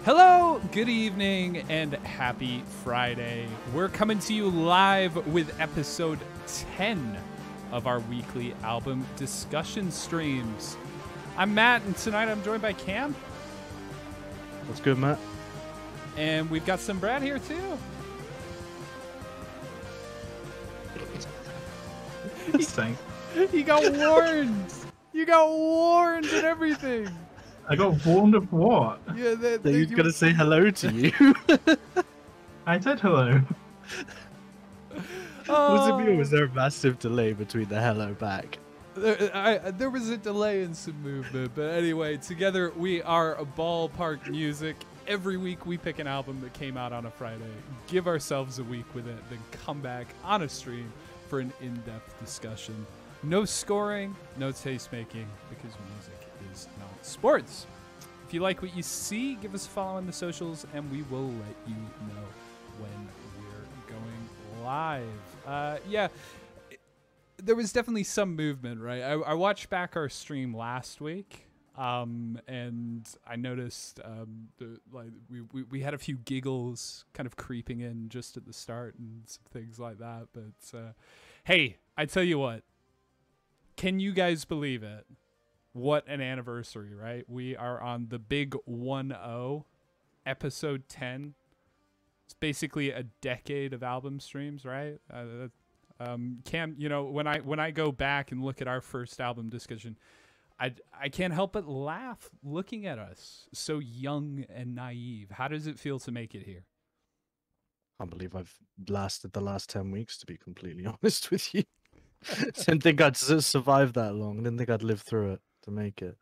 Hello, good evening, and happy Friday. We're coming to you live with episode 10 of our weekly album discussion streams. I'm Matt, and tonight I'm joined by Cam. What's good, Matt? And we've got some Brad here, too. Thanks. He got warned. You got warned and everything. I got warned of what? Yeah, He's gonna say hello to you. I said hello. Was there a massive delay between the hello back? There was a delay in some movement, but anyway, together we are a Ballpark Music. Every week we pick an album that came out on a Friday, give ourselves a week with it, then come back on a stream for an in-depth discussion. No scoring, no taste making, because music is not sports. If you like what you see, give us a follow on the socials, and we will let you know when we're going live. There was definitely some movement, right? I watched back our stream last week, and I noticed we had a few giggles kind of creeping in just at the start and some things like that. But hey, I tell you what, can you guys believe it? What an anniversary, right? We are on the big 1-0, episode 10. It's basically a decade of album streams, right? Cam, you know, when I go back and look at our first album discussion, I can't help but laugh looking at us, so young and naive. How does it feel to make it here? I can't believe I've lasted the last 10 weeks, to be completely honest with you. Didn't think I'd survive that long. Didn't think I'd live through it to make it.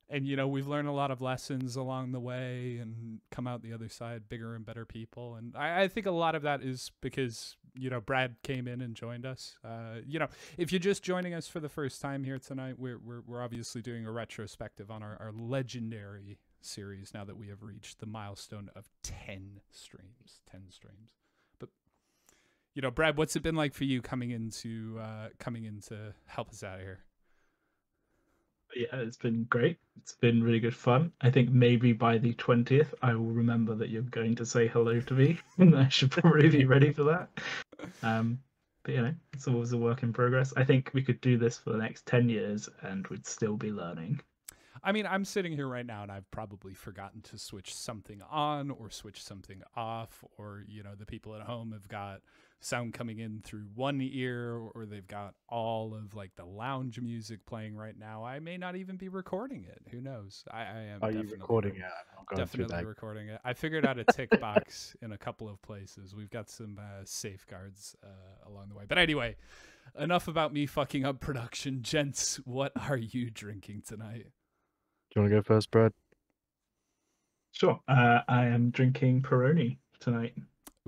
And, you know, we've learned a lot of lessons along the way and come out the other side bigger and better people. And I think a lot of that is because, you know, Brad came in and joined us. You know, if you're just joining us for the first time here tonight, we're obviously doing a retrospective on our legendary series now that we have reached the milestone of 10 streams. 10 streams. But, you know, Brad, what's it been like for you coming in to help us out here? Yeah, it's been great. It's been really good fun. I think maybe by the 20th, I will remember that you're going to say hello to me, and I should probably be ready for that. But you know, it's always a work in progress. I think we could do this for the next 10 years, and we'd still be learning. I mean, I'm sitting here right now, and I've probably forgotten to switch something on or switch something off, or, you know, the people at home have got sound coming in through one ear, or they've got all of like the lounge music playing right now. I may not even be recording it. Who knows? I am. Are you recording it? Definitely recording it. I figured out a tick box in a couple of places. We've got some safeguards along the way. But anyway, enough about me fucking up production. Gents, what are you drinking tonight? Do you want to go first, Brad? Sure. I am drinking Peroni tonight.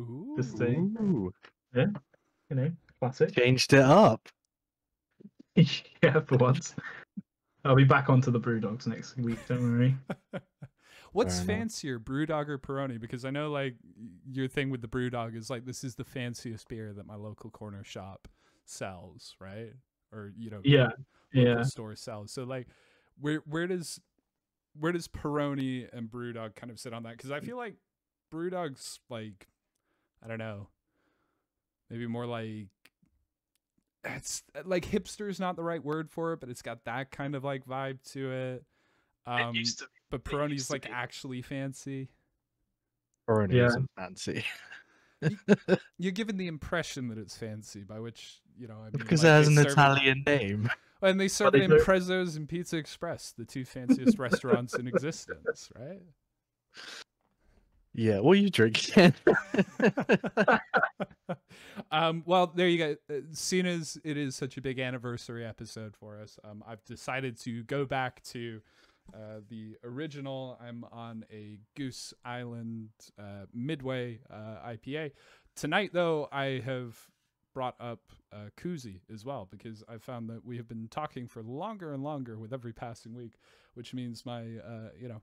Ooh. Yeah, you know, classic. Changed it up. Yeah, for once. I'll be back onto the Brewdogs next week, don't worry. What's fancier, Brewdog or Peroni? Because I know, like, your thing with the Brewdog is like, this is the fanciest beer that my local corner shop sells, right? Or, you know, local store sells. So, like, where does Peroni and Brewdog kind of sit on that? Because I feel like Brewdog's like, I don't know, maybe more like, it's like hipster's not the right word for it, but it's got that kind of like vibe to it. It used to be. But Peroni's like actually fancy. Peroni isn't fancy. You're given the impression that it's fancy, by which, you know, I mean, because like, it has an Italian name. And they serve it in Prezzo's and Pizza Express, the two fanciest restaurants in existence, right? Yeah, what are you drinking? Well, there you go. Seeing as it is such a big anniversary episode for us, I've decided to go back to the original. I'm on a Goose Island Midway IPA. Tonight, though, I have brought up koozie as well, because I found that we have been talking for longer and longer with every passing week, which means my, you know,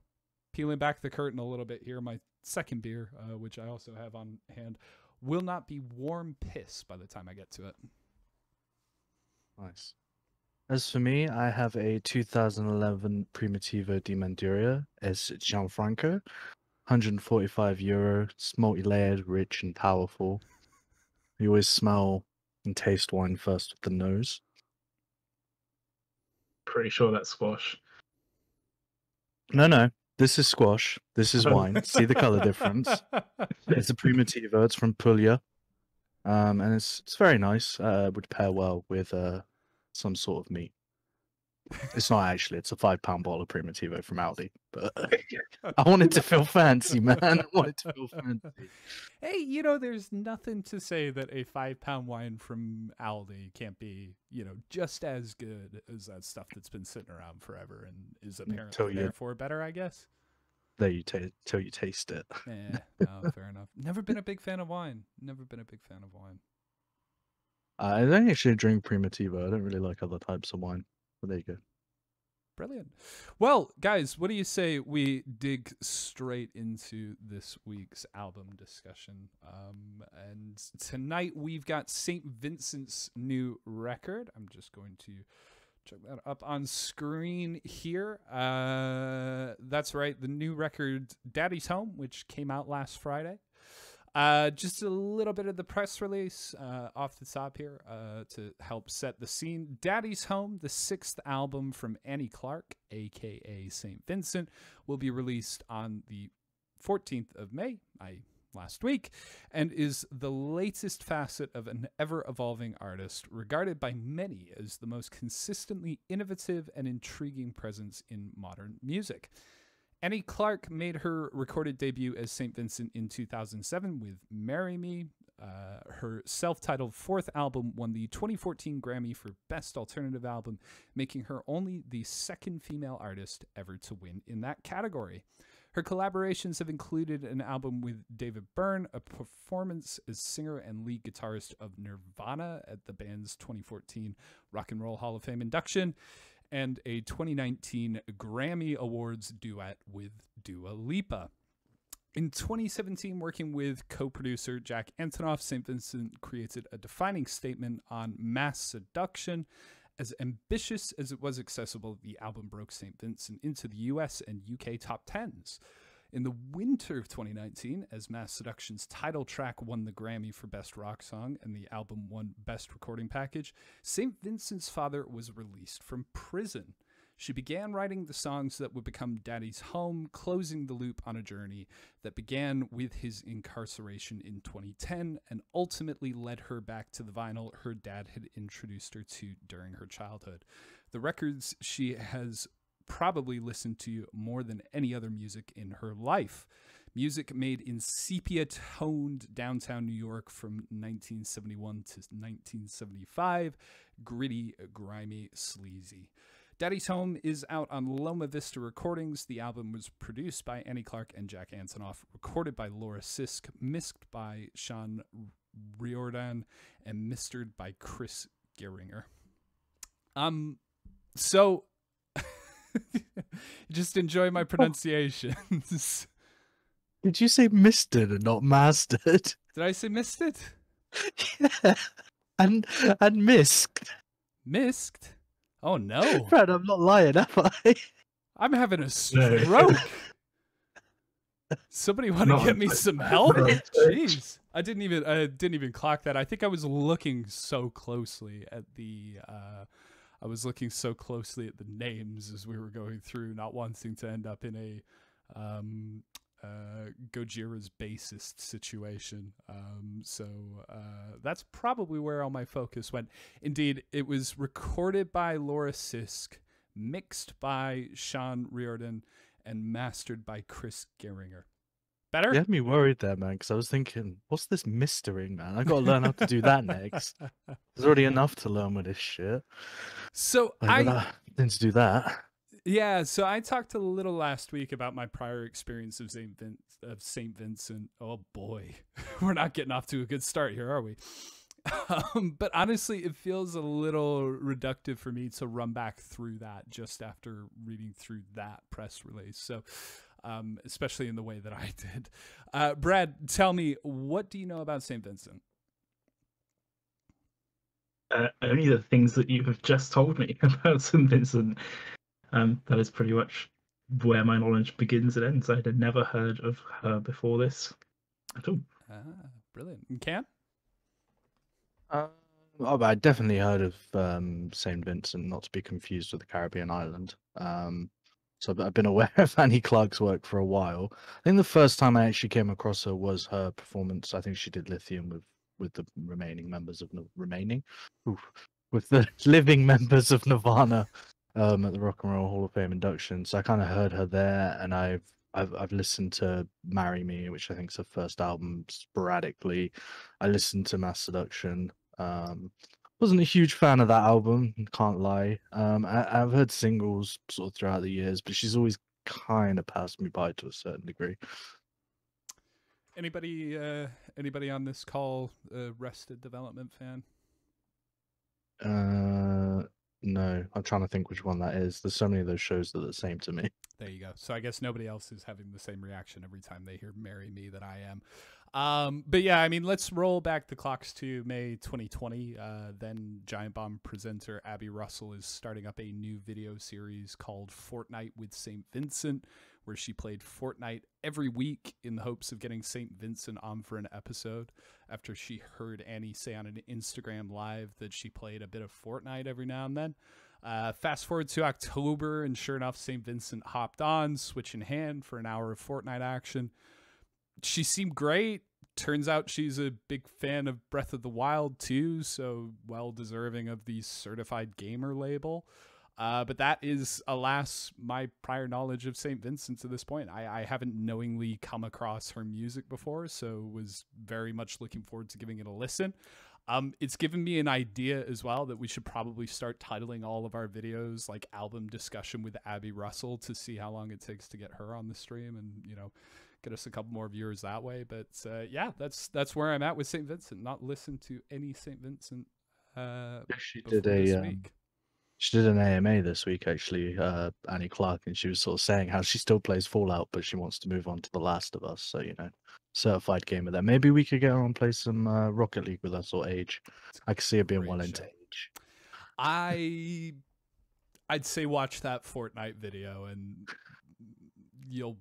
peeling back the curtain a little bit here, my second beer, which I also have on hand, will not be warm piss by the time I get to it. Nice. As for me, I have a 2011 Primitivo di Manduria as Gianfranco. €145. It's multi-layered, rich, and powerful. You always smell and taste wine first with the nose. Pretty sure that's squash. No. This is squash. This is wine. See the color difference. It's a Primitivo. It's from Puglia. And it's very nice. Would pair well with some sort of meat. It's not actually. It's a £5 bottle of Primitivo from Aldi. But I wanted to feel fancy, man. I wanted to feel fancy. Hey, there's nothing to say that a £5 wine from Aldi can't be, just as good as that stuff that's been sitting around forever and is apparently therefore better, I guess. There you till you taste it. Yeah, no, fair enough. Never been a big fan of wine. I don't actually drink Primitivo. I don't really like other types of wine. But there you go. Brilliant. Well, guys, what do you say we dig straight into this week's album discussion? And tonight we've got St. Vincent's new record. I'm just going to check that up on screen here. That's right, the new record, Daddy's Home, which came out last Friday. Just a little bit of the press release off the top here to help set the scene. Daddy's Home, the 6th album from Annie Clark, a.k.a. St. Vincent, will be released on the 14th of May, last week, and is the latest facet of an ever-evolving artist, regarded by many as the most consistently innovative and intriguing presence in modern music. Annie Clark made her recorded debut as St. Vincent in 2007 with Marry Me. Her self-titled 4th album won the 2014 Grammy for Best Alternative Album, making her only the 2nd female artist ever to win in that category. Her collaborations have included an album with David Byrne, a performance as singer and lead guitarist of Nirvana at the band's 2014 Rock and Roll Hall of Fame induction, and a 2019 Grammy Awards duet with Dua Lipa. In 2017, working with co-producer Jack Antonoff, St. Vincent created a defining statement on mass seduction. As ambitious as it was accessible, the album broke St. Vincent into the US and UK top 10s. In the winter of 2019, as Mass Seduction's title track won the Grammy for Best Rock Song and the album won Best Recording Package, St. Vincent's father was released from prison. She began writing the songs that would become Daddy's Home, closing the loop on a journey that began with his incarceration in 2010 and ultimately led her back to the vinyl her dad had introduced her to during her childhood. The records she has probably listened to more than any other music in her life. Music made in sepia-toned downtown New York from 1971 to 1975, gritty, grimy, sleazy. Daddy's Home is out on Loma Vista Recordings. The album was produced by Annie Clark and Jack Antonoff, recorded by Laura Sisk, mixed by Sean Riordan, and mistered by Chris Gehringer. So just enjoy my pronunciations. Did you say misted and not mastered? Did I say misted? Yeah. And misked. Misked? Oh no. Brad, I'm not lying, am I? I'm having a stroke. Somebody want to get me some help? Jeez. I didn't even clock that. I think I was looking so closely at the names as we were going through, not wanting to end up in a Gojira's bassist situation. So that's probably where all my focus went. Indeed, it was recorded by Laura Sisk, mixed by Sean Riordan, and mastered by Chris Gehringer. Better? You had me worried there, man, because I was thinking, what's this mistering, man? I got to learn how to do that next. There's already enough to learn with this shit. So I didn't do that. Yeah, so I talked a little last week about my prior experience of St. Vincent. Oh boy, we're not getting off to a good start here, are we? But honestly, it feels a little reductive for me to run back through that just after reading through that press release. So, especially in the way that I did. Brad, tell me, what do you know about St. Vincent? Only the things that you have just told me about St. Vincent. That is pretty much where my knowledge begins and ends. I had never heard of her before this at all. Ah, brilliant. And Cam? Uh, I definitely heard of St Vincent, not to be confused with the Caribbean island. So I've been aware of Annie Clark's work for a while. I think the first time I actually came across her was her performance. I think she did Lithium with the remaining members of with the living members of Nirvana at the Rock and Roll Hall of Fame induction. So I kind of heard her there, and I've listened to "Marry Me," which I think is her first album, sporadically. I listened to Mass Seduction. Wasn't a huge fan of that album, can't lie. I've heard singles sort of throughout the years, but she's always kind of passed me by to a certain degree. Anybody on this call Arrested Development fan? No, I'm trying to think which one that is. There's so many of those shows that are the same to me. There you go. So I guess nobody else is having the same reaction every time they hear "Marry Me" that I am. But yeah, I mean, let's roll back the clocks to May 2020. Then Giant Bomb presenter Abby Russell is starting up a new video series called Fortnite with St. Vincent, where she played Fortnite every week in the hopes of getting St. Vincent on for an episode after she heard Annie say on an Instagram live that she played a bit of Fortnite every now and then. Fast forward to October, and sure enough, St. Vincent hopped on, Switch in hand, for an hour of Fortnite action. She seemed great. Turns out she's a big fan of Breath of the Wild too, so well deserving of the certified gamer label. But that is, alas, my prior knowledge of St. Vincent to this point. I haven't knowingly come across her music before, so was very much looking forward to giving it a listen. It's given me an idea as well that we should probably start titling all of our videos like album discussion with Abby Russell, to see how long it takes to get her on the stream and, you know, get us a couple more viewers that way. But yeah, that's where I'm at with St. Vincent. Not listened to any St. Vincent She before did this week. She did an AMA this week, actually, Annie Clark, and she was sort of saying how she still plays Fallout, but she wants to move on to The Last of Us. So, you know, certified gamer there. Maybe we could get her on play some Rocket League with us, or Age. I could see her being well into Age. I'd say watch that Fortnite video and you'll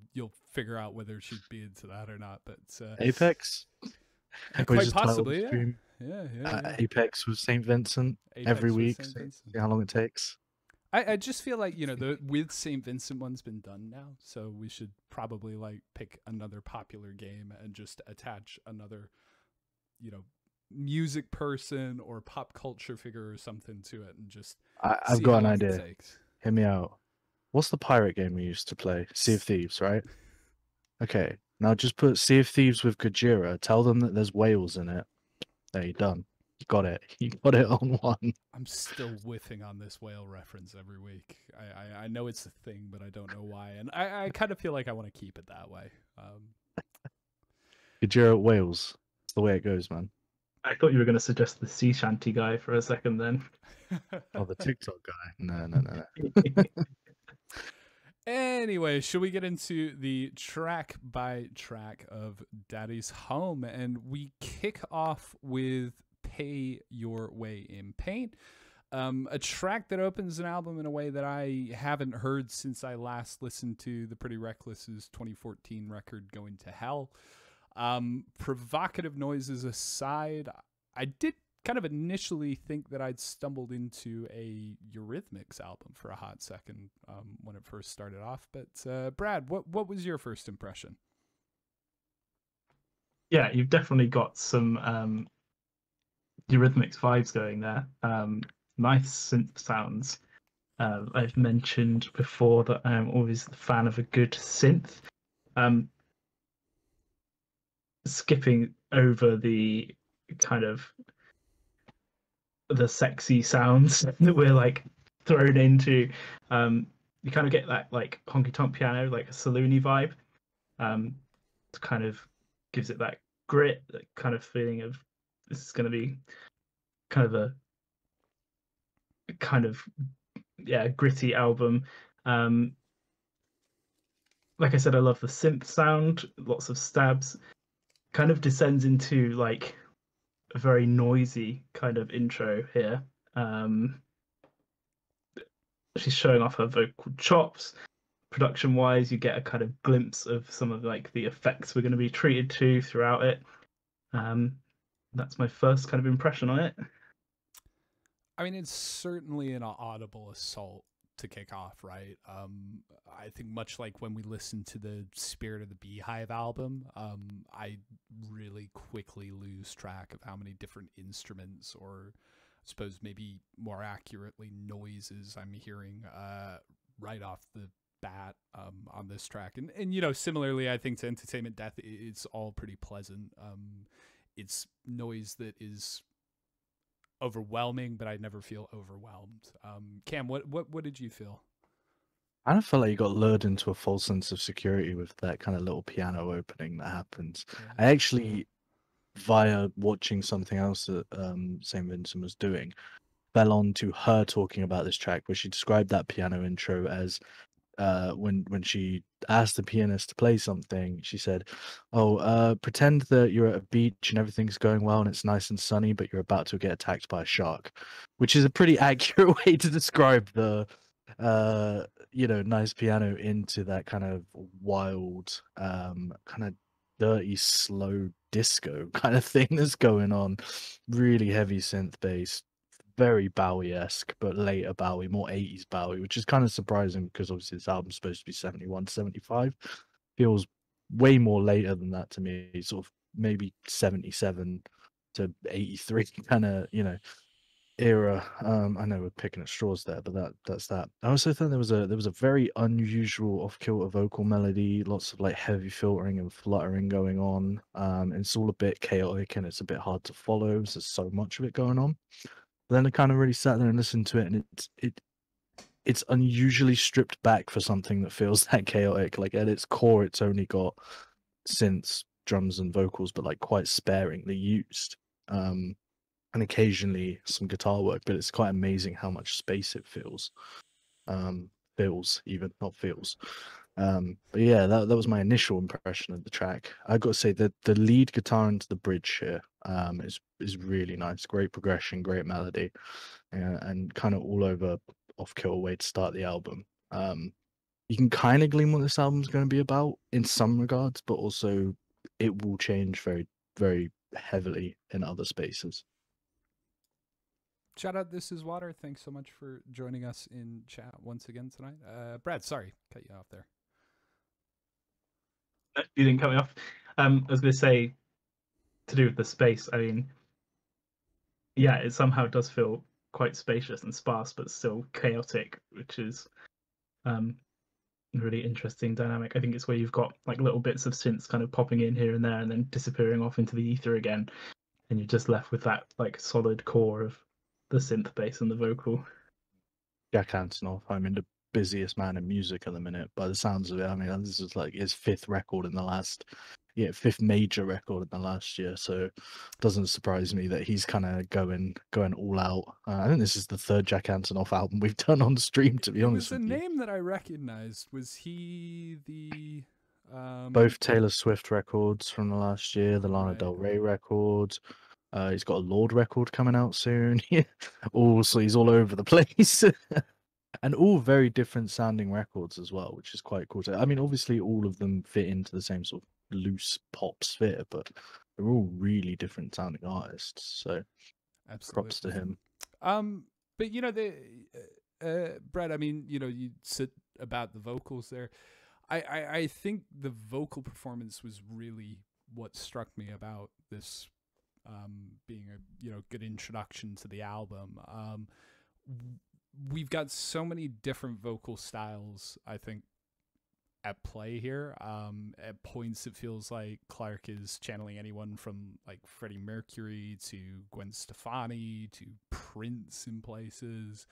figure out whether she'd be into that or not. But Apex? Quite possibly, yeah. Yeah. Apex with St. Vincent every week. See how long it takes. I just feel like, you know, the with St. Vincent one's been done now, so we should probably like pick another popular game and just attach another, you know, music person or pop culture figure or something to it, and just I've got an idea. Hear me out. What's the pirate game we used to play? Sea of Thieves, right? Okay, now just put Sea of Thieves with Gojira. Tell them that there's whales in it. There, you done. You got it. You got it on one. I'm still whiffing on this whale reference every week. I know it's a thing, but I don't know why. And I kind of feel like I want to keep it that way. Gojira whales. That's the way it goes, man. I thought you were going to suggest the sea shanty guy for a second then. Oh, the TikTok guy. No. Anyway, should we get into the track by track of Daddy's Home? And we kick off with Pay Your Way in Pain, a track that opens an album in a way that I haven't heard since I last listened to the Pretty Reckless's 2014 record, Going to Hell. Provocative noises aside, I did kind of initially think that I'd stumbled into a Eurythmics album for a hot second when it first started off. But Brad, what was your first impression? Yeah, you've definitely got some Eurythmics vibes going there. Nice synth sounds. I've mentioned before that I'm always a fan of a good synth. Skipping over the kind of the sexy sounds that we're like thrown into, you kind of get that like honky tonk piano, like a saloony vibe. It kind of gives it that grit, that kind of feeling of this is going to be kind of a gritty album. Like I said, I love the synth sound, lots of stabs. Kind of descends into like a very noisy kind of intro here. She's showing off her vocal chops, production wise, you get a kind of glimpse of some of like the effects we're going to be treated to throughout it. That's my first kind of impression on it. I mean, it's certainly an audible assault to kick off, right? I think much like when we listened to the Spirit of the Beehive album, I really quickly lose track of how many different instruments, or I suppose maybe more accurately noises, I'm hearing right off the bat on this track. And you know, similarly, I think to Entertainment Death, it's all pretty pleasant. It's noise that is overwhelming, but I never feel overwhelmed. Cam, what did you feel? I kind of felt like you got lured into a false sense of security with that kind of little piano opening that happens. Yeah. I actually, via watching something else that St Vincent was doing, fell on to her talking about this track, where she described that piano intro as when she asked the pianist to play something, she said, "Oh, pretend that you're at a beach and everything's going well and it's nice and sunny, but you're about to get attacked by a shark," which is a pretty accurate way to describe the nice piano into that kind of wild, kind of dirty, slow disco kind of thing that's going on. Really heavy synth bass, very Bowie-esque, but later Bowie, more 80s Bowie, which is kind of surprising because obviously this album's supposed to be 71, 75. Feels way more later than that to me, sort of maybe 77 to 83 kind of, era. I know we're picking at straws there, but that's that. I also think there was a very unusual off-kilter vocal melody, lots of like heavy filtering and fluttering going on. It's all a bit chaotic and it's a bit hard to follow. There's so much of it going on. But then I kind of really sat there and listened to it, and it's unusually stripped back for something that feels that chaotic. Like at its core, it's only got synths, drums, and vocals, but like quite sparingly used. And occasionally some guitar work, but it's quite amazing how much space it fills. Fills, even, not feels. But yeah, that was my initial impression of the track. I got to say that the lead guitar into the bridge here is really nice. Great progression, great melody, and kind of all over off-kilter way to start the album. You can kind of glean what this album's going to be about in some regards, but also it will change very, very heavily in other spaces. Shout out, This Is Water. Thanks so much for joining us in chat once again tonight. Brad, sorry, cut you off there. You didn't cut me off. I was going to say, to do with the space, I mean, yeah, it somehow does feel quite spacious and sparse, but still chaotic, which is a really interesting dynamic. I think it's where you've got like little bits of synths kind of popping in here and there and then disappearing off into the ether again, and you're just left with that like solid core of the synth bass and the vocal. Jack Antonoff, I mean, the busiest man in music at the minute, by the sounds of it. I mean, this is like his fifth major record in the last year. So it doesn't surprise me that he's kind of going all out. I think this is the third Jack Antonoff album we've done on stream, to be honest with you. It was a name that I recognized. Was he the... Both Taylor Swift records from the last year, the Lana Del Rey record. He's got a Lord record coming out soon. Also, he's all over the place. And all very different sounding records as well, which is quite cool. I mean, obviously, all of them fit into the same sort of loose pop sphere, but they're all really different sounding artists. So, absolutely, props to him. But you know, Brett, I mean, you know, you said about the vocals there. I think the vocal performance was really what struck me about this being a good introduction to the album. We've got so many different vocal styles, I think, at play here. At points it feels like Clark is channeling anyone from like Freddie Mercury to Gwen Stefani to Prince in places.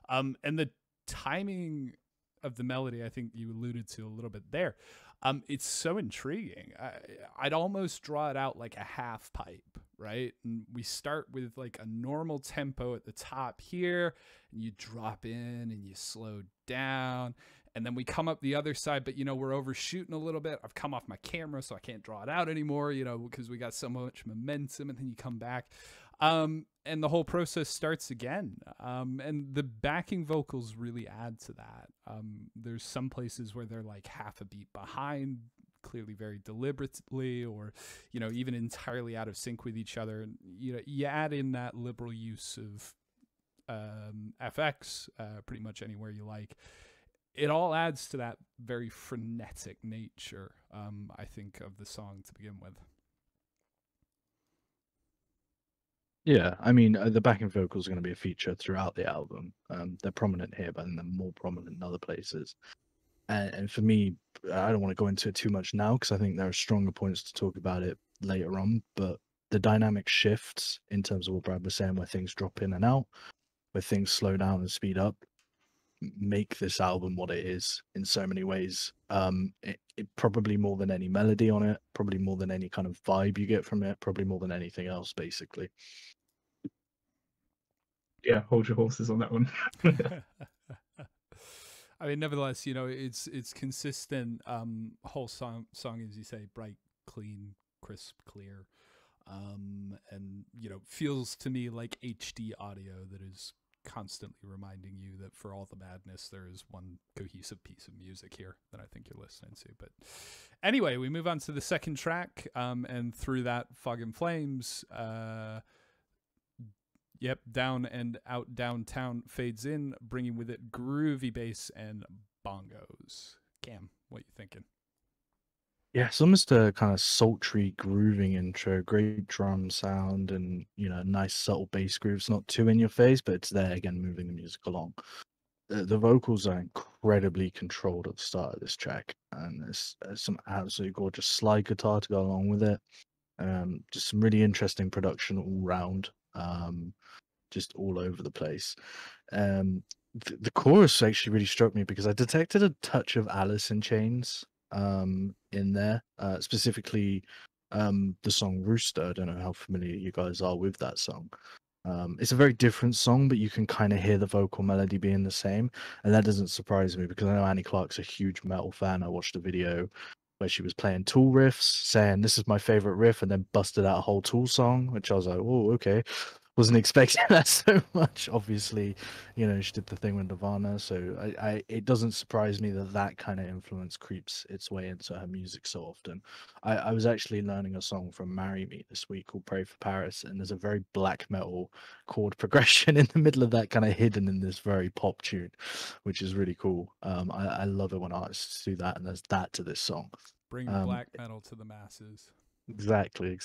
And the timing of the melody, I think you alluded to a little bit there. It's so intriguing. I'd almost draw it out like a half pipe, right? And we start with like a normal tempo at the top here, and you drop in and you slow down, and then we come up the other side, but we're overshooting a little bit. I've come off my camera, so I can't draw it out anymore, because we got so much momentum, and then you come back. And the whole process starts again. And the backing vocals really add to that. There's some places where they're like half a beat behind, clearly very deliberately, or even entirely out of sync with each other. And you add in that liberal use of FX pretty much anywhere you like. It all adds to that very frenetic nature, I think, of the song to begin with. Yeah, I mean, the backing vocals are going to be a feature throughout the album. They're prominent here, but then they're more prominent in other places. And for me, I don't want to go into it too much now because I think there are stronger points to talk about it later on. But the dynamic shifts in terms of what Brad was saying, where things drop in and out, where things slow down and speed up, make this album what it is in so many ways. It probably more than any melody on it, probably more than any kind of vibe you get from it, probably more than anything else, basically. Yeah, hold your horses on that one. I mean, nevertheless, it's consistent. Whole song, as you say, bright, clean, crisp, clear, and feels to me like HD audio that is constantly reminding you that for all the madness, there is one cohesive piece of music here that I think you're listening to. But anyway, we move on to the second track, and through that, Fog and Flames. Yep, Down and Out Downtown fades in, bringing with it groovy bass and bongos. Cam, what you thinking? Yeah, it's almost a kind of sultry, grooving intro, great drum sound, and nice subtle bass grooves. Not too in your face, but it's there again, moving the music along. The vocals are incredibly controlled at the start of this track, and there's some absolutely gorgeous slide guitar to go along with it. Just some really interesting production all round. Just all over the place. The chorus actually really struck me because I detected a touch of Alice in Chains in there, specifically the song Rooster. I don't know how familiar you guys are with that song. It's a very different song, but you can kind of hear the vocal melody being the same, and that doesn't surprise me because I know Annie Clark's a huge metal fan. I watched a video where she was playing Tool riffs, saying this is my favorite riff, and then busted out a whole Tool song, which I was like, oh, okay. Wasn't expecting that so much. Obviously, she did the thing with Nirvana, so it doesn't surprise me that kind of influence creeps its way into her music so often. I was actually learning a song from Marry Me this week called Pray for Paris, and there's a very black metal chord progression in the middle of that, kind of hidden in this very pop tune, which is really cool. I love it when artists do that, and there's that to this song. Bring black metal to the masses. Exactly.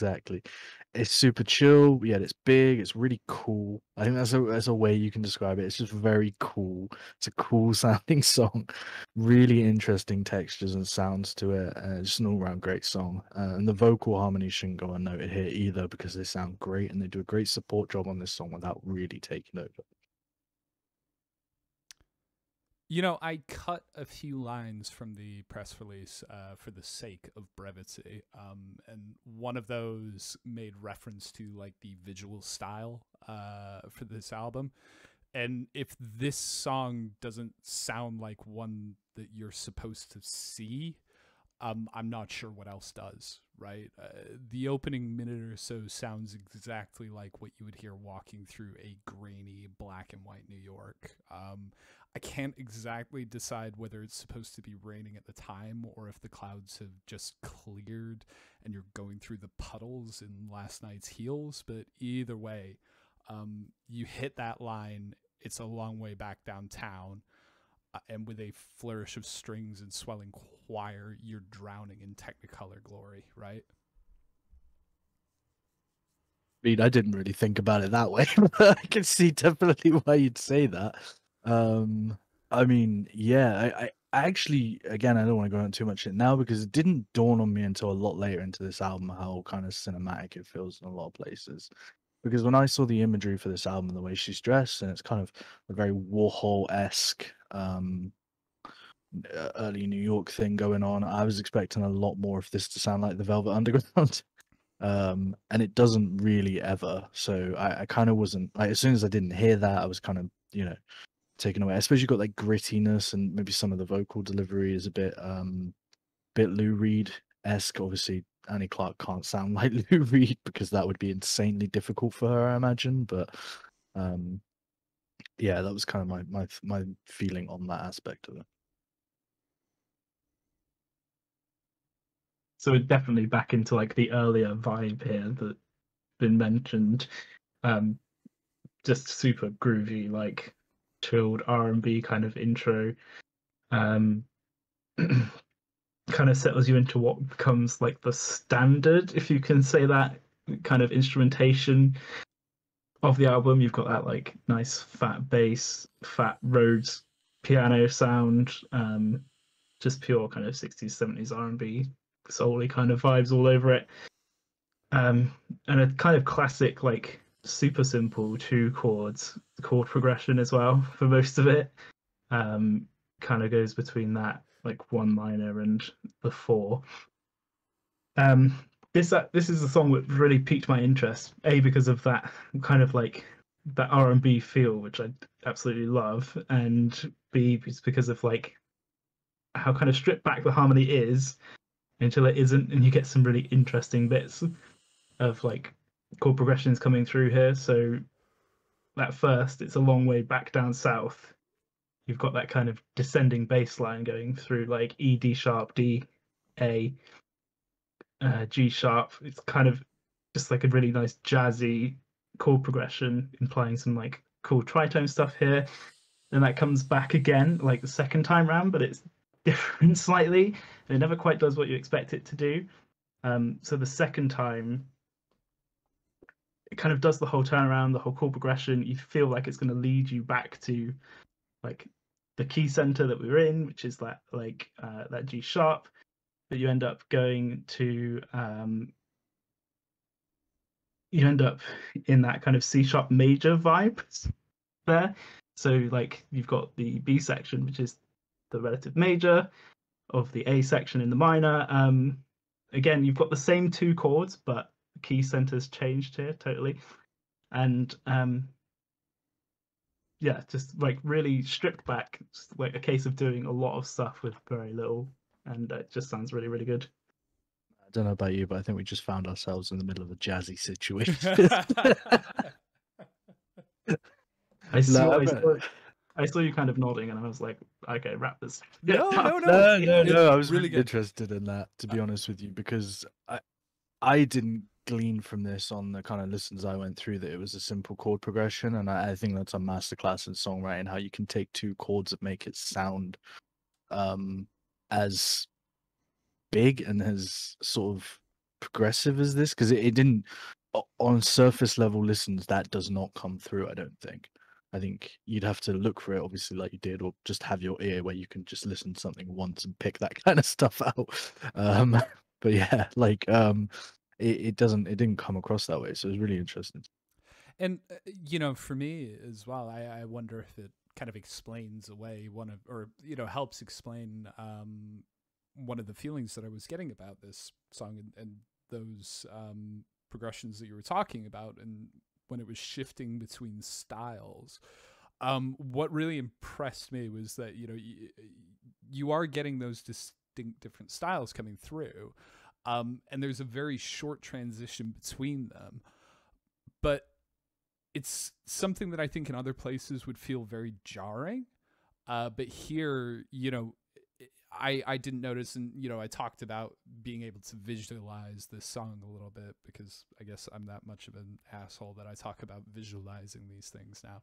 It's super chill, yet it's big. It's really cool. I think that's a way you can describe it. It's just very cool. It's a cool sounding song. Really interesting textures and sounds to it. It's just an all-round great song. And the vocal harmonies shouldn't go unnoted here either because they sound great and they do a great support job on this song without really taking over. I cut a few lines from the press release for the sake of brevity, and one of those made reference to like the visual style for this album. And if this song doesn't sound like one that you're supposed to see, I'm not sure what else does, right? The opening minute or so sounds exactly like what you would hear walking through a grainy black and white New York. I can't exactly decide whether it's supposed to be raining at the time or if the clouds have just cleared and you're going through the puddles in last night's heels. But either way, you hit that line, it's a long way back downtown. And with a flourish of strings and swelling choir, you're drowning in Technicolor glory, right? I mean, I didn't really think about it that way, but I can see definitely why you'd say that. I mean, yeah, I actually, again, I don't want to go into too much in now because it didn't dawn on me until a lot later into this album how kind of cinematic it feels in a lot of places. Because when I saw the imagery for this album, the way she's dressed, and it's kind of a very Warhol-esque early New York thing going on, I was expecting a lot more of this to sound like the Velvet Underground. And it doesn't really ever. So I kind of wasn't like, as soon as I didn't hear that, I was kind of, taken away. I suppose you got like grittiness and maybe some of the vocal delivery is a bit Lou Reed-esque. Obviously, Annie Clark can't sound like Lou Reed because that would be insanely difficult for her, I imagine. But yeah, that was kind of my feeling on that aspect of it. So we're definitely back into like the earlier vibe here that's been mentioned. Just super groovy, like chilled R&B kind of intro. Kind of settles you into what becomes like the standard, if you can say that, kind of instrumentation of the album. You've got that like nice fat bass, fat Rhodes piano sound, just pure kind of 60s, 70s R&B, soul-y kind of vibes all over it. And a kind of classic, like super simple two chords chord progression as well for most of it. Kind of goes between that like one minor and the four. This is a song that really piqued my interest. A, because of that kind of like that R&B feel, which I absolutely love, and B, because of like how kind of stripped back the harmony is until it isn't, and you get some really interesting bits of like chord progressions coming through here. So at first, it's a long way back down south. You've got that kind of descending bass line going through like E, D sharp, D, A, G sharp. It's kind of just like a really nice jazzy chord progression, implying some like cool tritone stuff here. Then that comes back again, like the second time round, but it's different slightly. And it never quite does what you expect it to do. So the second time, it kind of does the whole turnaround, the whole chord progression. You feel like it's going to lead you back to like the key center that we were in, which is that like that G sharp. But you end up going to you end up in that kind of C sharp major vibe there. So like you've got the B section, which is the relative major of the A section in the minor. Again, you've got the same two chords, but the key center's changed here totally. And yeah, just like really stripped back, just like a case of doing a lot of stuff with very little, and it just sounds really, really good. I don't know about you, but I think we just found ourselves in the middle of a jazzy situation. I saw you kind of nodding, and I was like, okay, wrap this. No. No. I was really really good. interested in that, to be honest with you, because I didn't glean from this on the kind of listens I went through that it was a simple chord progression, and I think that's a masterclass in songwriting, how you can take two chords and make it sound as big and as sort of progressive as this, because it didn't on surface level listens that does not come through. I don't think. I think you'd have to look for it, obviously, like you did, or just have your ear where you can just listen to something once and pick that kind of stuff out. But yeah, like it didn't come across that way, so it was really interesting. And you know, for me as well, I wonder if it kind of explains away helps explain one of the feelings that I was getting about this song and those progressions that you were talking about, and when it was shifting between styles. What really impressed me was that you are getting those distinct different styles coming through, and there's a very short transition between them, but it's something that I think in other places would feel very jarring. But here, I didn't notice, and I talked about being able to visualize this song a little bit, because I guess I'm that much of an asshole that I talk about visualizing these things now.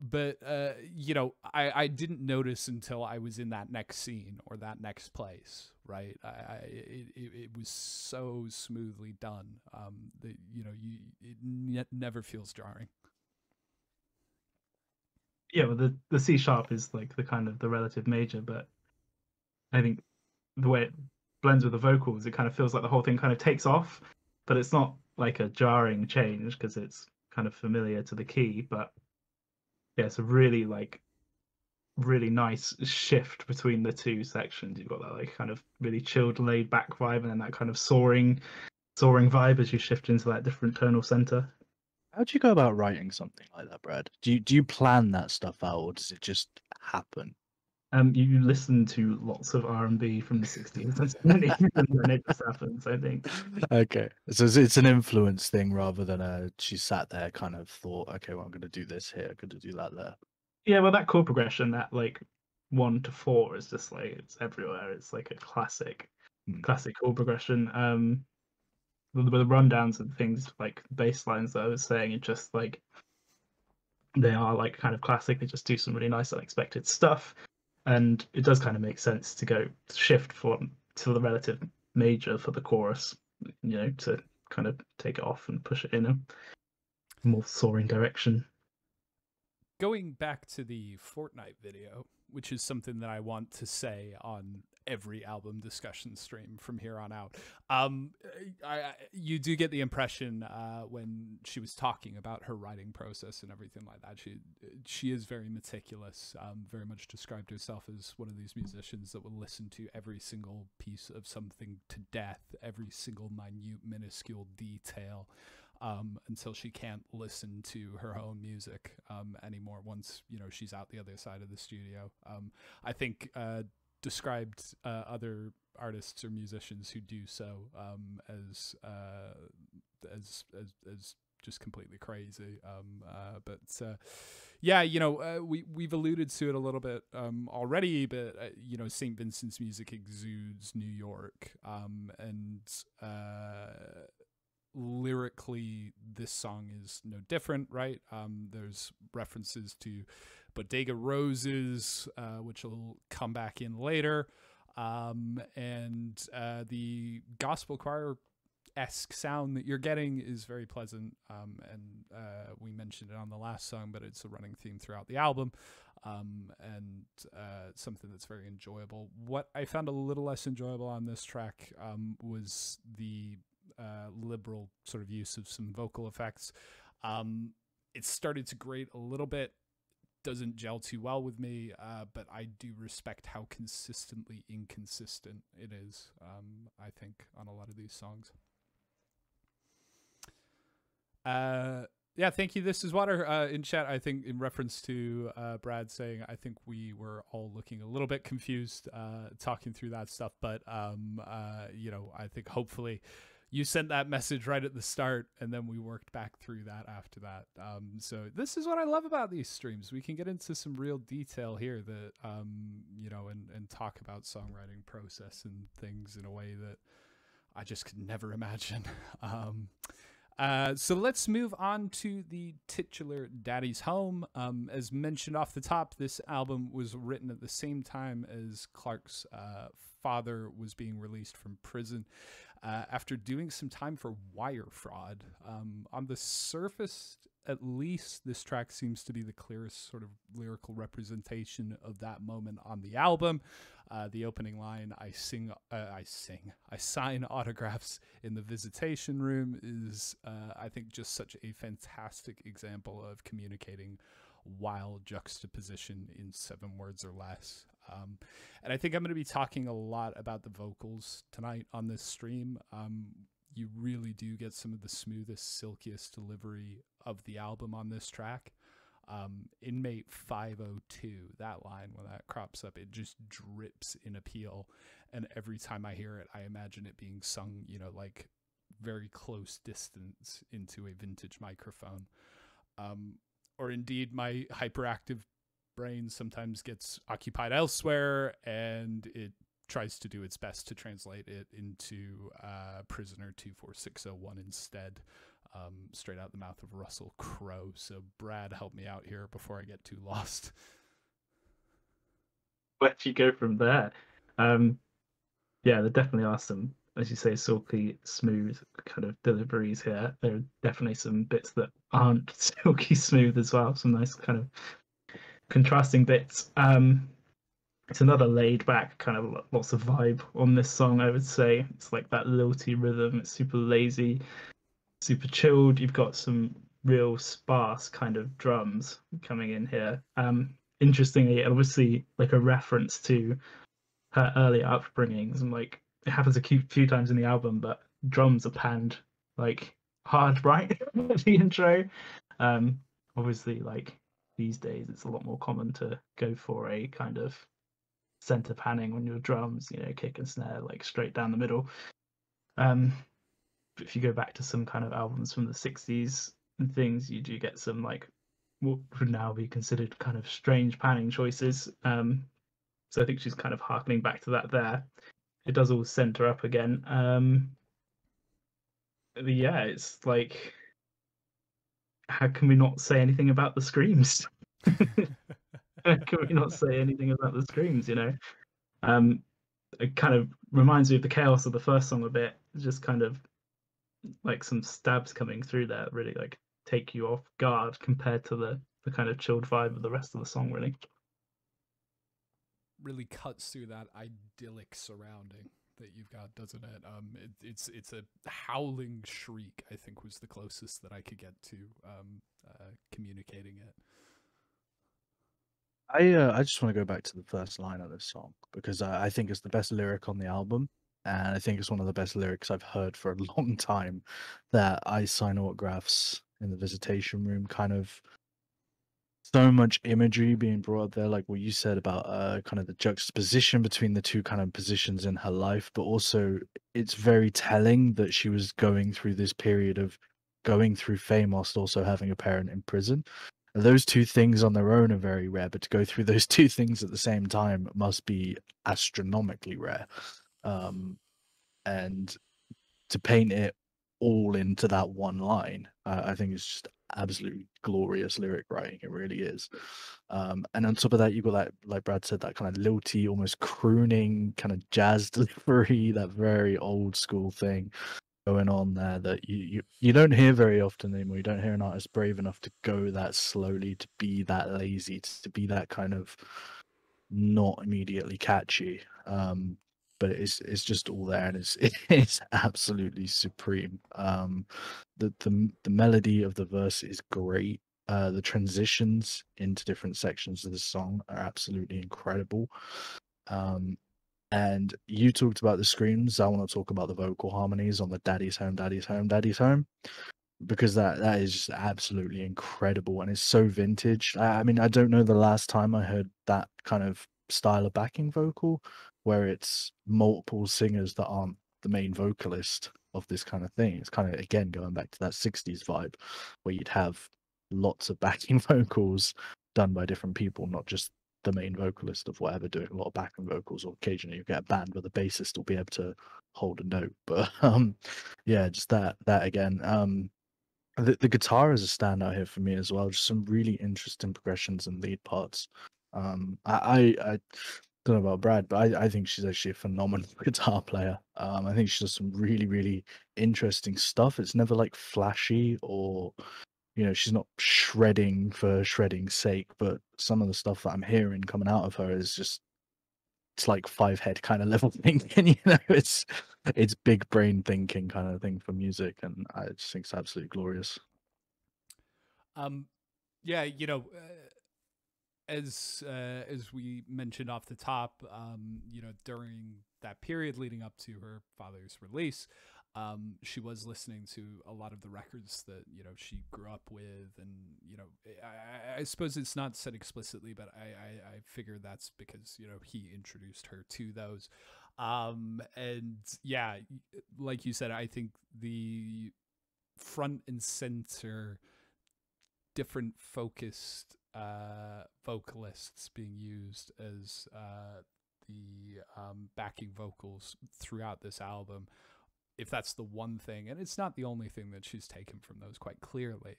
But I didn't notice until I was in that next scene or that next place, right? It was so smoothly done that it never feels jarring. Yeah, well, the C sharp is like the kind of the relative major, but I think the way it blends with the vocals, it kind of feels like the whole thing kind of takes off, but it's not like a jarring change because it's kind of familiar to the key. But yeah, it's a really nice shift between the two sections. You've got that like kind of really chilled, laid back vibe, and then that kind of soaring vibe as you shift into that different tonal center. How do you go about writing something like that, Brad? Do you plan that stuff out, or does it just happen? You listen to lots of R&B from the 60s and 70s, and then it just happens, I think. Okay, so it's an influence thing rather than she sat there kind of thought, okay, well, I'm going to do this here, I'm going to do that there. Yeah, well, that chord progression, that like 1 to 4, is just like it's everywhere. It's like a classic chord progression. The rundowns and things like bass lines that I was saying, it's just like they are like kind of classic. They just do some really nice unexpected stuff, and it does kind of make sense to go shift to the relative major for the chorus, to kind of take it off and push it in a more soaring direction. Going back to the Fortnite video, which is something that I want to say on every album discussion stream from here on out. You do get the impression when she was talking about her writing process and everything like that. She is very meticulous. Very much described herself as one of these musicians that will listen to every single piece of something to death, every single minute, minuscule detail. Until she can't listen to her own music anymore once she's out the other side of the studio. I think described other artists or musicians who do so as just completely crazy. We've alluded to it a little bit already, but St. Vincent's music exudes New York, and lyrically this song is no different, right? There's references to bodega roses, which will come back in later, and the gospel choir-esque sound that you're getting is very pleasant, and we mentioned it on the last song, but it's a running theme throughout the album, and something that's very enjoyable. What I found a little less enjoyable on this track was the liberal sort of use of some vocal effects. It started to grate a little bit, doesn't gel too well with me, but I do respect how consistently inconsistent it is, I think, on a lot of these songs. Thank you. This is Water in chat. I think in reference to Brad saying, I think we were all looking a little bit confused talking through that stuff, but I think hopefully you sent that message right at the start, and then we worked back through that after that. So this is what I love about these streams. We can get into some real detail here that, and talk about songwriting process and things in a way that I just could never imagine. So let's move on to the titular Daddy's Home. As mentioned off the top, this album was written at the same time as Clark's father was being released from prison after doing some time for wire fraud. On the surface, at least, this track seems to be the clearest sort of lyrical representation of that moment on the album. The opening line, I sign autographs in the visitation room, is, I think, just such a fantastic example of communicating wild juxtaposition in 7 words or less. And I think I'm going to be talking a lot about the vocals tonight on this stream. You really do get some of the smoothest, silkiest delivery of the album on this track. Inmate 502, that line, when that crops up, it just drips in appeal. And every time I hear it, I imagine it being sung, like very close distance into a vintage microphone. Or indeed, my hyperactive brain sometimes gets occupied elsewhere, and it tries to do its best to translate it into Prisoner 24601 instead, straight out the mouth of Russell Crowe. So Brad, help me out here before I get too lost. Where do you go from there? There definitely are some, as you say, silky smooth kind of deliveries here. There are definitely some bits that aren't silky smooth as well, some nice kind of contrasting bits. It's another laid back kind of lots of vibe on this song, I would say. It's like that lilty rhythm. It's super lazy, super chilled. You've got some real sparse kind of drums coming in here. Interestingly, obviously, like a reference to her earlier upbringings, and like it happens a few times in the album, but drums are panned like hard right at the intro. Obviously, like these days, it's a lot more common to go for a kind of center panning on your drums, you know, kick and snare like straight down the middle. If you go back to some kind of albums from the 60s and things, you do get some like what would now be considered kind of strange panning choices. So I think she's kind of harkening back to that there. It does all center up again. Yeah, it's like, how can we not say anything about the screams? How can we not say anything about the screams, you know? It kind of reminds me of the chaos of the first song a bit. It's just kind of like some stabs coming through there really like take you off guard compared to the kind of chilled vibe of the rest of the song, really. Really cuts through that idyllic surrounding that you've got, doesn't it? It's a howling shriek, I think, was the closest that I could get to communicating it. I just want to go back to the first line of this song because I think it's the best lyric on the album, and I think it's one of the best lyrics I've heard for a long time. That I sign autographs in the visitation room, kind of so much imagery being brought up there, like what you said about kind of the juxtaposition between the two kind of positions in her life, but also it's very telling that she was going through this period of going through fame whilst also having a parent in prison. Those two things on their own are very rare, but to go through those two things at the same time must be astronomically rare. And to paint it all into that one line, I think it's just absolutely glorious lyric writing. It really is. And on top of that, you've got that, like Brad said, that kind of lilty, almost crooning kind of jazz delivery, that very old school thing going on there that you don't hear very often anymore. You don't hear an artist brave enough to go that slowly, to be that lazy, to be that kind of not immediately catchy. But it's just all there, and it's absolutely supreme. The melody of the verse is great. The transitions into different sections of the song are absolutely incredible. And you talked about the screams. I want to talk about the vocal harmonies on the "Daddy's Home, Daddy's Home, Daddy's Home," because that is just absolutely incredible, and it's so vintage. I mean, I don't know the last time I heard that kind of style of backing vocal, where it's multiple singers that aren't the main vocalist of this kind of thing. It's kind of, again, going back to that 60s vibe, where you'd have lots of backing vocals done by different people, not just the main vocalist of whatever doing a lot of backing vocals, or occasionally you get a band where the bassist will be able to hold a note. But yeah, just that again. The guitar is a standout here for me as well. Just some really interesting progressions and lead parts. I don't know about Brad, but I think she's actually a phenomenal guitar player. I think she does some really, really interesting stuff. It's never like flashy, or she's not shredding for shredding's sake, but some of the stuff that I'm hearing coming out of her is just, it's like five head kind of level thinking, it's big brain thinking kind of thing for music, and I just think it's absolutely glorious. Yeah, as we mentioned off the top, during that period leading up to her father's release, she was listening to a lot of the records that she grew up with, and I suppose it's not said explicitly, but I figure that's because he introduced her to those, and yeah, like you said, I think the front and center different focused vocalists being used as the backing vocals throughout this album, if that's the one thing, and it's not the only thing that she's taken from those quite clearly,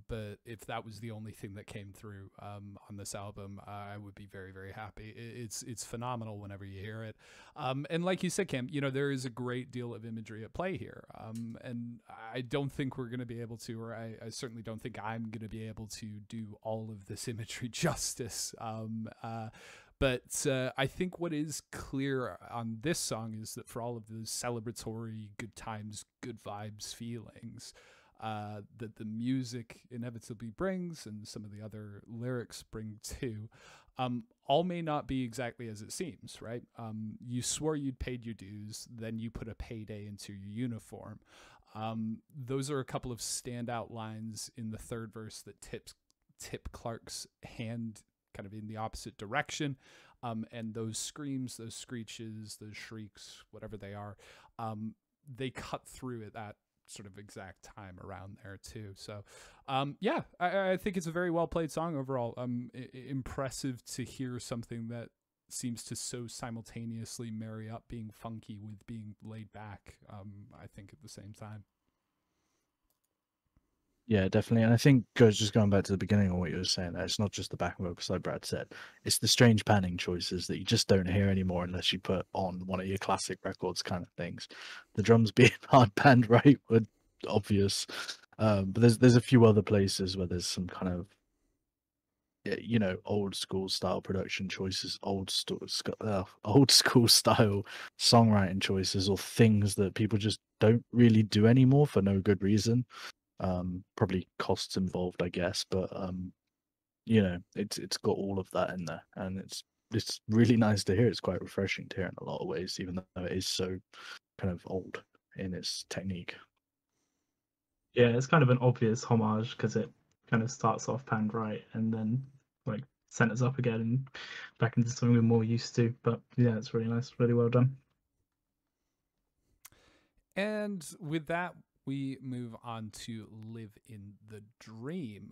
but if that was the only thing that came through on this album, I would be very, very happy. It's phenomenal whenever you hear it, and like you said, Cam, there is a great deal of imagery at play here, and I don't think we're going to be able to, or I certainly don't think I'm going to be able to do all of this imagery justice. But I think what is clear on this song is that for all of those celebratory, good times, good vibes feelings that the music inevitably brings, and some of the other lyrics bring too, all may not be exactly as it seems, right? You swore you'd paid your dues, then you put a payday into your uniform. Those are a couple of standout lines in the third verse that Tip Clark's hand kind of in the opposite direction. And those screams, those screeches, those shrieks, whatever they are, they cut through at that sort of exact time around there too. So yeah, I think it's a very well played song overall. Impressive to hear something that seems to so simultaneously marry up being funky with being laid back, I think at the same time. Yeah, definitely. And I think just going back to the beginning of what you were saying there, it's not just the back vocals like Brad said. It's the strange panning choices that you just don't hear anymore unless you put on one of your classic records kind of things. The drums being hard panned right were obvious. But there's a few other places where there's some kind of old school style production choices, old school style songwriting choices, or things that people just don't really do anymore for no good reason. Probably costs involved, I guess, but it's got all of that in there, and it's really nice to hear. It's quite refreshing to hear in a lot of ways, even though it is so kind of old in its technique. Yeah, it's kind of an obvious homage because it kind of starts off panned right and then like centers up again and back into something we're more used to. But yeah, it's really nice, really well done. And with that, we move on to Live in the Dream.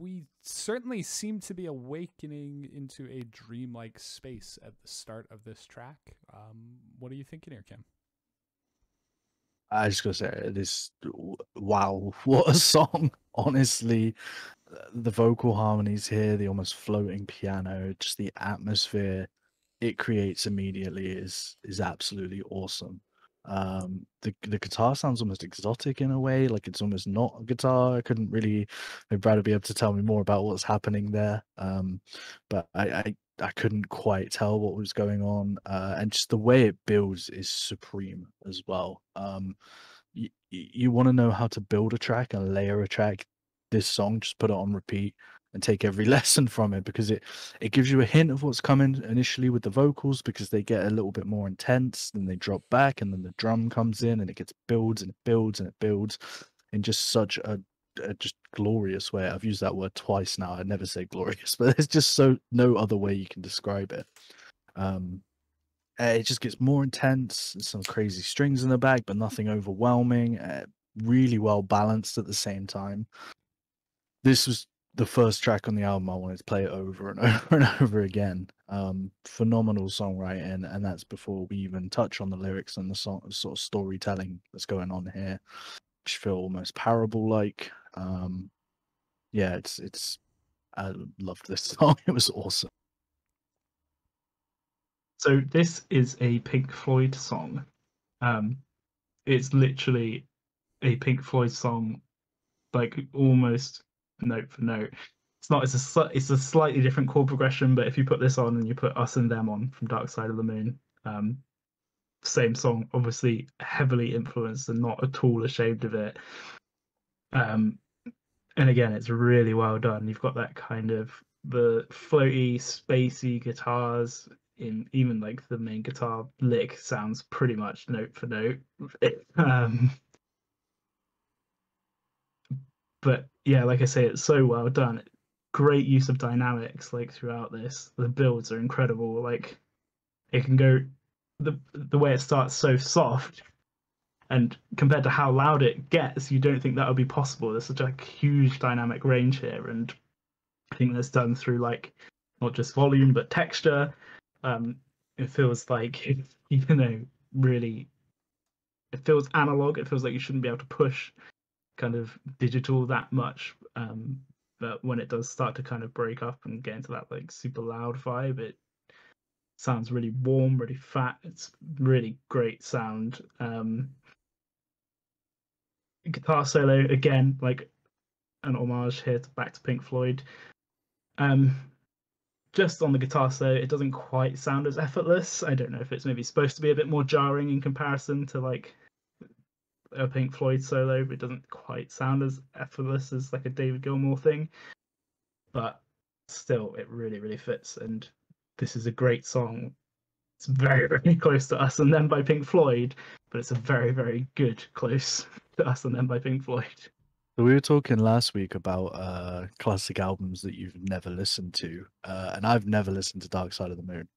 We certainly seem to be awakening into a dreamlike space at the start of this track. What are you thinking here, Kim? I just gotta say, this, wow, what a song! Honestly, the vocal harmonies here, the almost floating piano, just the atmosphere it creates immediately is absolutely awesome. The guitar sounds almost exotic in a way, like it's almost not a guitar. I couldn't really, maybe Brad would be able to tell me more about what's happening there. But I couldn't quite tell what was going on. And just the way it builds is supreme as well. You want to know how to build a track and layer a track. This song, just put it on repeat and take every lesson from it, because it gives you a hint of what's coming initially with the vocals, because they get a little bit more intense, then they drop back, and then the drum comes in and it gets builds and it builds and it builds in just such a just glorious way. I've used that word twice now. I never say glorious, but there's just no other way you can describe it. It just gets more intense, some crazy strings in the back, but nothing overwhelming. Really well balanced at the same time. This was the first track on the album I wanted to play it over and over and over again. Phenomenal songwriting, and that's before we even touch on the lyrics and the sort of storytelling that's going on here, which feel almost parable-like. Yeah, it's I loved this song. It was awesome. So this is a Pink Floyd song. It's literally a Pink Floyd song, like almost note for note. It's a slightly different chord progression, but if you put this on and you put Us and Them on from Dark Side of the Moon, same song, obviously heavily influenced and not at all ashamed of it. And again, it's really well done. You've got that kind of the floaty, spacey guitars in even like the main guitar lick sounds pretty much note for note. But yeah, like I say, it's so well done. Great use of dynamics like throughout this. The builds are incredible. Like it can go the way it starts so soft, and compared to how loud it gets, you don't think that would be possible. There's such a huge dynamic range here, and I think that's done through like not just volume but texture. It feels like really, it feels analog. It feels like you shouldn't be able to push kind of digital that much, but when it does start to kind of break up and get into that like super loud vibe, it sounds really warm, really fat. It's really great sound. Guitar solo again, like an homage here back to Pink Floyd. Just on the guitar solo, it doesn't quite sound as effortless. I don't know if it's maybe supposed to be a bit more jarring in comparison to like a Pink Floyd solo, but it doesn't quite sound as effortless as like a David Gilmour thing. But still, it really, really fits. And this is a great song. It's very, very close to Us and Them by Pink Floyd, but it's a very, very good close to Us and Them by Pink Floyd. So we were talking last week about classic albums that you've never listened to, and I've never listened to Dark Side of the Moon.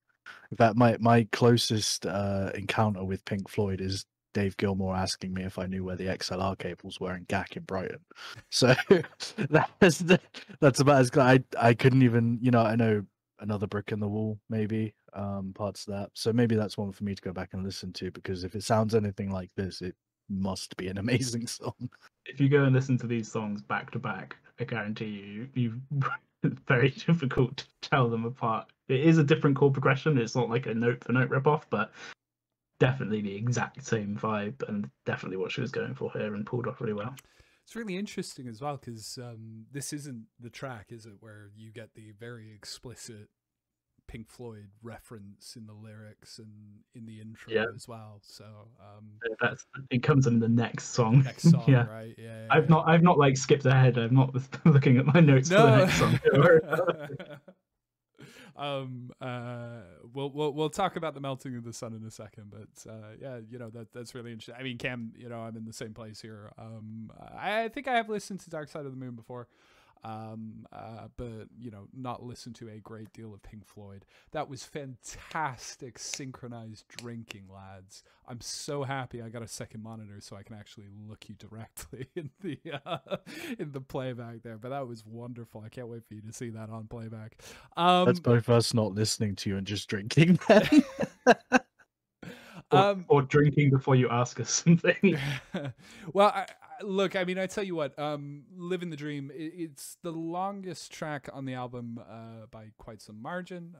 In fact, my closest encounter with Pink Floyd is Dave Gilmour asking me if I knew where the XLR cables were in GAC in Brighton. So that's that's about as I couldn't even, I know Another Brick in the Wall, maybe parts of that. So maybe that's one for me to go back and listen to, because if it sounds anything like this, it must be an amazing song. If you go and listen to these songs back to back, I guarantee you it's very difficult to tell them apart. It is a different chord progression. It's not like a note for note ripoff, but definitely the exact same vibe, and definitely what she was going for here, and pulled off really well. It's really interesting as well, because this isn't the track, is it, where you get the very explicit Pink Floyd reference in the lyrics and in the intro as well. So it comes in the next song. Next song, yeah. right? Yeah. I've not like skipped ahead. I'm not looking at my notes for the next song. We'll talk about the melting of the sun in a second, but yeah, that's really interesting. I mean, Cam, I'm in the same place here. I think I have listened to Dark Side of the Moon before, but not listened to a great deal of Pink Floyd. That was fantastic synchronized drinking, lads. I'm so happy I got a second monitor so I can actually look you directly in the playback there. But that was wonderful. I can't wait for you to see that on playback. That's both us not listening to you and just drinking. Or drinking before you ask us something. Well, look, I mean, I tell you what, Living the Dream, it's the longest track on the album by quite some margin.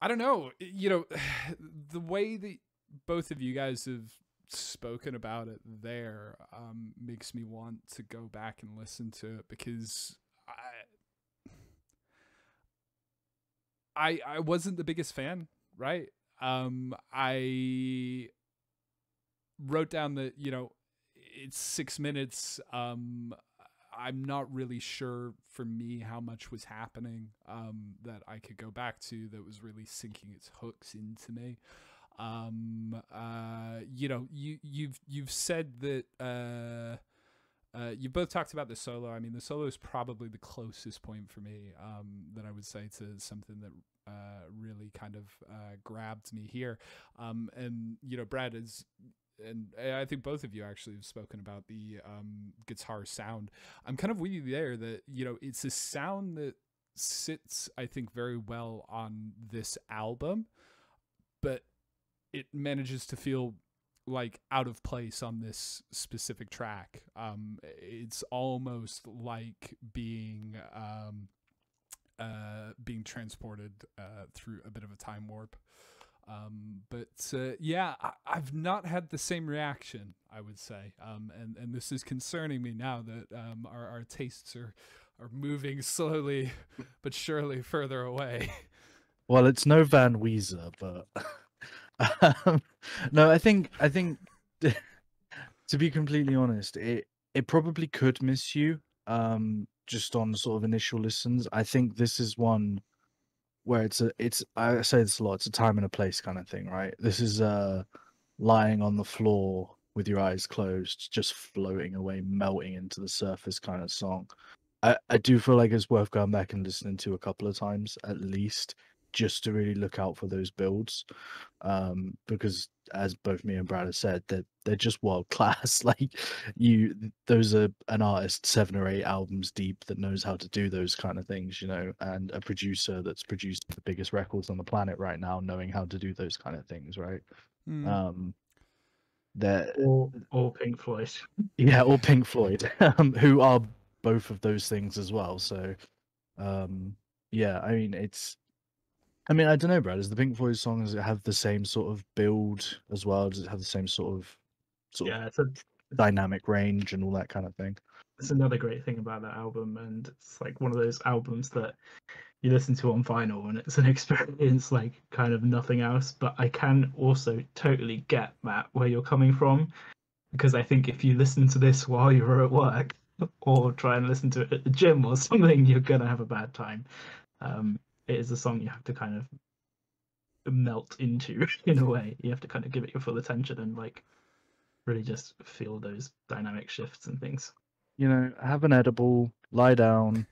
I don't know, the way that both of you guys have spoken about it there makes me want to go back and listen to it, because I wasn't the biggest fan, right? I wrote down that, it's 6 minutes. I'm not really sure for me how much was happening that I could go back to that was really sinking its hooks into me. You've said that you both talked about the solo. I mean, the solo is probably the closest point for me that I would say to something that really kind of grabbed me here. And Brad is, and I think both of you actually have spoken about the guitar sound. I'm kind of with you there that it's a sound that sits, I think, very well on this album, but it manages to feel like out of place on this specific track. It's almost like being transported through a bit of a time warp. Yeah, I've not had the same reaction, I would say. And this is concerning me now that our tastes are moving slowly but surely further away. Well, it's no Van Weezer, but no, I think to be completely honest, it probably could miss you just on sort of initial listens. I think this is one where I say this a lot, it's a time and a place kind of thing, right? This is lying on the floor with your eyes closed, just floating away, melting into the surface kind of song. I do feel like it's worth going back and listening to a couple of times at least, just to really look out for those builds, because as both me and Brad have said, they're just world class. Like those are an artist 7 or 8 albums deep that knows how to do those kind of things, and a producer that's produced the biggest records on the planet right now, knowing how to do those kind of things, right? Or Pink Floyd. Yeah, or Pink Floyd, who are both of those things as well. So, yeah, I mean, I don't know, Brad. Does the Pink Floyd song, does it have the same sort of build as well? Does it have the same sort of It's a dynamic range and all that kind of thing? It's another great thing about that album, and it's like one of those albums that you listen to on vinyl and it's an experience like kind of nothing else. But I can also totally get, Matt, where you're coming from, because I think if you listen to this while you're at work or try and listen to it at the gym or something, you're gonna have a bad time. It is a song you have to kind of melt into in a way. You have to kind of give it your full attention and like really just feel those dynamic shifts and things. You know, have an edible, lie down,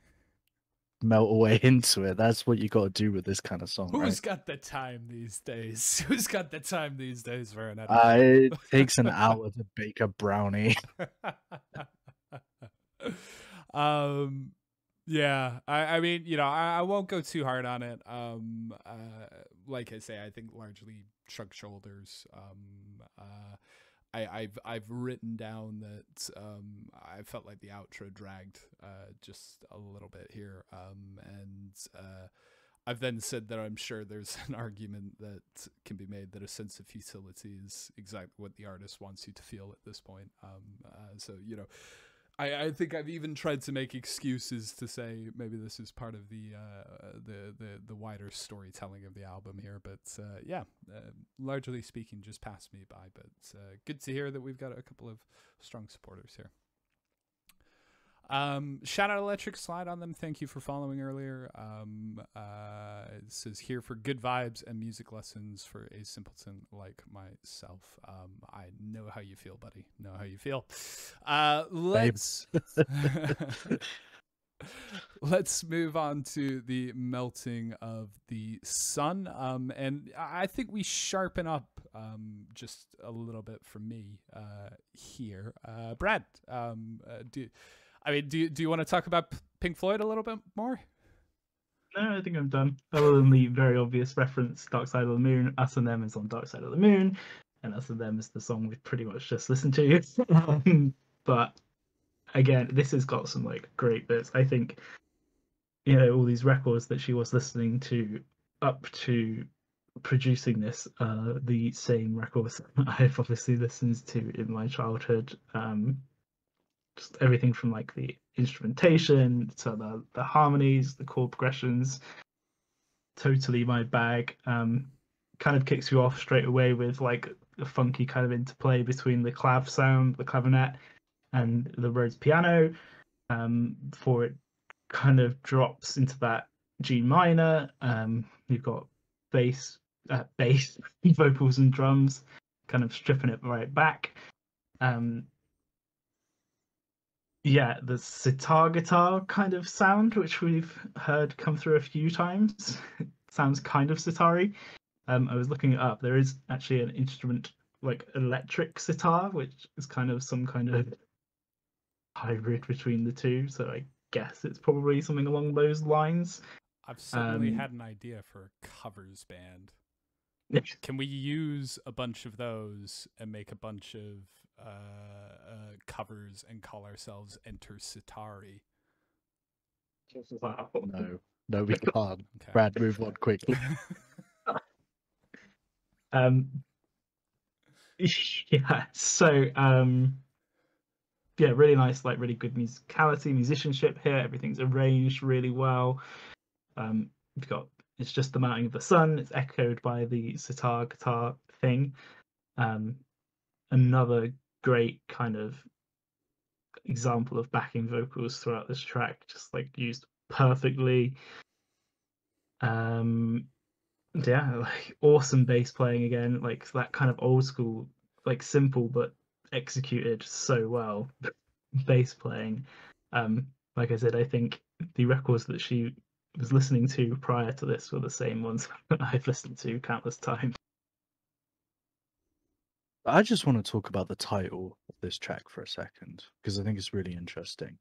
melt away into it. That's what you got to do with this kind of song, Who's right? got the time these days? Who's got the time these days for an edible? It takes an hour to bake a brownie. Yeah, I mean, you know, I won't go too hard on it. Like I say, I think largely shrug shoulders. I've written down that I felt like the outro dragged just a little bit here, and I've then said that I'm sure there's an argument that can be made that a sense of futility is exactly what the artist wants you to feel at this point. So you know, I think I've even tried to make excuses to say maybe this is part of the wider storytelling of the album here, but yeah, largely speaking, just passed me by. But good to hear that we've got a couple of strong supporters here. Shout out Electric Slide on them. Thank you for following earlier. It says here for good vibes and music lessons for a simpleton like myself. I know how you feel, buddy. Know how you feel. Let's move on to the melting of the sun. And I think we sharpen up just a little bit for me here. Brad, do you want to talk about Pink Floyd a little bit more? No, I think I'm done. Other than the very obvious reference, Dark Side of the Moon, Us and Them is on Dark Side of the Moon, and Us and Them is the song we've pretty much just listened to. But again, this has got some like great bits. I think, you know, all these records that she was listening to up to producing this, the same records I've obviously listened to in my childhood. Just everything from like the instrumentation to the harmonies, the chord progressions, totally my bag. Kind of kicks you off straight away with like a funky kind of interplay between the clav sound, the clavinet, and the Rhodes piano. Before it kind of drops into that G minor. You've got bass vocals and drums, kind of stripping it right back. Yeah, the sitar guitar kind of sound, which we've heard come through a few times, sounds kind of sitar-y. I was looking it up. There is actually an instrument like electric sitar, which is kind of some kind of hybrid between the two. So I guess it's probably something along those lines. I've suddenly had an idea for a covers band. Can we use a bunch of those and make a bunch of covers and call ourselves Enter Sitari? Wow. No, we can't. Okay. Brad, move on quickly. Yeah, so yeah, really nice, like really good musicality, musicianship here. Everything's arranged really well. You've got it's just the mounting of the sun. It's echoed by the sitar guitar thing. Another great kind of example of backing vocals throughout this track, just like used perfectly. Yeah, like awesome bass playing again, like that kind of old school, like simple but executed so well bass playing. Like I said, I think the records that she was listening to prior to this were the same ones that I've listened to countless times. I just want to talk about the title of this track for a second because I think it's really interesting.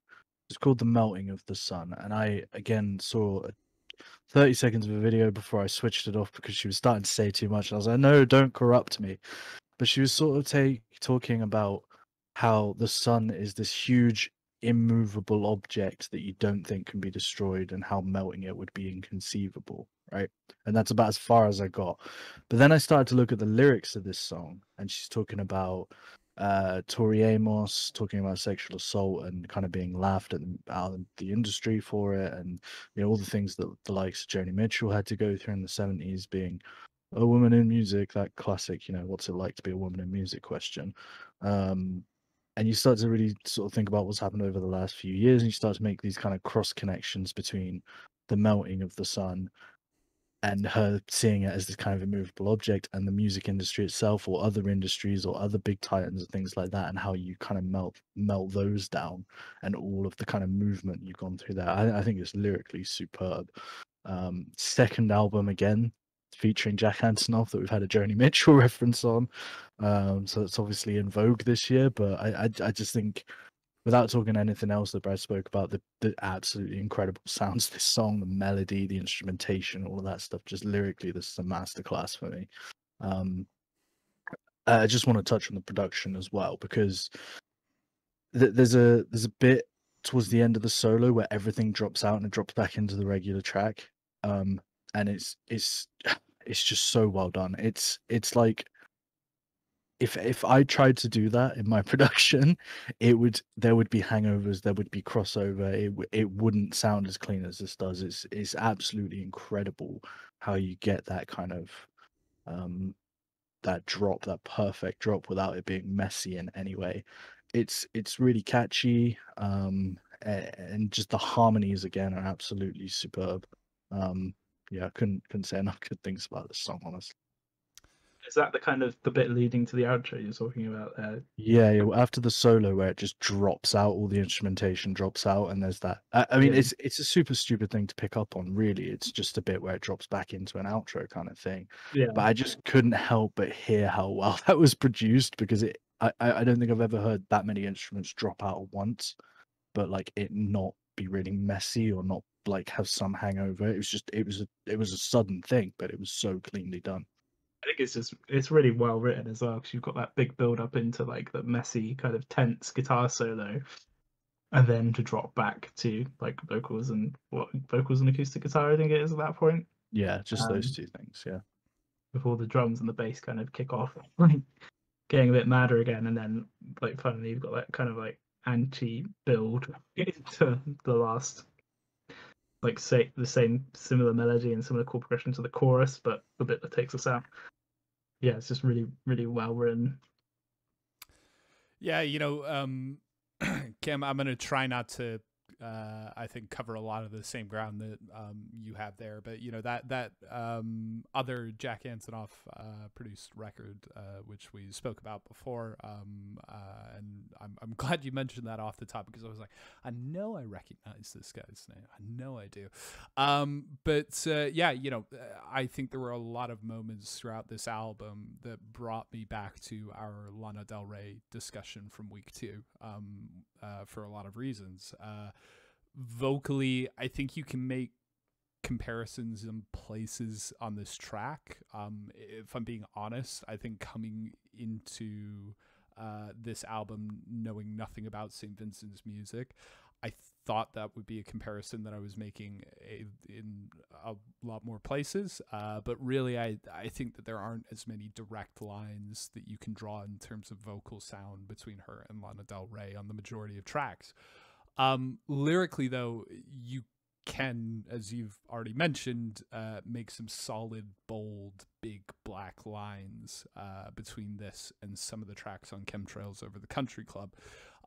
It's called The Melting of the Sun, and I again saw 30 seconds of a video before I switched it off because she was starting to say too much. And I was like, no, don't corrupt me. But she was sort of talking about how the sun is this huge, immovable object that you don't think can be destroyed and how melting it would be inconceivable, right? And that's about as far as I got. But then I started to look at the lyrics of this song, and she's talking about Tori Amos talking about sexual assault and kind of being laughed at out of the industry for it, and you know all the things that the likes of Joni Mitchell had to go through in the 70s, being a woman in music, that classic, you know, what's it like to be a woman in music question. And you start to really sort of think about what's happened over the last few years, and you start to make these kind of cross connections between the melting of the sun and her seeing it as this kind of immovable object, and the music industry itself, or other industries, or other big titans and things like that, and how you kind of melt those down, and all of the kind of movement you've gone through there. I think it's lyrically superb. Second album again, featuring Jack Antonoff, that we've had a Joni Mitchell reference on. So it's obviously in vogue this year, but I just think, without talking anything else that Brad spoke about, the absolutely incredible sounds of this song, the melody, the instrumentation, all of that stuff, just lyrically, this is a masterclass for me. I just want to touch on the production as well, because there's a bit towards the end of the solo where everything drops out and it drops back into the regular track, and it's just so well done. It's like, if I tried to do that in my production, there would be hangovers, there would be crossover. It wouldn't sound as clean as this does. It's absolutely incredible how you get that kind of that drop, that perfect drop, without it being messy in any way. It's really catchy, and just the harmonies again are absolutely superb. Yeah, I couldn't say enough good things about this song, honestly. Is that the kind of the bit leading to the outro you're talking about there? Yeah, after the solo where it just drops out, all the instrumentation drops out, and there's that. I mean, Yeah. it's a super stupid thing to pick up on, really. It's just a bit where it drops back into an outro kind of thing. Yeah. But I just couldn't help but hear how well that was produced, because I don't think I've ever heard that many instruments drop out at once, but like it not be really messy, or not like have some hangover. It was just it was a sudden thing, but it was so cleanly done. I think it's really well written as well, because you've got that big build up into like the messy kind of tense guitar solo, and then to drop back to like vocals and acoustic guitar, I think it is at that point, Yeah, just those um, two things. Yeah. before the drums and the bass kind of kick off, like getting a bit madder again, and then like finally you've got that kind of like anti build into the last, like say the same similar melody and similar chord progression to the chorus, but the bit that takes us out. Yeah, it's just really, really well written. Yeah, Kim, I'm going to try not to, I think, cover a lot of the same ground that you have there. But, that other Jack Antonoff produced record, which we spoke about before, and I'm glad you mentioned that off the top, because I was like, I know I recognize this guy's name. I know I do. I think there were a lot of moments throughout this album that brought me back to our Lana Del Rey discussion from week 2, for a lot of reasons. Vocally, I think you can make comparisons in places on this track. If I'm being honest, I think coming into this album knowing nothing about St. Vincent's music, I thought that would be a comparison that I was making in a lot more places. But really, I think that there aren't as many direct lines that you can draw in terms of vocal sound between her and Lana Del Rey on the majority of tracks. Lyrically, though, you can, as you've already mentioned, make some solid, bold, big black lines between this and some of the tracks on Chemtrails Over the Country Club.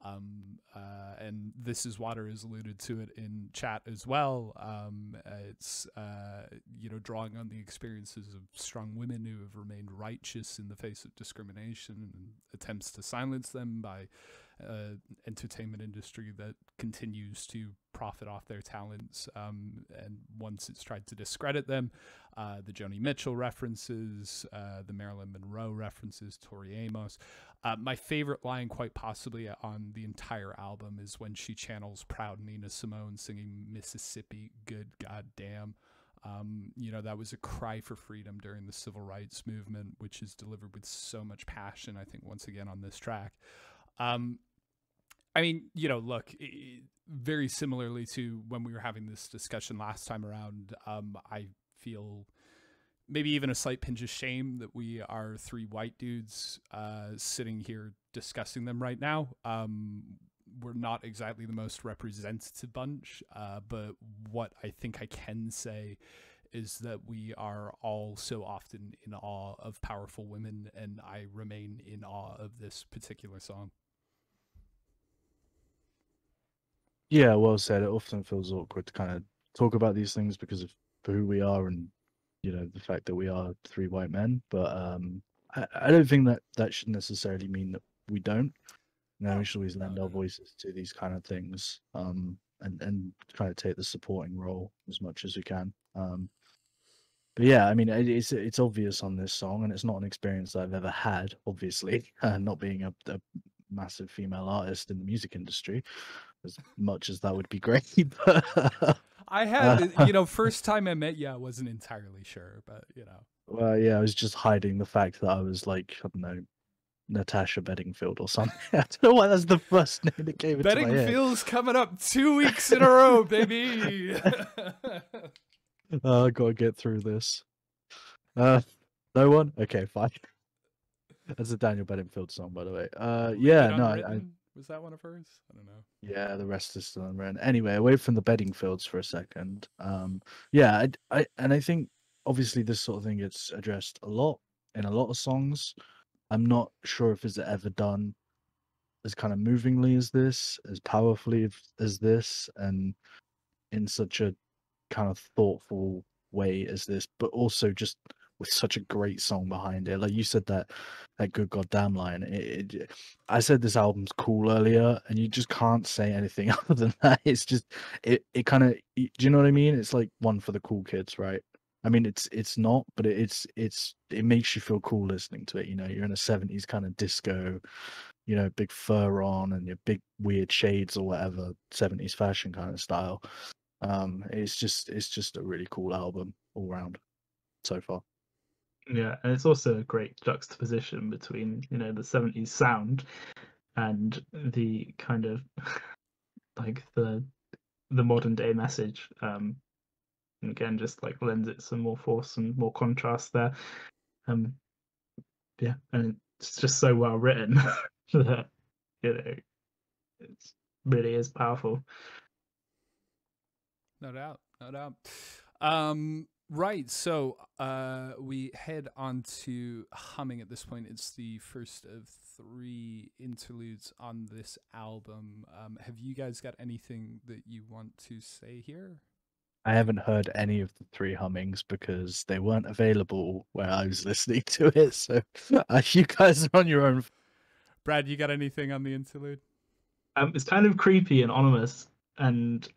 And This Is Water has alluded to it in chat as well. It's drawing on the experiences of strong women who have remained righteous in the face of discrimination and attempts to silence them by entertainment industry that continues to profit off their talents, and once it's tried to discredit them, the Joni Mitchell references, the Marilyn Monroe references, Tori Amos. My favorite line, quite possibly on the entire album, is when she channels proud Nina Simone singing Mississippi Good Goddamn. That was a cry for freedom during the civil rights movement, which is delivered with so much passion, I think, once again on this track. Look, very similarly to when we were having this discussion last time around, I feel maybe even a slight pinch of shame that we are 3 white dudes sitting here discussing them right now. We're not exactly the most representative bunch, but what I think I can say is that we are all so often in awe of powerful women, and I remain in awe of this particular song. Yeah, well said. It often feels awkward to kind of talk about these things because of who we are and the fact that we are three white men, but I don't think that should necessarily mean that we don't. No, We should always lend no, our no. voices to these kind of things, and try to take the supporting role as much as we can. But yeah, I mean, it's obvious on this song, and it's not an experience that I've ever had. Obviously, not being a massive female artist in the music industry, as much as that would be great. But I had, first time I met you, I wasn't entirely sure, but well, yeah, I was just hiding the fact that I was like, I don't know, Natasha Bedingfield or something. I don't know why that's the first name that came into my head. Bedingfield's coming up 2 weeks in a row, baby. I gotta get through this. No one? Okay, fine. That's a Daniel Bedingfield song, by the way. Yeah, no, Was that one of hers? I don't know. yeah, the rest is still unwritten. Anyway, away from the Bedingfields for a second. Yeah, I think obviously this sort of thing gets addressed a lot in a lot of songs. I'm not sure if it's ever done as kind of movingly as this, as powerfully as this, and in such a kind of thoughtful way as this, but also just with such a great song behind it. Like you said, that good goddamn line. I said this album's cool earlier, and you just can't say anything other than that. It's just it kind of, do you know what I mean? It's like one for the cool kids, right? I mean, it's not, but it makes you feel cool listening to it. You're in a 70s kind of disco, big fur on and your big weird shades or whatever, 70s fashion kind of style. It's just a really cool album all round so far. Yeah, and it's also a great juxtaposition between, the 70s sound and the kind of like the modern day message. And again, just like lends it some more force and more contrast there. Yeah, and it's just so well written that it really is powerful. No doubt, no doubt. Right, so we head on to humming at this point. It's the first of 3 interludes on this album. Have you guys got anything that you want to say here? I haven't heard any of the 3 hummings because they weren't available where I was listening to it. So you guys are on your own. Brad, you got anything on the interlude? It's kind of creepy and ominous, and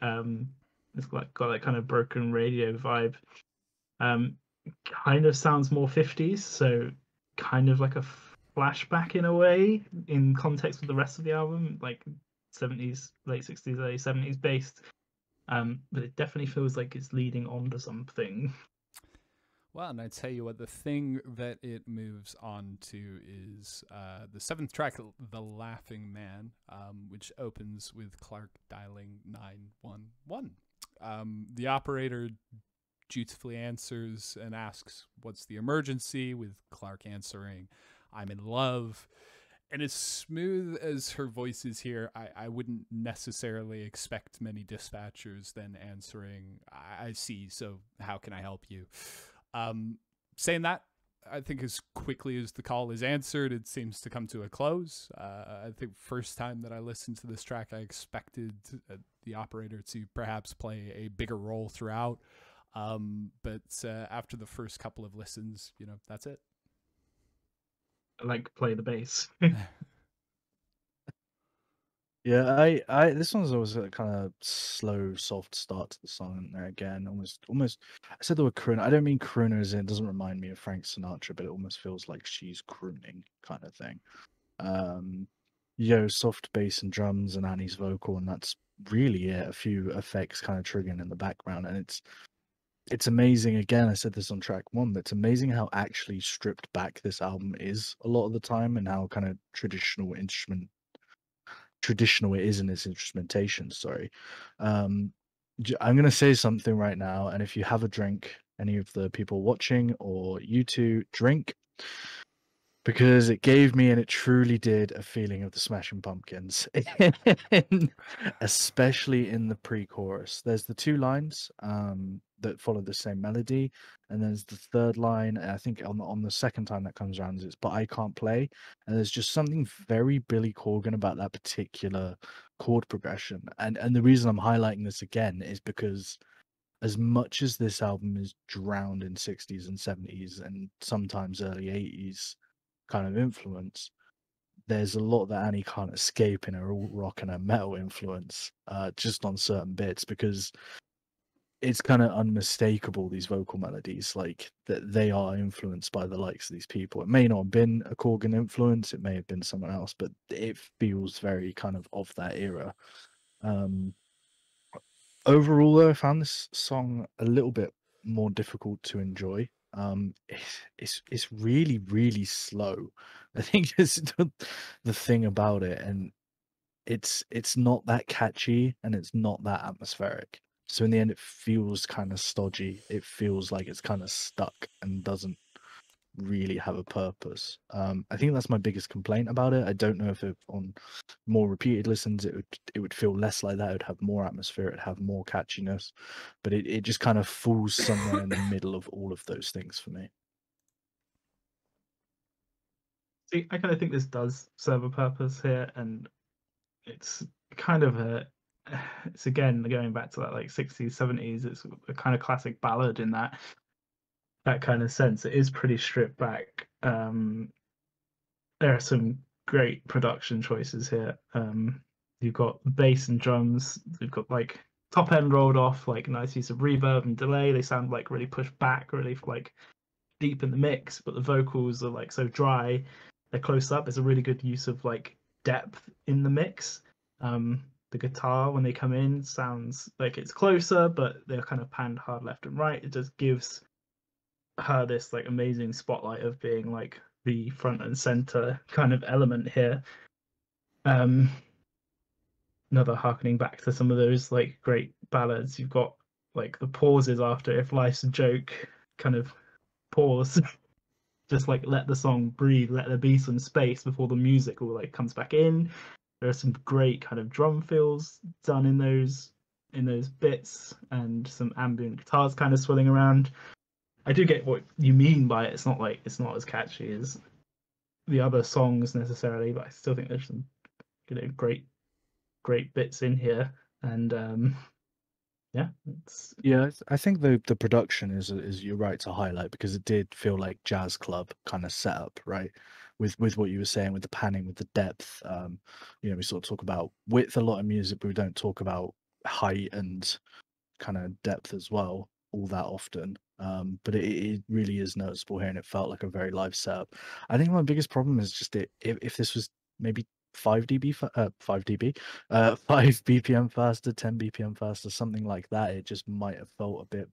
it's got that kind of broken radio vibe. Kind of sounds more 50s, so kind of like a flashback in a way, in context with the rest of the album, like 70s, late 60s, early 70s based. But it definitely feels like it's leading on to something. Well, and I tell you what, the thing that it moves on to is the 7th track, The Laughing Man, which opens with Clark dialing 911. The operator dutifully answers and asks, "What's the emergency?" with Clark answering, "I'm in love." And as smooth as her voice is here, I wouldn't necessarily expect many dispatchers then answering, "I see, so how can I help you?" Saying that, I think as quickly as the call is answered, it seems to come to a close. I think first time that I listened to this track, I expected the operator to perhaps play a bigger role throughout. But after the first couple of listens, that's it. Like play the bass. Yeah, I this one's always a kind of slow, soft start to the song. And again, almost. I said the word crooner. I don't mean crooner as in, it doesn't remind me of Frank Sinatra, but it almost feels like she's crooning kind of thing. Soft bass and drums and Annie's vocal, and that's really it. A few effects kind of triggering in the background, and it's amazing. Again, I said this on track 1, but it's amazing how actually stripped back this album is a lot of the time, and how kind of traditional it is in its instrumentation. Sorry. I'm going to say something right now, and if you have a drink, any of the people watching or you two, drink, because it gave me, and it truly did, a feeling of the Smashing Pumpkins, especially in the pre-chorus. There's the 2 lines that follow the same melody, and there's the 3rd line. And I think on the second time that comes around, it's "But I can't play," and there's just something very Billy Corgan about that particular chord progression. And the reason I'm highlighting this again is because as much as this album is drowned in 60s and 70s and sometimes early 80s kind of influence, there's a lot that Annie can't escape in her alt rock and her metal influence, just on certain bits, because it's kind of unmistakable, these vocal melodies, like that they are influenced by the likes of these people. It may not have been a Corgan influence, it may have been someone else, but it feels very kind of that era. Overall, though, I found this song a little bit more difficult to enjoy. It's really, really slow. I think it's the thing about it, and it's not that catchy and it's not that atmospheric. So in the end, it feels kind of stodgy. It feels like it's kind of stuck and doesn't really have a purpose. I think that's my biggest complaint about it. I don't know if on more repeated listens it would feel less like that. It would have more atmosphere. It'd have more catchiness, but it just kind of falls somewhere in the middle of all of those things for me. See, I kind of think this does serve a purpose here, and it's kind of it's again going back to that like 60s, 70s. It's a kind of classic ballad in that kind of sense. It is pretty stripped back. There are some great production choices here. You've got bass and drums. You've got like top end rolled off, like nice use of reverb and delay. They sound like really pushed back, really like deep in the mix, but the vocals are like so dry. They're close up. There's a really good use of like depth in the mix. The guitar when they come in sounds like it's closer, but they're kind of panned hard left and right. It just gives her this like amazing spotlight of being like the front and center kind of element here. Another harkening back to some of those like great ballads. You've got like the pauses after "If Life's a Joke," kind of pause, just like let the song breathe, let there be some space before the music all like comes back in. There are some great kind of drum fills done in those bits, and some ambient guitars kind of swirling around. I do get what you mean by it. It's not like it's not as catchy as the other songs necessarily, but I still think there's some great bits in here. And yeah, I think the production is you're right to highlight, because it did feel like jazz club kind of setup, right? With what you were saying, with the panning, with the depth. We sort of talk about width a lot in music, but we don't talk about height and kind of depth as well all that often. But it really is noticeable here, and it felt like a very live setup. I think my biggest problem is just if this was maybe 5 BPM faster, 10 BPM faster, something like that, it just might have felt a bit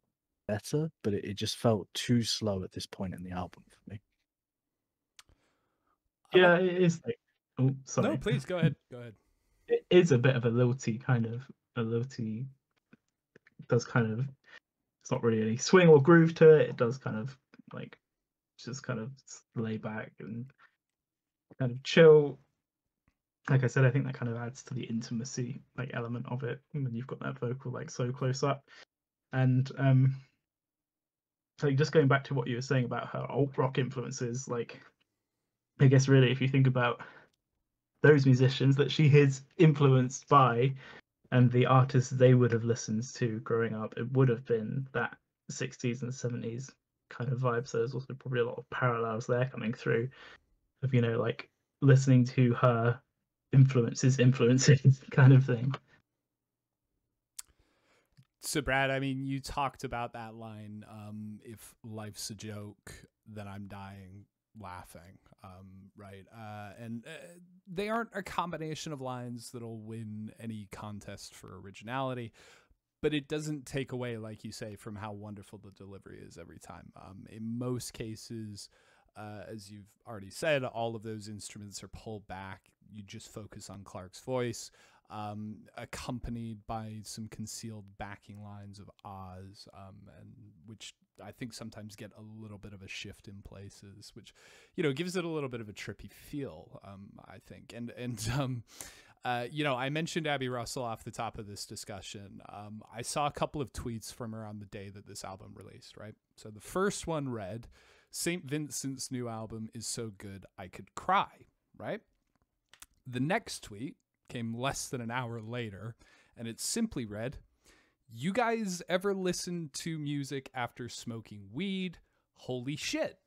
better, but it just felt too slow at this point in the album for me. Yeah, it is like, oh, sorry. No, please go ahead. Go ahead. It is a bit of a lilty kind of does kind of, it's not really any swing or groove to it. It does kind of like just kind of lay back and kind of chill. Like I said, I think that kind of adds to the intimacy like element of it when you've got that vocal like so close up. And so just going back to what you were saying about her alt rock influences, like I guess really if you think about those musicians that she is influenced by and the artists they would have listened to growing up, it would have been that 60s and 70s kind of vibe. So there's also probably a lot of parallels there coming through of, like listening to her influences kind of thing. So Brad, I mean, you talked about that line, if life's a joke, then I'm dying laughing, right? And they aren't a combination of lines that'll win any contest for originality, but it doesn't take away, like you say, from how wonderful the delivery is every time. In most cases, as you've already said, all of those instruments are pulled back. You just focus on Clark's voice, accompanied by some concealed backing lines of Oz, and which I think sometimes get a little bit of a shift in places, which, gives it a little bit of a trippy feel, I think. I mentioned Abby Russell off the top of this discussion. I saw a couple of tweets from her on the day that this album released, right? So the first one read, "St. Vincent's new album is so good I could cry," right? The next tweet came less than an hour later, and it simply read, You guys ever listen to music after smoking weed? Holy shit.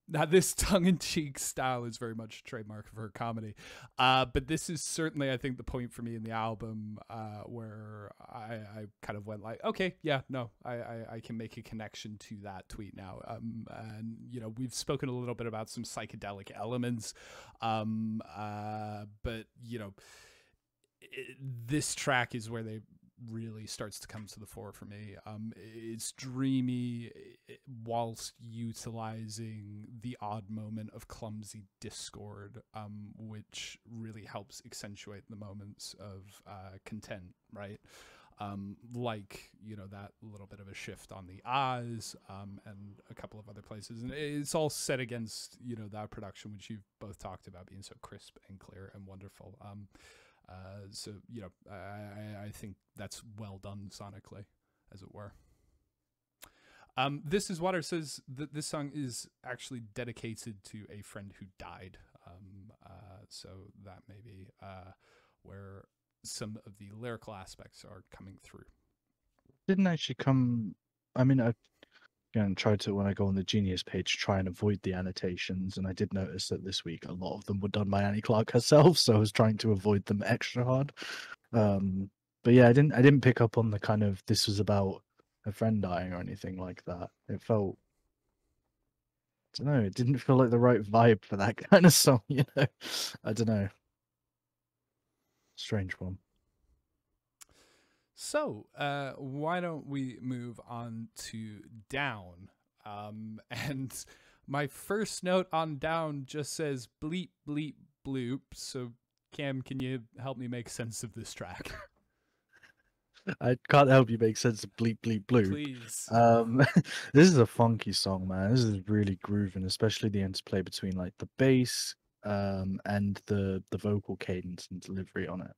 Now this tongue-in-cheek style is very much a trademark of her comedy. But this is certainly, I think, the point for me in the album where I kind of went like, okay, yeah, no, I can make a connection to that tweet now. And, you know, we've spoken a little bit about some psychedelic elements. But, you know, this track is where they really starts to come to the fore for me. It's dreamy whilst utilizing the odd moment of clumsy discord, which really helps accentuate the moments of content, right? Like, you know, that little bit of a shift on the ahs, and a couple of other places. And it's all set against, you know, that production, which you've both talked about being so crisp and clear and wonderful. So, you know, I think that's well done sonically, as it were. This is Water says that this song is actually dedicated to a friend who died. So that may be where some of the lyrical aspects are coming through. Didn't actually come. I mean, I again tried to, when I go on the Genius page, try and avoid the annotations, and I did notice that this week a lot of them were done by Annie Clark herself, so I was trying to avoid them extra hard. But yeah, I didn't pick up on the kind of this was about a friend dying or anything like that. It felt, I don't know, it didn't feel like the right vibe for that kind of song, you know. I don't know. Strange one. So, why don't we move on to Down? And my first note on Down just says bleep, bleep, bloop. So, Cam, can you help me make sense of this track? I can't help you make sense of bleep, bleep, bloop. Please. This is a funky song, man. This is really grooving, especially the interplay between like the bass and the vocal cadence and delivery on it.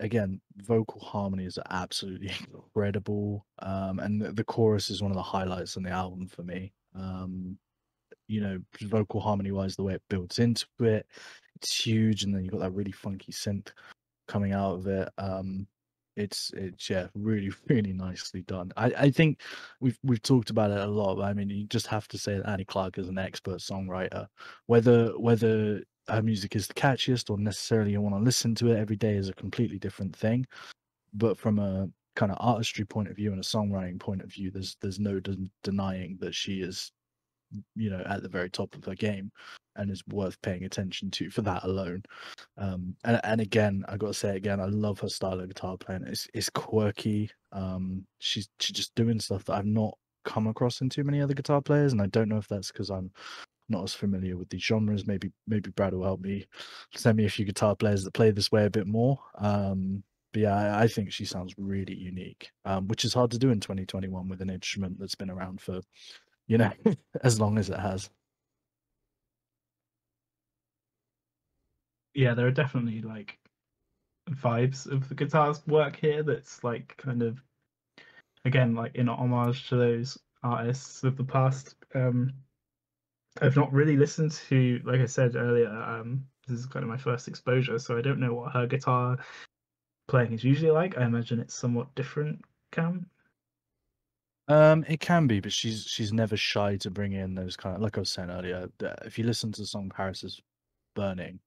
Again, vocal harmonies are absolutely incredible. And the chorus is one of the highlights on the album for me. You know, vocal harmony wise, the way it builds into it, it's huge, and then you've got that really funky synth coming out of it. It's yeah, really, really nicely done. I think we've talked about it a lot, but I mean, you just have to say that Annie Clark is an expert songwriter. Whether her music is the catchiest or necessarily you want to listen to it every day is a completely different thing. But from a kind of artistry point of view and a songwriting point of view, there's no denying that she is, you know, at the very top of her game and is worth paying attention to for that alone. And again, I gotta say it again, I love her style of guitar playing. It's quirky. She's just doing stuff that I've not come across in too many other guitar players, and I don't know if that's because I'm not as familiar with these genres. Maybe Brad will help me, send me a few guitar players that play this way a bit more. But yeah, I think she sounds really unique, which is hard to do in 2021 with an instrument that's been around for, you know, as long as it has. Yeah, there are definitely like vibes of the guitar's work here that's like kind of, again, like in homage to those artists of the past. I've not really listened to, like I said earlier, this is kind of my first exposure, so I don't know what her guitar playing is usually like. I imagine it's somewhat different, Cam. It can be, but she's never shy to bring in those kind of, like I was saying earlier, if you listen to the song Paris is Burning,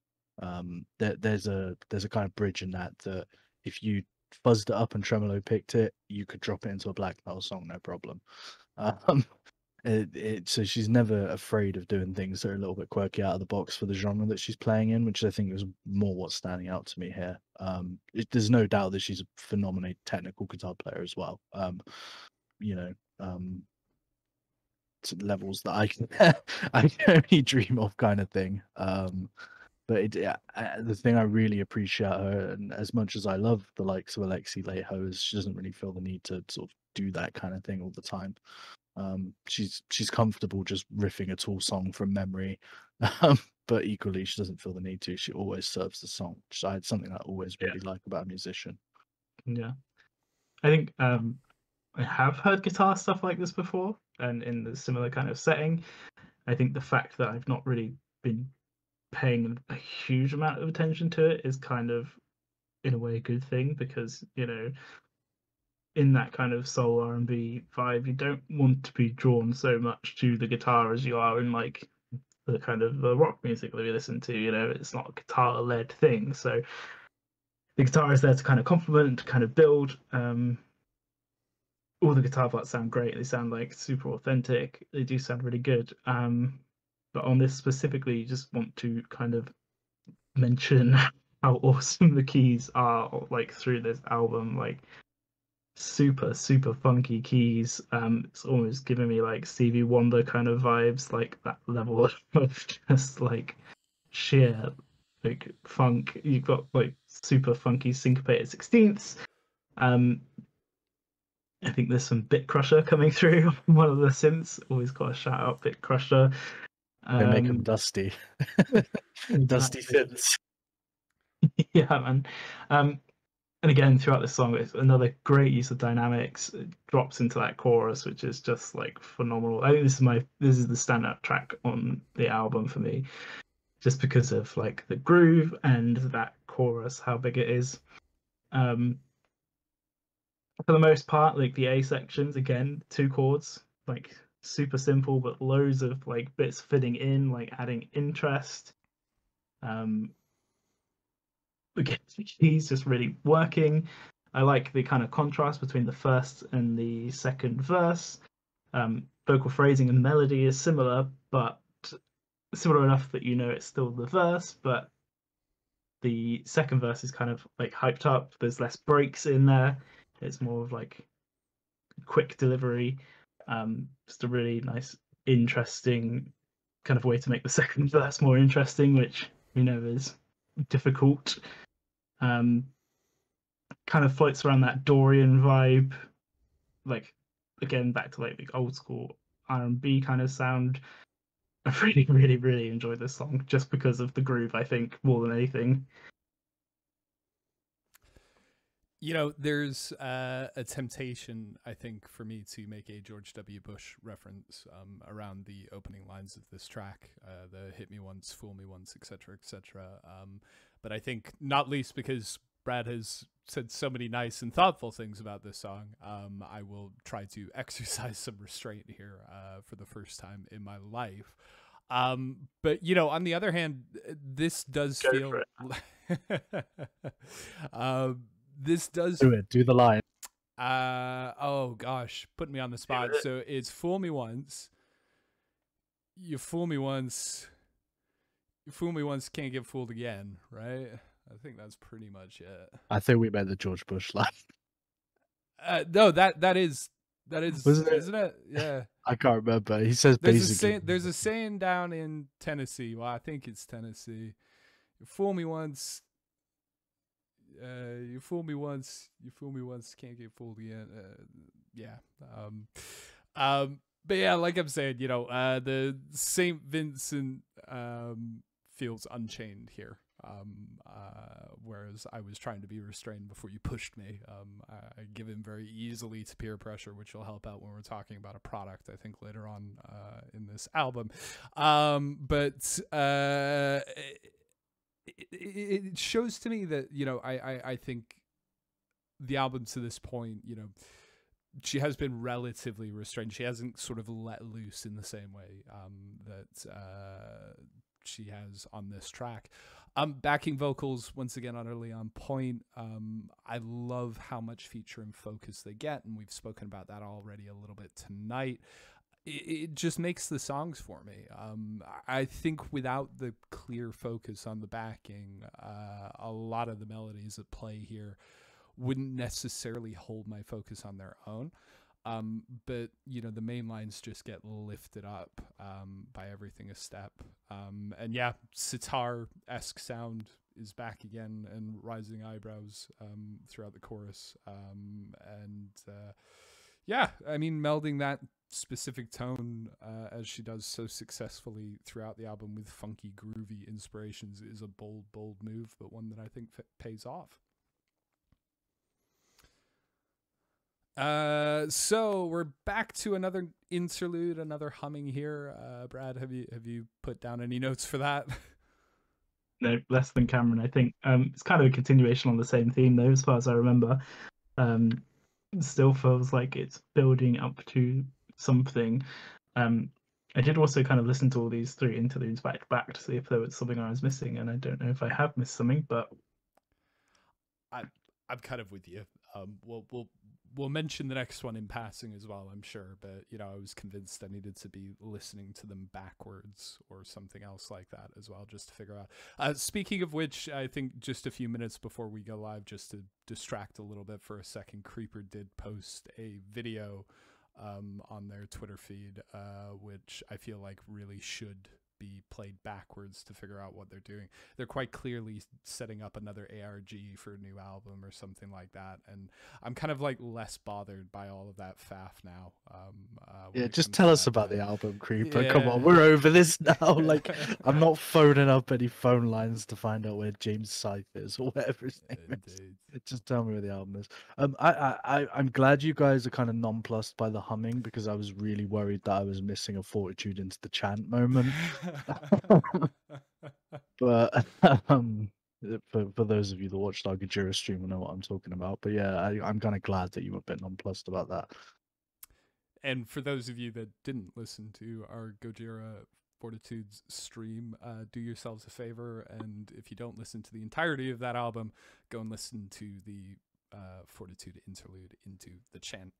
there's a kind of bridge in that if you fuzzed it up and tremolo picked it, you could drop it into a black metal song, no problem. So she's never afraid of doing things that are a little bit quirky out of the box for the genre that she's playing in, which I think is more what's standing out to me here. There's no doubt that she's a phenomenally technical guitar player as well. You know, to levels that I can I can only dream of, kind of thing. But the thing I really appreciate her, and as much as I love the likes of Alexi Laiho, is she doesn't really feel the need to sort of do that kind of thing all the time. She's comfortable just riffing a Tool song from memory, but equally she doesn't feel the need to. She always serves the song, which it's something I always really like about a musician. Yeah, I think I have heard guitar stuff like this before, and in the similar kind of setting. I think the fact that I've not really been paying a huge amount of attention to it is kind of in a way a good thing, because in that kind of soul R&B vibe, you don't want to be drawn so much to the guitar as you are in like the kind of rock music that we listen to. It's not a guitar led thing, so the guitar is there to kind of complement, to kind of build. All the guitar parts sound great. They sound like super authentic. They do sound really good. But on this specifically, you just want to kind of mention how awesome the keys are, like through this album. Like super super funky keys. It's almost giving me like Stevie Wonder kind of vibes, like that level of just like sheer like funk. You've got like super funky syncopated sixteenths. I think there's some Bit Crusher coming through on one of the synths. Always got to shout out Bit Crusher. They make them dusty. Dusty synths. Yeah, man. And again, throughout this song, it's another great use of dynamics. It drops into that chorus, which is just like phenomenal. I think this is the standout track on the album for me, just because of like the groove and that chorus, how big it is. For the most part, like the A sections, again, 2 chords, like super simple, but loads of like bits fitting in, like adding interest. Again, he's just really working. I like the kind of contrast between the first and the second verse. Vocal phrasing and melody is similar, but similar enough that it's still the verse, but the second verse is kind of like hyped up. There's less breaks in there. It's more of like quick delivery. Just a really nice, interesting kind of way to make the second verse more interesting, which we know is difficult. Kind of floats around that Dorian vibe, like again back to like the old school R&B kind of sound. I really, really, really enjoyed this song just because of the groove, I think, more than anything. There's a temptation, I think, for me to make a George W. Bush reference around the opening lines of this track, the hit me once, fool me once, etc., etc. But I think not least because Brad has said so many nice and thoughtful things about this song, I will try to exercise some restraint here for the first time in my life. But, on the other hand, this does feel... this does do the line. Oh gosh, put me on the spot. So it's fool me once, you fool me once, can't get fooled again, right? I think that's pretty much it. I think we meant the George Bush line. No, that is Wasn't isn't it? Yeah. I can't remember. He says there's a saying down in Tennessee. Well, I think it's Tennessee. You fool me once, you fool me once, can't get fooled again. But yeah, like I'm saying, the St. Vincent feels unchained here. Whereas I was trying to be restrained before you pushed me. I give in very easily to peer pressure, which will help out when we're talking about a product, I think, later on in this album. But it shows to me that I think the album to this point, she has been relatively restrained. She hasn't sort of let loose in the same way that she has on this track. Backing vocals once again utterly on point. I love how much feature and focus they get, and we've spoken about that already a little bit tonight. It just makes the songs for me. I think without the clear focus on the backing, a lot of the melodies at play here wouldn't necessarily hold my focus on their own. But the main lines just get lifted up by everything a step. And yeah, sitar-esque sound is back again, and rising eyebrows throughout the chorus. Yeah, I mean, melding that specific tone as she does so successfully throughout the album with funky, groovy inspirations is a bold move, but one that I think pays off. So we're back to another interlude, another humming here. Brad, have you put down any notes for that? No, less than Cameron, I think. It's kind of a continuation on the same theme, though, as far as I remember. It still feels like it's building up to something. I did also kind of listen to all these 3 interludes back to back to see if there was something I was missing, and I don't know if I have missed something, but I'm kind of with you. We'll mention the next one in passing as well, I'm sure. But I was convinced I needed to be listening to them backwards or something else like that as well, just to figure out. Speaking of which, I think just a few minutes before we go live, just to distract a little bit for a second, Creeper did post a video on their Twitter feed, which I feel like really should be played backwards to figure out what they're doing. They're quite clearly setting up another ARG for a new album or something like that, and I'm kind of like less bothered by all of that faff now. Yeah, just tell us about the album, Creeper. Yeah. Come on, we're over this now. Like, I'm not phoning up any phone lines to find out where James Scythe is or whatever his name is. Just tell me where the album is. I'm glad you guys are kind of nonplussed by the humming, because I was really worried that I was missing a Fortitude into the chant moment. But for those of you that watched our Gajira stream will know what I'm talking about. But yeah, I'm kind of glad that you were a bit nonplussed about that. And for those of you that didn't listen to our Gojira Fortitudes stream, do yourselves a favor, and if you don't listen to the entirety of that album, go and listen to the Fortitude interlude into the chant.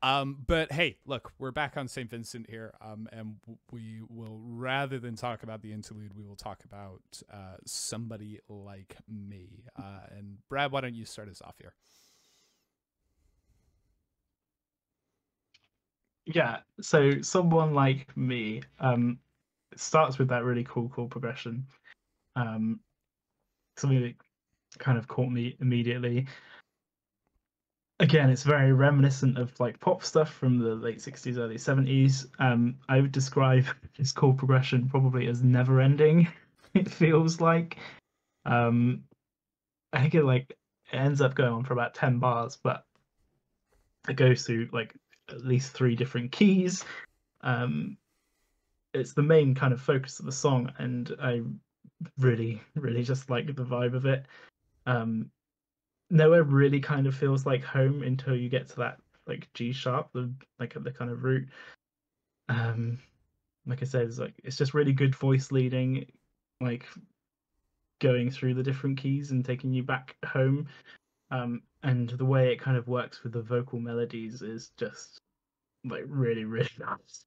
But hey, look, we're back on St. Vincent here, and we will, rather than talk about the interlude, we will talk about Somebody Like Me. And Brad, why don't you start us off here? Yeah, so Someone Like Me, it starts with that really cool chord progression. Something that kind of caught me immediately. Again, it's very reminiscent of like pop stuff from the late 60s, early 70s. I would describe this chord progression probably as never ending. It feels like. I think it ends up going on for about 10 bars, but it goes through like at least 3 different keys. It's the main kind of focus of the song, and I really, really just like the vibe of it. Nowhere really kind of feels like home until you get to that like G sharp, the kind of root. Like I said, it's just really good voice leading, like going through the different keys and taking you back home. And the way it kind of works with the vocal melodies is just like really, really nice.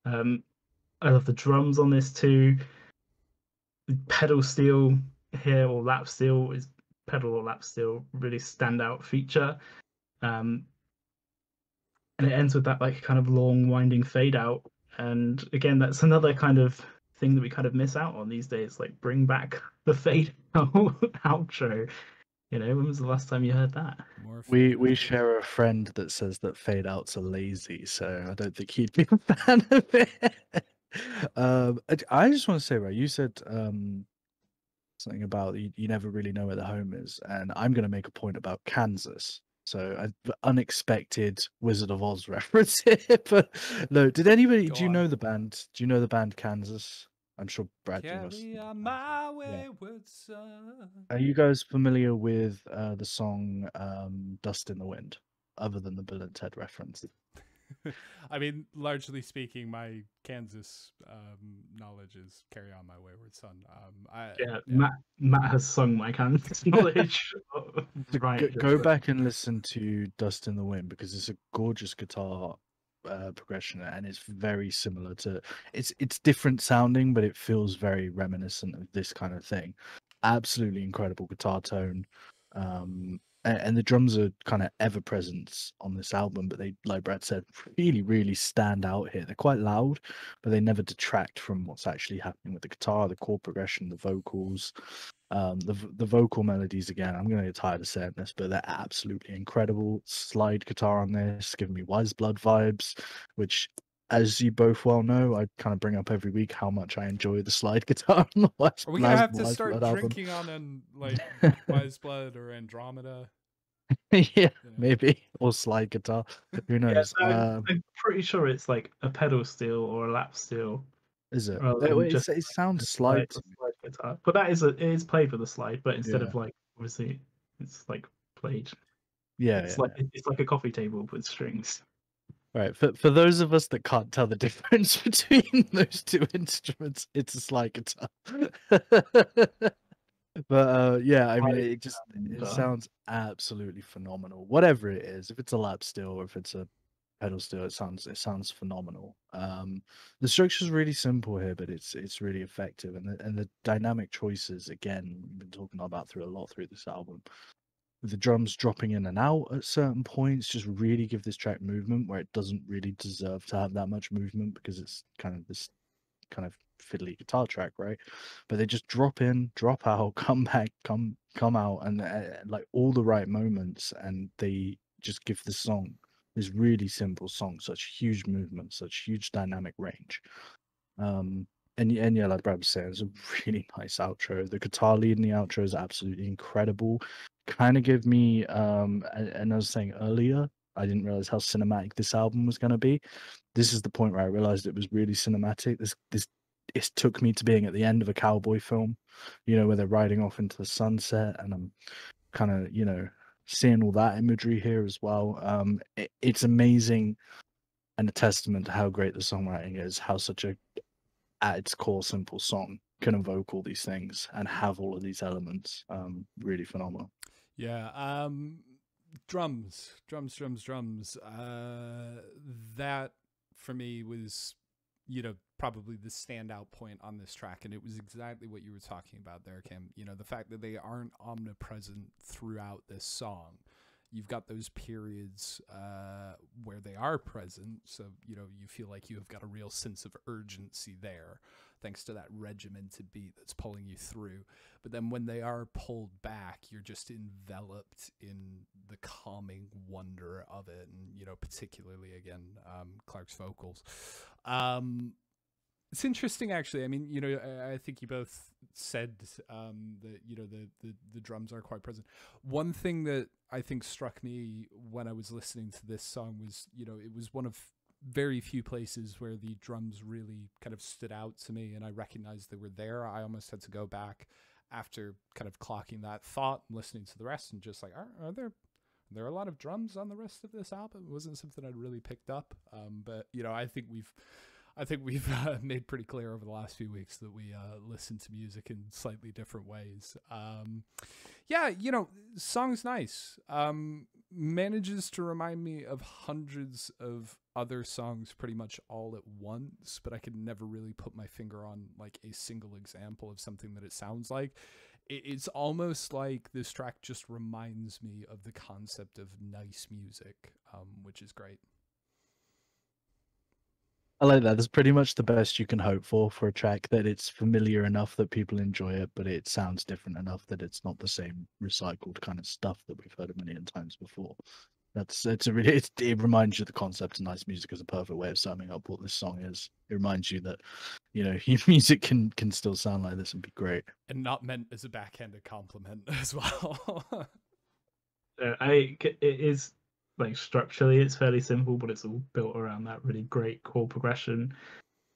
I love the drums on this too. The pedal steel here, or lap steel, is pedal or lap steel, really standout feature. And it ends with that like kind of long winding fade out. And again, that's another kind of thing that we kind of miss out on these days. Like, bring back the fade out outro. When was the last time you heard that? We share a friend that says that fade outs are lazy, so I don't think he'd be a fan of it. I just want to say, right, you said something about you never really know where the home is, and I'm going to make a point about Kansas. So an unexpected Wizard of Oz reference here. But no, do you know the band? Do you know the band Kansas? I'm sure Brad, you must. My wayward son. Are you guys familiar with the song Dust in the Wind, other than the Bill and Ted reference? I mean, largely speaking, my Kansas knowledge is Carry On My Wayward Son. Matt has sung my Kansas knowledge. Right. Go back and listen to Dust in the Wind, because it's a gorgeous guitar progression, and it's very similar to it's different sounding, but it feels very reminiscent of this kind of thing. Absolutely incredible guitar tone. And the drums are kind of ever present on this album, but they, like Brad said, really, really stand out here. They're quite loud, but they never detract from what's actually happening with the guitar, the chord progression, the vocals, the vocal melodies. Again, I'm going to get tired of saying this, but they're absolutely incredible. Slide guitar on this, giving me Wise Blood vibes, which, as you both well know, I kind of bring up every week how much I enjoy the slide guitar on the Wise Are we going to have to start drinking on like Wise Blood or Andromeda? Yeah, maybe. Or slide guitar. Who knows? Yeah, I'm pretty sure it's like a pedal steel or a lap steel. Is it? It sounds slide. guitar. But it is played with a slide, but instead Yeah. of like obviously it's like played. Yeah, It's yeah. it's like a coffee table with strings. Right. For those of us that can't tell the difference between those two instruments, it's a slide guitar. But yeah, I mean, it sounds absolutely phenomenal. Whatever it is, if it's a lap steel or if it's a pedal steel, it sounds phenomenal. The structure's really simple here, but it's really effective, and the dynamic choices again we've been talking about through this album. With the drums dropping in and out at certain points, just really give this track movement where it doesn't really deserve to have that much movement because it's kind of this kind of fiddly guitar track, right? But they just drop in, drop out, come back, come out, and like all the right moments, and they just give the song this really simple song such huge movement, such huge dynamic range. And yeah, like Brad was saying, it's a really nice outro. The guitar lead in the outro is absolutely incredible. Kind of give me and I was saying earlier, I didn't realize how cinematic this album was going to be. This is the point where I realized it was really cinematic. This it took me to being at the end of a cowboy film, where they're riding off into the sunset, and I'm kind of, seeing all that imagery here as well. It's amazing and a testament to how great the songwriting is, how such a at its core simple song can evoke all these things and have all of these elements. Really phenomenal. Yeah. Drums. That for me was, probably the standout point on this track, and it was exactly what you were talking about there, Kim. The fact that they aren't omnipresent throughout this song. You've got those periods where they are present, so you feel like you have got a real sense of urgency there, thanks to that regimented beat that's pulling you through. But then when they are pulled back, you're just enveloped in the calming wonder of it, and particularly again, Clark's vocals. It's interesting, actually. I mean, I think you both said that the drums are quite present. One thing that I think struck me when I was listening to this song was, it was one of very few places where the drums really kind of stood out to me, and I recognized they were there. I almost had to go back after kind of clocking that thought and listening to the rest, and just like, are there a lot of drums on the rest of this album? It wasn't something I'd really picked up, but I think we've made pretty clear over the last few weeks that we listen to music in slightly different ways. Yeah, song's nice. Manages to remind me of hundreds of other songs pretty much all at once, but I could never really put my finger on like a single example of something that it sounds like. It's almost like this track just reminds me of the concept of nice music, which is great. I like that. That's pretty much the best you can hope for a track, that it's familiar enough that people enjoy it, but it sounds different enough that it's not the same recycled kind of stuff that we've heard a million times before. It reminds you the concept of nice music is a perfect way of summing up what this song is. It reminds you that, your music can still sound like this and be great. And not meant as a backhanded compliment as well. It is, like, structurally it's fairly simple, but it's all built around that really great chord progression,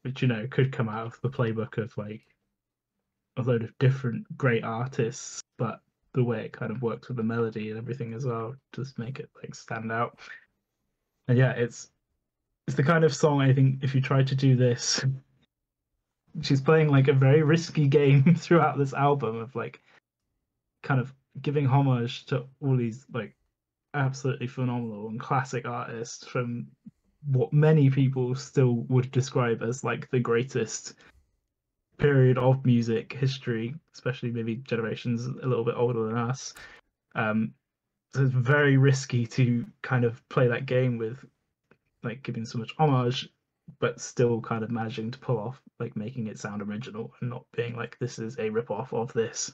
which could come out of the playbook of like a load of different great artists, but the way it kind of works with the melody and everything as well just make it like stand out. And yeah, it's the kind of song, I think, if you try to do this, she's playing like a very risky game throughout this album of like kind of giving homage to all these like absolutely phenomenal and classic artists from what many people still would describe as like the greatest period of music history, especially maybe generations a little bit older than us. So it's very risky to kind of play that game with like giving so much homage, but still kind of managing to pull off like making it sound original and not being like this is a rip-off of this.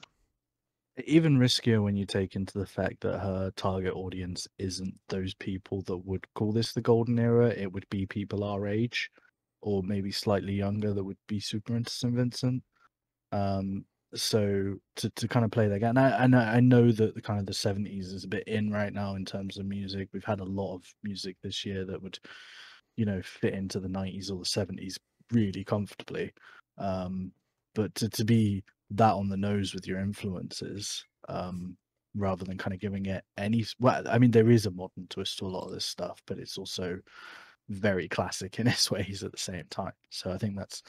Even riskier when you take into the fact that her target audience isn't those people that would call this the golden era. It would be people our age, or maybe slightly younger, that would be super into St Vincent. So to kind of play that game, and I know that the kind of the 70s is a bit in right now in terms of music. We've had a lot of music this year that would, fit into the 90s or the 70s really comfortably. But to be that on the nose with your influences, rather than kind of giving it any. Well, I mean, there is a modern twist to a lot of this stuff, but it's also very classic in its ways at the same time. So I think that's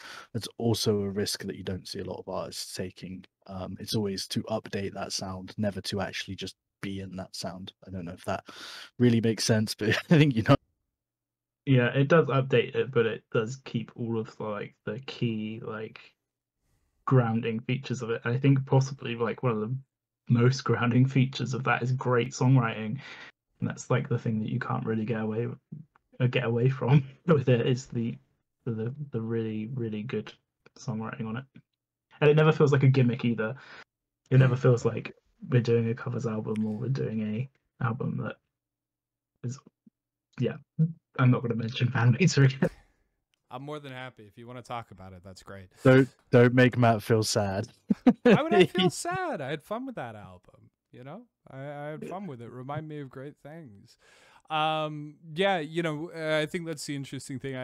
also a risk that you don't see a lot of artists taking. It's always to update that sound, never to actually just be in that sound. I don't know if that really makes sense, but I think you know. Yeah, it does update it, but it does keep all of the key grounding features of it. I think possibly like one of the most grounding features of that is great songwriting, and that's like the thing that you can't really get away from with it is the really good songwriting on it, and it never feels like a gimmick either. It never feels like we're doing a covers album or we're doing a album that is, yeah. I'm not going to mention Fan Meter again. I'm more than happy if you want to talk about it. That's great. Don't make Matt feel sad. Why would I feel sad? I had fun with that album. You know, I had fun with it. Remind me of great things. Yeah, you know, I think that's the interesting thing.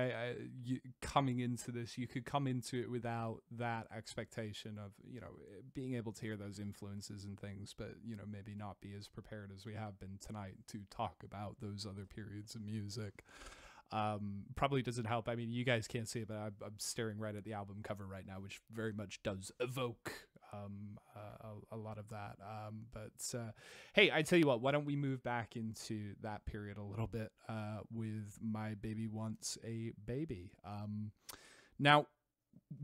Coming into this, you could come into it without that expectation of, you know, being able to hear those influences and things, but, you know, maybe not be as prepared as we have been tonight to talk about those other periods of music. Probably doesn't help. I mean, you guys can't see it, but I'm staring right at the album cover right now, which very much does evoke a lot of that. But hey, I tell you what, why don't we move back into that period a little bit with My Baby Wants a Baby. Now,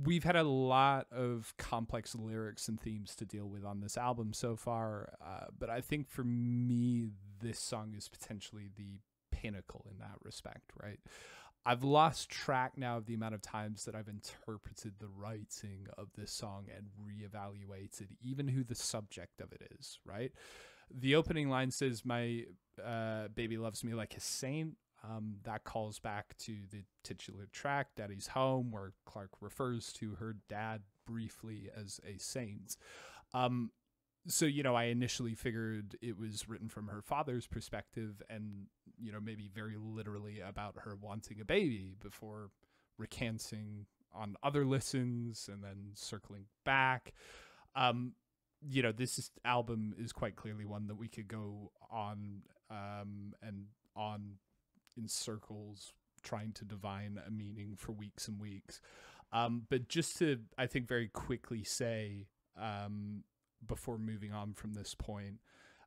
we've had a lot of complex lyrics and themes to deal with on this album so far, but I think for me, this song is potentially the pinnacle in that respect, right? I've lost track now of the amount of times that I've interpreted the writing of this song and reevaluated even who the subject of it is, right? The opening line says, my baby loves me like a saint. That calls back to the titular track, Daddy's Home, where Clark refers to her dad briefly as a saint. So, you know, I initially figured it was written from her father's perspective and, you know, maybe very literally about her wanting a baby before recanting on other listens and then circling back. You know, album is quite clearly one that we could go on and on in circles trying to divine a meaning for weeks and weeks. But just to, I think, very quickly say, before moving on from this point,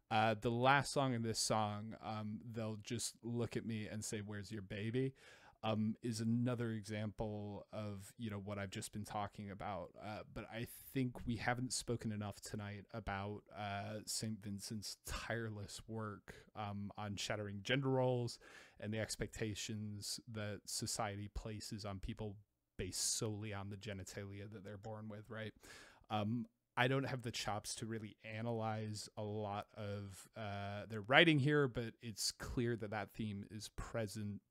the last song in this song, They'll Just Look at Me and Say, Where's Your Baby, is another example of, you know, what I've just been talking about. But I think we haven't spoken enough tonight about St. Vincent's tireless work on shattering gender roles and the expectations that society places on people based solely on the genitalia that they're born with, right? I don't have the chops to really analyze a lot of their writing here, but it's clear that that theme is present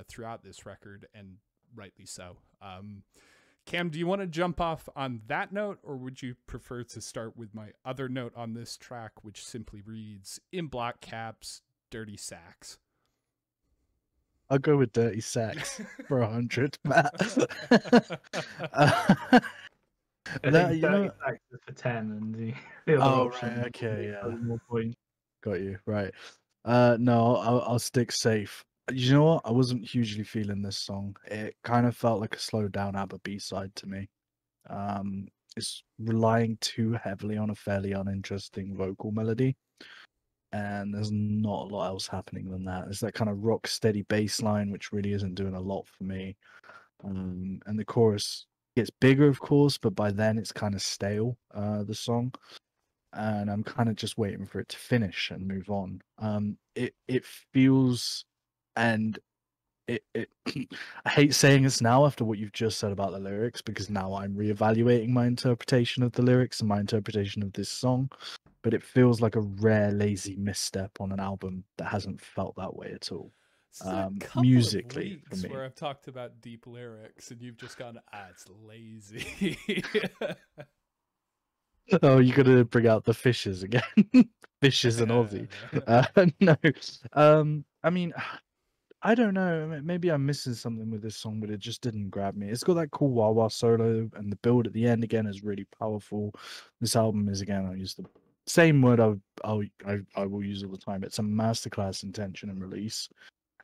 throughout this record, and rightly so. Cam, do you want to jump off on that note, or would you prefer to start with my other note on this track, which simply reads, in block caps, dirty sax? I'll go with dirty sax for 100, Matt. I think 30 sax is for 10, and the other option. Right, okay, yeah. More point. Got you, right. No, I'll stick safe. You know what? I wasn't hugely feeling this song. It kind of felt like a slowed down ABBA B-side to me. It's relying too heavily on a fairly uninteresting vocal melody, and there's not a lot else happening than that. It's that kind of rock steady bass line, which really isn't doing a lot for me. And the chorus gets bigger, of course, but by then it's kind of stale, the song. And I'm kind of just waiting for it to finish and move on. It feels, and it I hate saying this now after what you've just said about the lyrics, because now I'm reevaluating my interpretation of the lyrics and my interpretation of this song. But it feels like a rare lazy misstep on an album that hasn't felt that way at all. Musically, for me, where I've talked about deep lyrics and you've just gone, it's lazy. Oh, you got to bring out the fishes again. Fishes and Aussie. No. I mean, I don't know. Maybe I'm missing something with this song, but it just didn't grab me. It's got that cool wah wah solo, and the build at the end again is really powerful. This album is again, I'll use the same word I will use all the time. It's a masterclass in tension and release.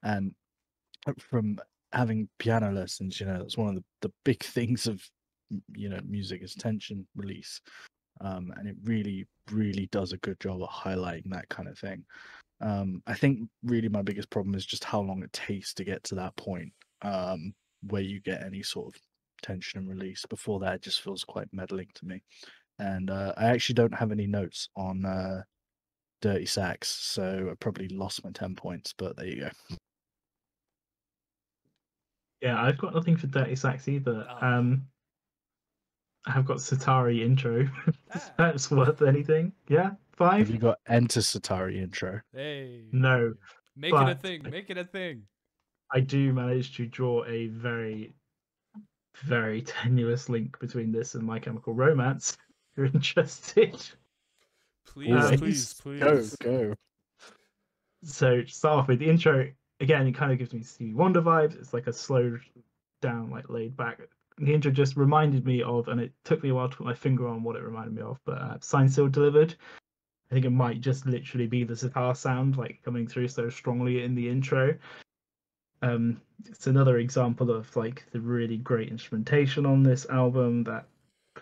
And from having piano lessons, that's one of the big things of music is tension release. And it really, really does a good job of highlighting that kind of thing. I think really my biggest problem is just how long it takes to get to that point where you get any sort of tension and release. Before that, it just feels quite meddling to me. And I actually don't have any notes on Dirty Sax, so I probably lost my 10 points, but there you go. Yeah, I've got nothing for Dirty Sax either. Oh. I've got Satari intro. Ah. That's worth anything. Yeah, 5. Have you got Enter Satari intro? Hey. No. Make it a but thing. Make it a thing. I do manage to draw a very, very tenuous link between this and My Chemical Romance. If you're interested. Please, please. Go. So to start off with the intro, again, it kind of gives me Stevie Wonder vibes. It's like a slowed down, like laid back. The intro just reminded me of, and it took me a while to put my finger on what it reminded me of, but Signed, Sealed, Delivered. I think it might just literally be the sitar sound like coming through so strongly in the intro. It's another example of like the really great instrumentation on this album, that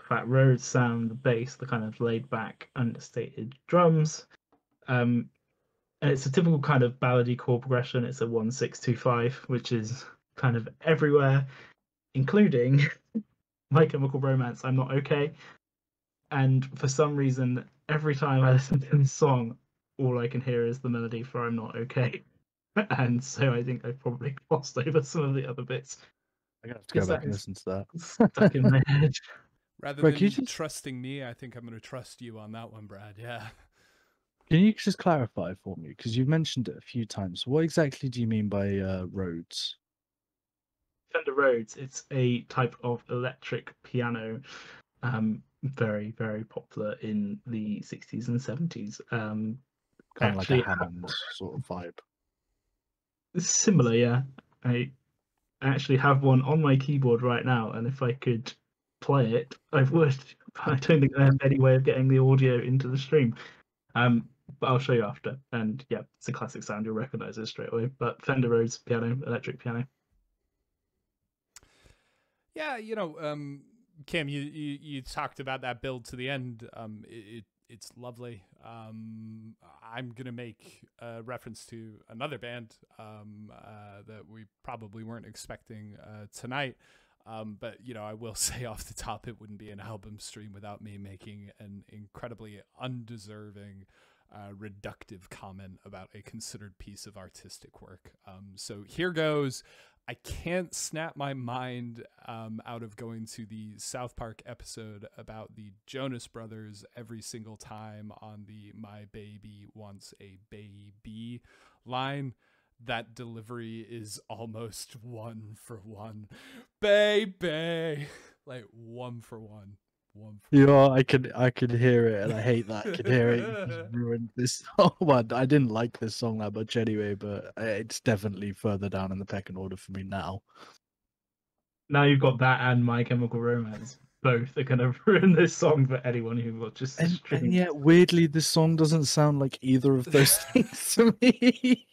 Fat Road sound, the bass, the kind of laid back, understated drums. And it's a typical kind of ballady chord progression. It's a 1-6-2-5, which is kind of everywhere, including My Chemical Romance, I'm Not Okay. And for some reason, every time I listen to this song, all I can hear is the melody for I'm Not Okay. And so I think I've probably glossed over some of the other bits. I'm going to have to go back and listen to that. Stuck in my head. Rather Brad, than trusting me, I think I'm going to trust you on that one, Brad. Yeah. Can you just clarify for me? Because you've mentioned it a few times. What exactly do you mean by Rhodes? Fender Rhodes, it's a type of electric piano, very, very popular in the 60s and 70s. Kind of like a Hammond sort of vibe. Similar, yeah. I actually have one on my keyboard right now, and if I could play it, I would. But I don't think I have any way of getting the audio into the stream. But I'll show you after. And yeah, it's a classic sound. You'll recognize it straight away. But Fender Rhodes piano, electric piano. Yeah, Cam, you talked about that build to the end. It's lovely. I'm gonna make a reference to another band that we probably weren't expecting tonight. But I will say off the top, it wouldn't be an album stream without me making an incredibly undeserving, reductive comment about a considered piece of artistic work. So here goes. I can't snap my mind out of going to the South Park episode about the Jonas Brothers every single time on the "My baby wants a baby" line. That delivery is almost 1-for-1. Baby! Like 1-for-1. I could hear it, and I hate that. I could hear it. You just ruined this. Oh, man, I didn't like this song that much anyway, but it's definitely further down in the pecking order for me now. Now you've got that and My Chemical Romance. Both are going to ruin this song for anyone who watches the stream. And yet, weirdly, this song doesn't sound like either of those things to me.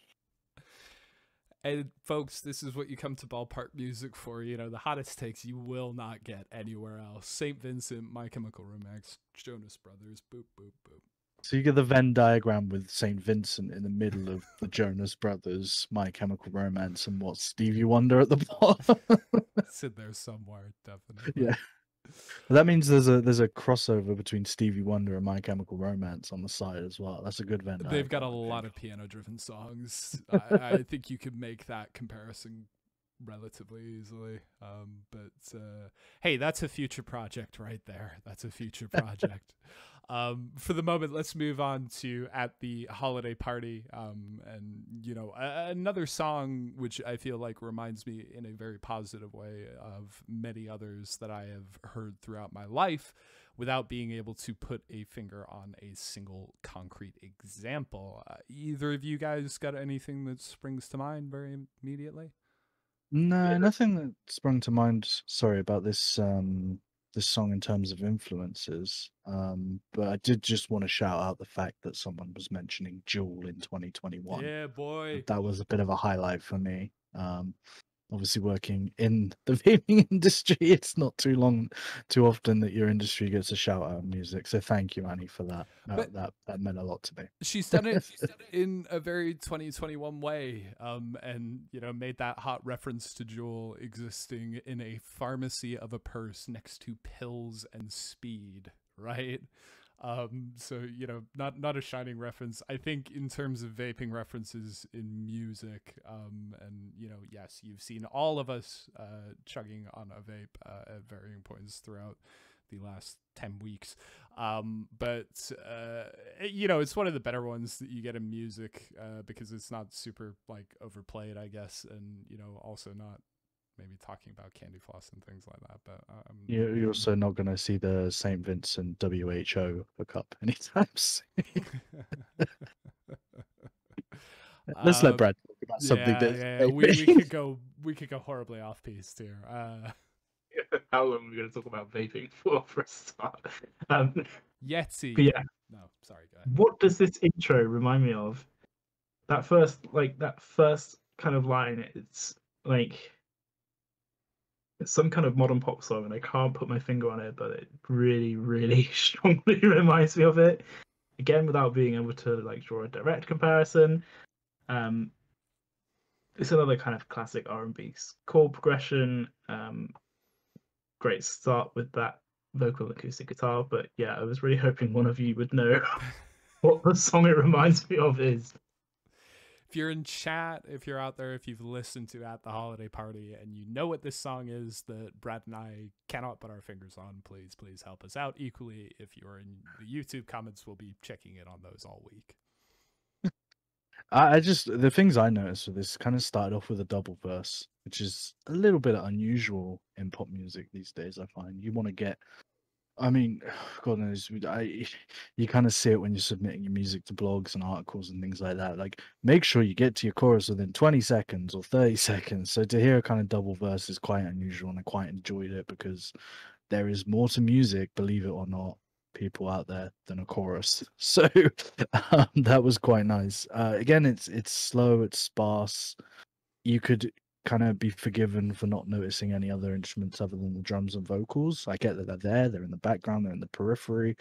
And folks, this is what you come to Ballpark Music for. The hottest takes you will not get anywhere else. St. Vincent, My Chemical Romance, Jonas Brothers, boop, boop, boop. So you get the Venn diagram with St. Vincent in the middle of the Jonas Brothers, My Chemical Romance, and what, Stevie Wonder at the bottom? It's in there somewhere, definitely. Yeah. Well, that means there's a crossover between Stevie Wonder and My Chemical Romance on the side as well. That's a good Venn diagram. They've got a lot of piano-driven songs. I think you could make that comparison relatively easily. But hey, that's a future project right there. That's a future project. For the moment, let's move on to At the Holiday Party. And another song which I feel like reminds me in a very positive way of many others that I have heard throughout my life, without being able to put a finger on a single concrete example. Either of you guys got anything that springs to mind very immediately? No, nothing that sprung to mind. Sorry about this this song in terms of influences. But I did just want to shout out the fact that someone was mentioning Jewel in 2021. Yeah, boy. That was a bit of a highlight for me. Obviously working in the vaping industry, it's not too often that your industry gets a shout out in music. So thank you, Annie, for that. But That meant a lot to me. she's done it in a very 2021 way, and made that hot reference to Jewel existing in a pharmacy of a purse next to pills and speed, right? So not a shining reference. I think in terms of vaping references in music, and yes, you've seen all of us chugging on a vape at varying points throughout the last 10 weeks. But it's one of the better ones that you get in music, because it's not super like overplayed, I guess, and also not maybe talking about candy floss and things like that. But You're also not going to see the St Vincent WHO hookup anytime soon. Let's let Brad talk about something we could go horribly off piste here. How long are we going to talk about vaping for a start? Yeti. But yeah. No, sorry, go ahead. What does this intro remind me of? That first kind of line, it's like it's some kind of modern pop song, and I can't put my finger on it, but it really, really strongly reminds me of it. Again, without being able to like draw a direct comparison. It's another kind of classic R&B chord progression. Great start with that vocal acoustic guitar, but yeah, I was really hoping one of you would know what the song it reminds me of is. If you're in chat, if you're out there, if you've listened to At the Holiday Party and you know what this song is that Brad and I cannot put our fingers on, please help us out. Equally, if you're in the YouTube comments, we'll be checking in on those all week. The things I noticed with this kind of started off with a double verse, which is a little bit unusual in pop music these days. I find you want to get, I mean, God knows, you kind of see it when you're submitting your music to blogs and articles and things like that. Like, make sure you get to your chorus within 20 seconds or 30 seconds. So to hear a kind of double verse is quite unusual, and I quite enjoyed it because there is more to music, believe it or not, people out there, than a chorus. So that was quite nice. Again, it's slow, it's sparse. You could kind of be forgiven for not noticing any other instruments other than the drums and vocals. I get that they're in the background, they're in the periphery,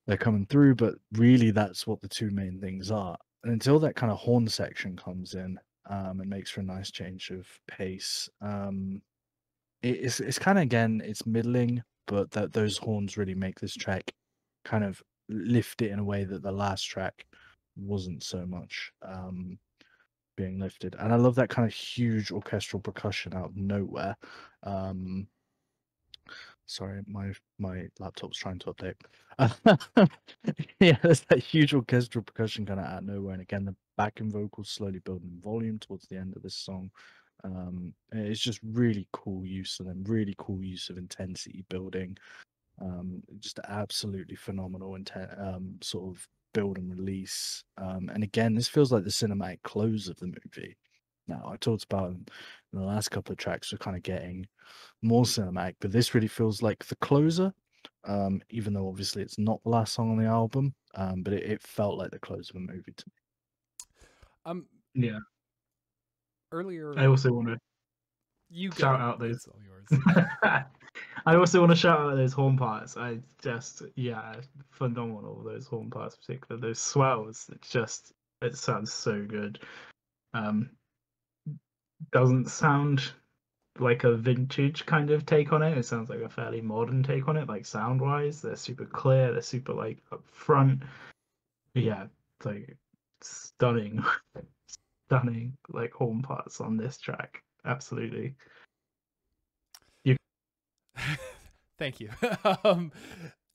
they're coming through, but really that's what the two main things are. And until that kind of horn section comes in, and makes for a nice change of pace, it's kind of, again, it's middling, but those horns really make this track kind of lift it in a way that the last track wasn't so much being lifted. And I love that kind of huge orchestral percussion out of nowhere. Sorry, my laptop's trying to update. Yeah, there's that huge orchestral percussion kind of out of nowhere, and again the backing vocals slowly building in volume towards the end of this song. It's just really cool use of them, really cool use of intensity building. Just absolutely phenomenal sort of build and release. And again, this feels like the cinematic close of the movie. Now, I talked about in the last couple of tracks, we're kind of getting more cinematic, but this really feels like the closer. Even though obviously it's not the last song on the album, but it felt like the close of a movie to me. Yeah. Earlier, I also want to shout out those. It's all yours. I also want to shout out those horn parts. Phenomenal, those horn parts, particularly those swells. It sounds so good. Doesn't sound like a vintage kind of take on it. It sounds like a fairly modern take on it, like sound wise. They're super clear, they're super like up front. Yeah, like stunning like horn parts on this track. Absolutely. Thank you.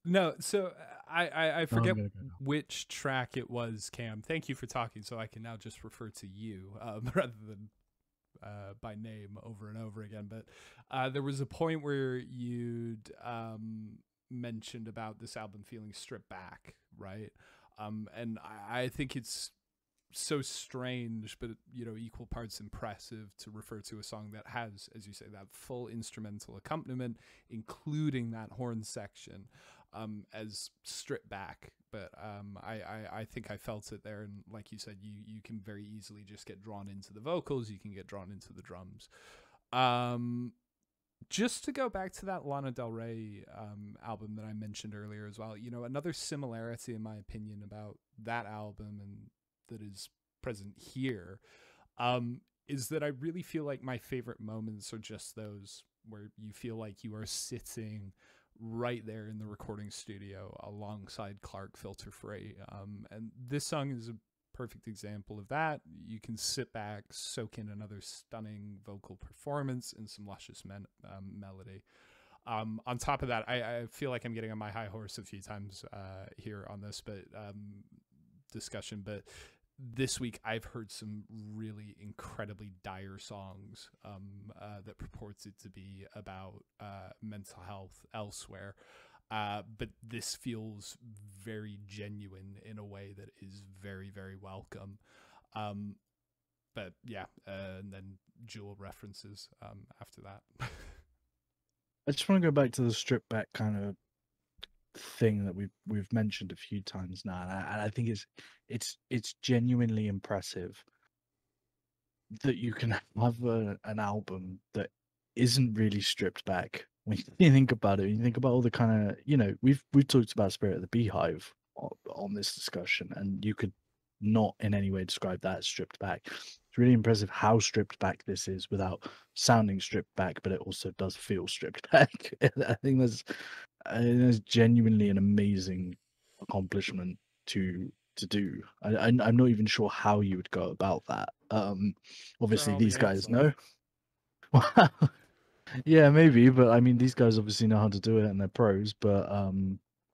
No, so I forget which track it was, Cam. Thank you for talking, so I can now just refer to you rather than by name over and over again. But there was a point where you'd mentioned about this album feeling stripped back, right? And I think it's so strange, but equal parts impressive to refer to a song that has, as you say, that full instrumental accompaniment, including that horn section, as stripped back. But I think I felt it there, and like you said, you can very easily just get drawn into the vocals, you can get drawn into the drums. Just to go back to that Lana Del Rey album that I mentioned earlier as well, another similarity in my opinion about that album and that is present here, is that I really feel like my favorite moments are just those where you feel like you are sitting right there in the recording studio alongside Clark Filter Free. And this song is a perfect example of that. You can sit back, soak in another stunning vocal performance and some luscious melody. On top of that, I feel like I'm getting on my high horse a few times here on this discussion, but this week I've heard some really incredibly dire songs that purports it to be about mental health elsewhere. But this feels very genuine in a way that is very, very welcome. But yeah, and then Jewel references after that. I just want to go back to the stripped back kind of thing that we've mentioned a few times now, and I think it's genuinely impressive that you can have an album that isn't really stripped back. When you think about it, you think about all the kind of we've talked about Spirit of the Beehive on this discussion, and you could not in any way describe that as stripped back. It's really impressive how stripped back this is without sounding stripped back, but it also does feel stripped back. I think that's genuinely an amazing accomplishment to do. I'm not even sure how you would go about that. Obviously these guys know. Yeah, maybe, but I mean, these guys obviously know how to do it and they're pros, but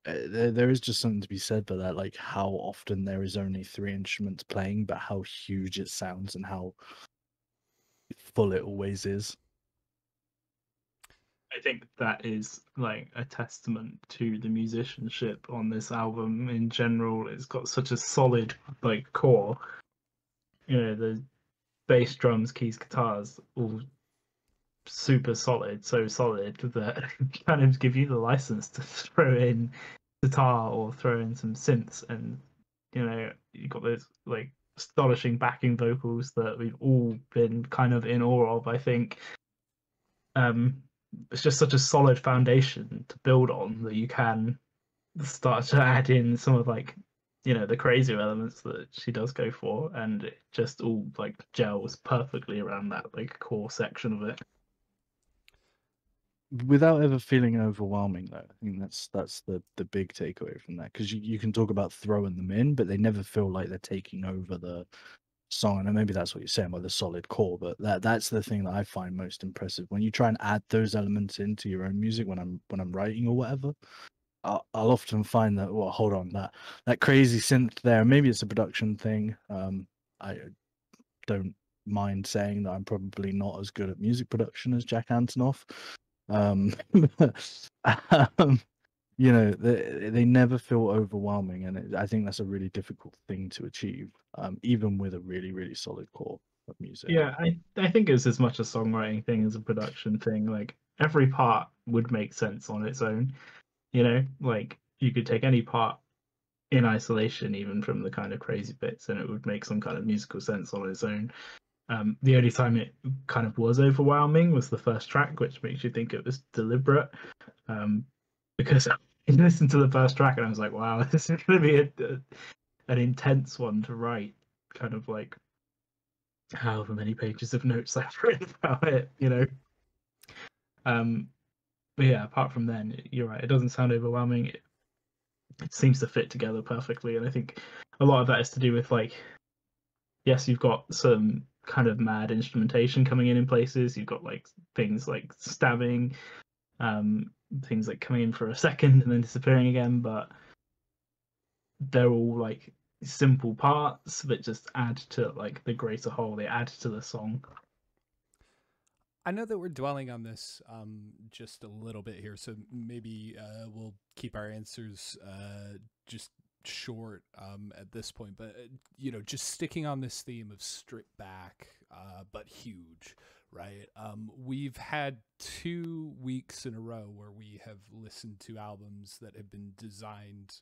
there is just something to be said for that, like how often there is only 3 instruments playing, but how huge it sounds and how full it always is. I think that is like a testament to the musicianship on this album in general. It's got such a solid like core. The bass, drums, keys, guitars, all super solid, so solid that kind of give you the license to throw in guitar or throw in some synths, and you've got those like astonishing backing vocals that we've all been kind of in awe of. I think it's just such a solid foundation to build on that you can start to add in some of like the crazier elements that she does go for, and it just all like gels perfectly around that like core section of it. Without ever feeling overwhelming, though. I think that's the big takeaway from that, because you can talk about throwing them in, but they never feel like they're taking over the song. And maybe that's what you're saying about the solid core, but that's the thing that I find most impressive when you try and add those elements into your own music. When I'm writing or whatever, I'll often find that, well, hold on, that crazy synth there, maybe it's a production thing. I don't mind saying that I'm probably not as good at music production as Jack Antonoff. They never feel overwhelming, and I think that's a really difficult thing to achieve, even with a really, really solid core of music. Yeah, I think it's as much a songwriting thing as a production thing. Like every part would make sense on its own. Like you could take any part in isolation, even from the kind of crazy bits, and it would make some kind of musical sense on its own. The only time it kind of was overwhelming was the first track, which makes you think it was deliberate. Because I listened to the first track and I was like, wow, this is going to be an intense one to write. Kind of like however many pages of notes I've written about it, But yeah, apart from then, you're right. It doesn't sound overwhelming. It seems to fit together perfectly, and I think a lot of that is to do with like, yes, you've got some kind of mad instrumentation coming in places. You've got like things like stabbing, things like coming in for a second and then disappearing again, but they're all like simple parts that just add to like the greater whole. They add to the song. I know that we're dwelling on this just a little bit here, so maybe we'll keep our answers just short at this point. But just sticking on this theme of stripped back but huge, right? We've had 2 weeks in a row where we have listened to albums that have been designed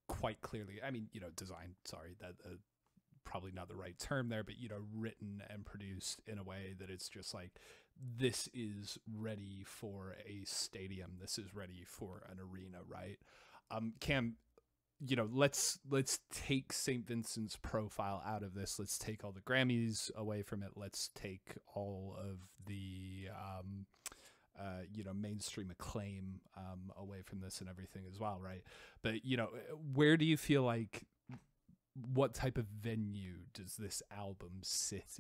quite clearly. I mean, designed. Sorry, that. Probably not the right term there, but written and produced in a way that it's just like, this is ready for a stadium, this is ready for an arena, right? Cam, let's take St. Vincent's profile out of this. Let's take all the Grammys away from it. Let's take all of the mainstream acclaim away from this and everything as well, right? But where do you feel like, what type of venue does this album sit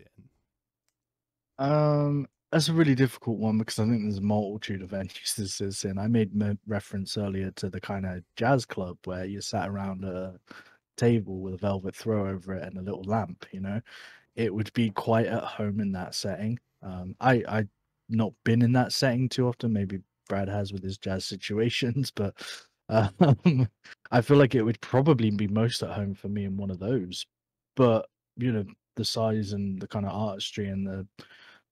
in? That's a really difficult one because I think there's a multitude of venues this is in. I made reference earlier to the kind of jazz club where you sat around a table with a velvet throw over it and a little lamp. It would be quite at home in that setting. I've not been in that setting too often. Maybe Brad has with his jazz situations, but I feel like it would probably be most at home for me in one of those. But the size and the kind of artistry and the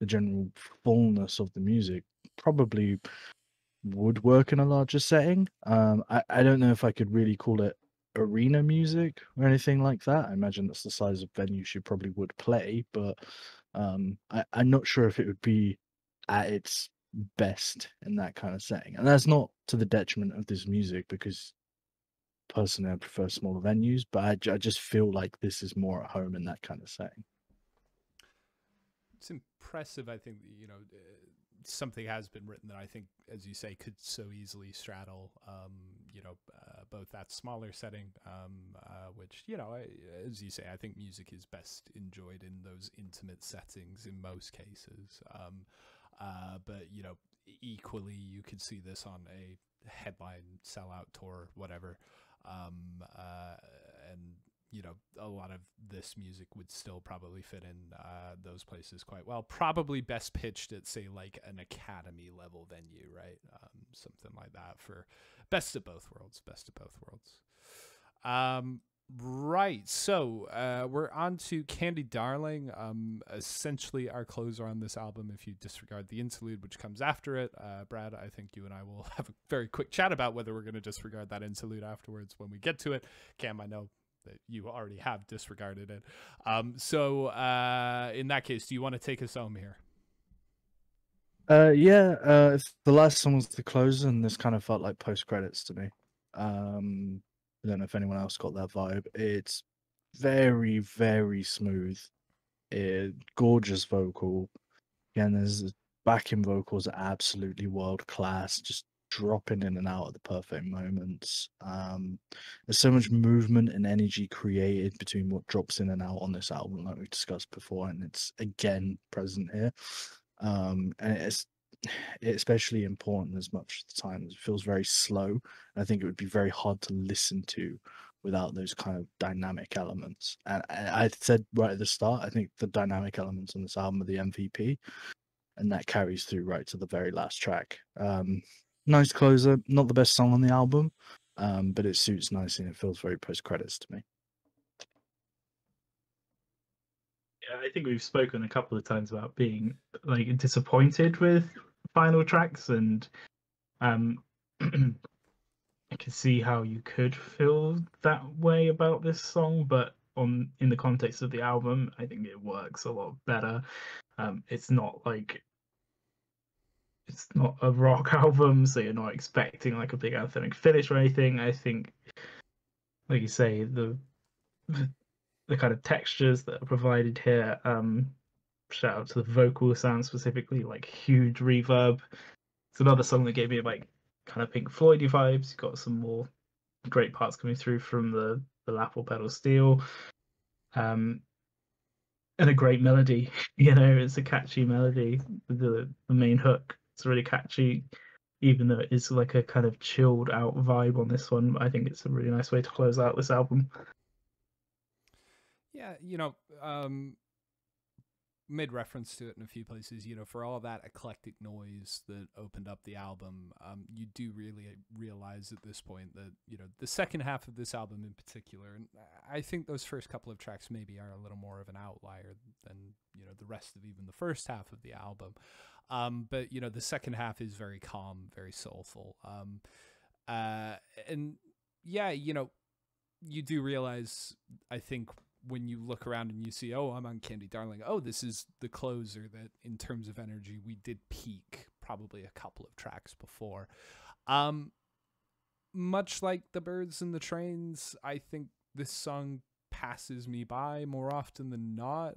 general fullness of the music probably would work in a larger setting. I don't know if I could really call it arena music or anything like that. I imagine that's the size of venue she probably would play, but I'm not sure if it would be at its best in that kind of setting. And that's not to the detriment of this music, because personally I prefer smaller venues, but I just feel like this is more at home in that kind of setting. It's impressive. I think something has been written that I think, as you say, could so easily straddle both that smaller setting, which as you say, I think music is best enjoyed in those intimate settings in most cases, but equally you could see this on a headline sellout tour, whatever, and a lot of this music would still probably fit in those places quite well. Probably best pitched at, say, like an Academy level venue, right? Something like that for best of both worlds. Right. So we're on to Candy Darling. Essentially our closer on this album, if you disregard the interlude, which comes after it. Brad, I think you and I will have a very quick chat about whether we're going to disregard that interlude afterwards when we get to it. Cam, I know that you already have disregarded it. So in that case, do you want to take us home here? Yeah, the last song was the closer, and this kind of felt like post-credits to me. I don't know if anyone else got that vibe. It's very, very smooth. Gorgeous vocal. Again, there's backing vocals are absolutely world class, just dropping in and out at the perfect moments. There's so much movement and energy created between what drops in and out on this album, like we discussed before, and it's again present here. And it's especially important as much of the time. It feels very slow, and I think it would be very hard to listen to without those kind of dynamic elements. And I said right at the start, I think the dynamic elements on this album are the MVP, and that carries through right to the very last track. Nice closer, not the best song on the album, but it suits nicely and it feels very post-credits to me. Yeah, I think we've spoken a couple of times about being like disappointed with final tracks, and I can see how you could feel that way about this song, but in the context of the album, I think it works a lot better. It's not a rock album, so you're not expecting like a big anthemic finish or anything. I think, like you say, the kind of textures that are provided here, shout out to the vocal sound specifically, like huge reverb. It's another song that gave me like kind of Pink Floydy vibes. You've got some more great parts coming through from the lapel pedal steel, and a great melody. It's a catchy melody. The main hook, it's really catchy, even though it is like a kind of chilled out vibe on this one. I think it's a really nice way to close out this album. Yeah, made reference to it in a few places. You know, for all that eclectic noise that opened up the album, you do really realize at this point that, you know, the second half of this album in particular, and I think those first couple of tracks maybe are a little more of an outlier than, you know, the rest of even the first half of the album. But, you know, the second half is very calm, very soulful. And yeah, you know, you do realize, I think, when you look around and you see, oh, I'm on Candy Darling, oh, this is the closer, that in terms of energy, we did peak probably a couple of tracks before. Much like the Birds and the Trains, I think this song passes me by more often than not.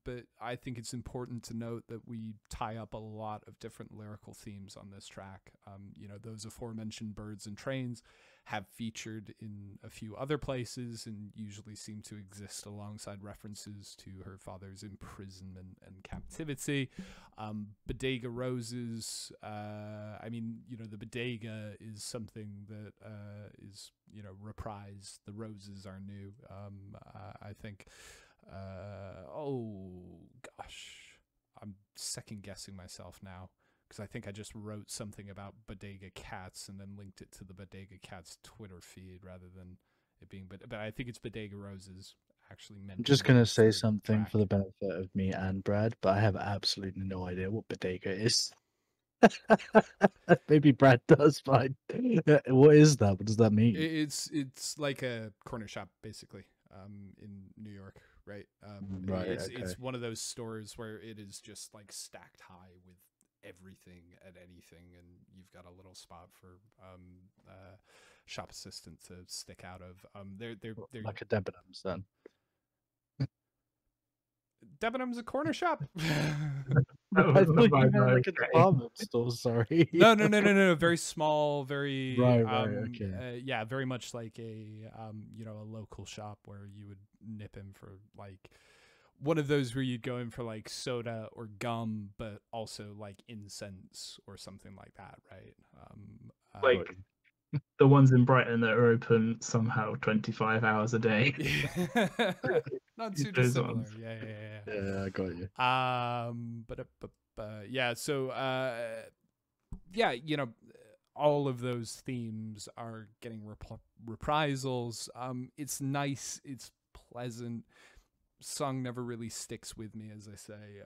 But I think it's important to note that we tie up a lot of different lyrical themes on this track. You know, those aforementioned Birds and Trains have featured in a few other places and usually seem to exist alongside references to her father's imprisonment and captivity. Bodega Roses, I mean, you know, the bodega is something that is, you know, reprised. The roses are new. I think, oh gosh, I'm second guessing myself now, because I think I just wrote something about Bodega Cats and then linked it to the Bodega Cats Twitter feed rather than it being, but I think it's Bodega Roses actually meant. I'm just going to say something for the benefit of me and Brad, but I have absolutely no idea what bodega is. Maybe Brad does, but what is that? What does that mean? It's like a corner shop, basically, in New York, right? Right. It's one of those stores where it is just like stacked high with everything and anything, and you've got a little spot for shop assistant to stick out of. They're like a Debenhams then. Debenhams a corner shop. I thought you meant like a department store. Sorry. No. Very small, very right. Okay. Yeah, very much like a you know, a local shop where you would nip in for like one of those where you'd go in for like soda or gum, but also like incense or something like that, right? Like the ones in Brighton that are open somehow 25 hours a day. Not too dissimilar. Yeah, I got you. But yeah, so yeah, you know, all of those themes are getting reprisals. It's nice, it's pleasant. Song never really sticks with me, as I say.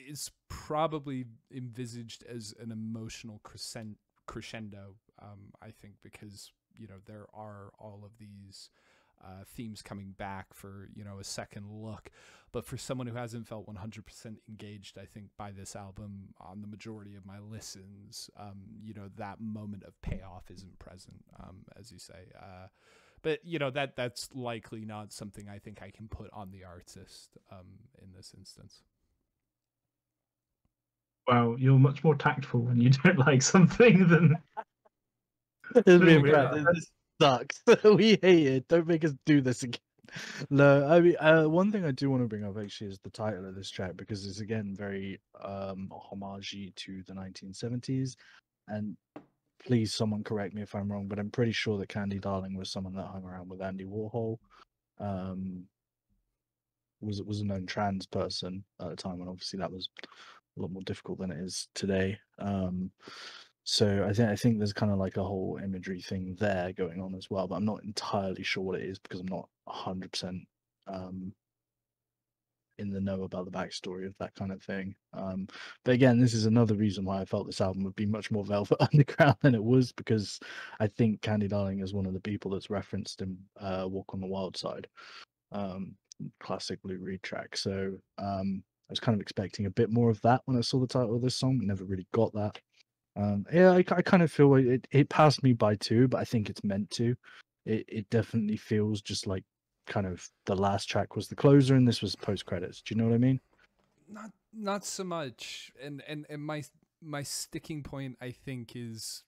It's probably envisaged as an emotional crescendo, I think, because, you know, there are all of these themes coming back for, you know, a second look. But for someone who hasn't felt 100% engaged, I think, by this album on the majority of my listens, you know, that moment of payoff isn't present, as you say. But, you know, that's likely not something I think I can put on the artist in this instance. Wow, you're much more tactful when you don't like something than... This sucks. We hate it. Don't make us do this again. No, I mean, one thing I do want to bring up actually is the title of this track, because it's again very homage to the 1970s. And please, someone correct me if I'm wrong, but I'm pretty sure that Candy Darling was someone that hung around with Andy Warhol. Was a known trans person at the time, and obviously that was a lot more difficult than it is today. So I think there's kind of like a whole imagery thing there going on as well, but I'm not entirely sure what it is because I'm not 100% in the know about the backstory of that kind of thing. But again, this is another reason why I felt this album would be much more Velvet Underground than it was, because I think Candy Darling is one of the people that's referenced in Walk on the Wild Side, classic Lou Reed track. So I was kind of expecting a bit more of that when I saw the title of this song. I never really got that. Yeah, I kind of feel like it passed me by too, but I think it's meant to. It definitely feels just like kind of the last track was the closer and this was post credits. Do you know what I mean? Not so much. And my sticking point, I think, is,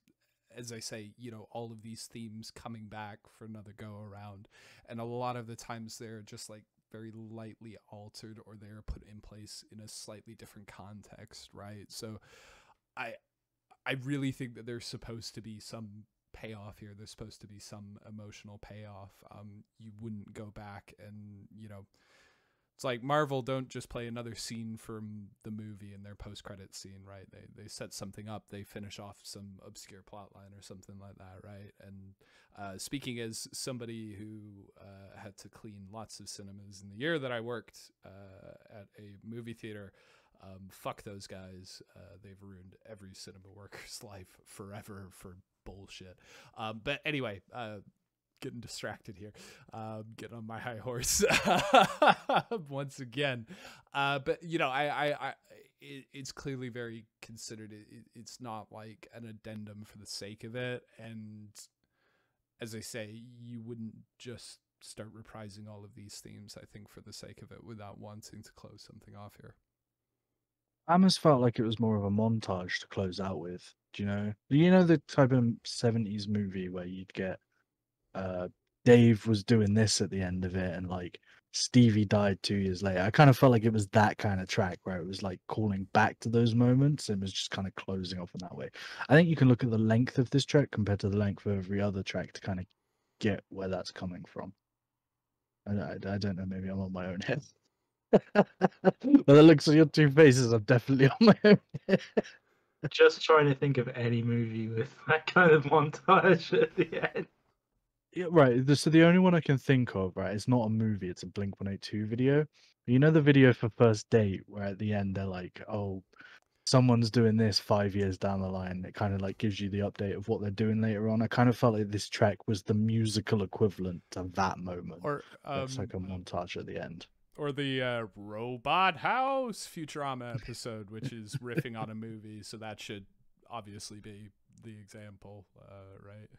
as I say, you know, all of these themes coming back for another go around, and a lot of the times they're just like very lightly altered, or they're put in place in a slightly different context, right? So I really think that there's supposed to be some payoff here. There's supposed to be some emotional payoff. You wouldn't go back and, you know, It's like Marvel don't just play another scene from the movie in their post-credit scene, right? They set something up, they finish off some obscure plot line or something like that, right? And speaking as somebody who had to clean lots of cinemas in the year that I worked at a movie theater, fuck those guys. They've ruined every cinema worker's life forever for bullshit. But anyway, getting distracted here, getting on my high horse once again. But you know, it's clearly very considered. It's not like an addendum for the sake of it. And as I say, you wouldn't just start reprising all of these themes, I think, for the sake of it, without wanting to close something off here. I almost felt like it was more of a montage to close out with. Do you know? You know the type of 70s movie where you'd get Dave was doing this at the end of it, and like Stevie died 2 years later. I kind of felt like it was that kind of track where it was like calling back to those moments and was just kind of closing off in that way. I think you can look at the length of this track compared to the length of every other track to kind of get where that's coming from. I don't know, maybe I'm on my own head. But the looks of your two faces, I'm definitely on my own head. Just trying to think of any movie with that kind of montage at the end. Yeah, right. So the only one I can think of, right, it's not a movie, it's a Blink-182 video. You know the video for First Date where at the end they're like, oh, someone's doing this 5 years down the line. It kind of like gives you the update of what they're doing later on. I kind of felt like this track was the musical equivalent to that moment. Or It's like a montage at the end. Or the Robot House Futurama episode, which is riffing on a movie, so that should obviously be the example, right?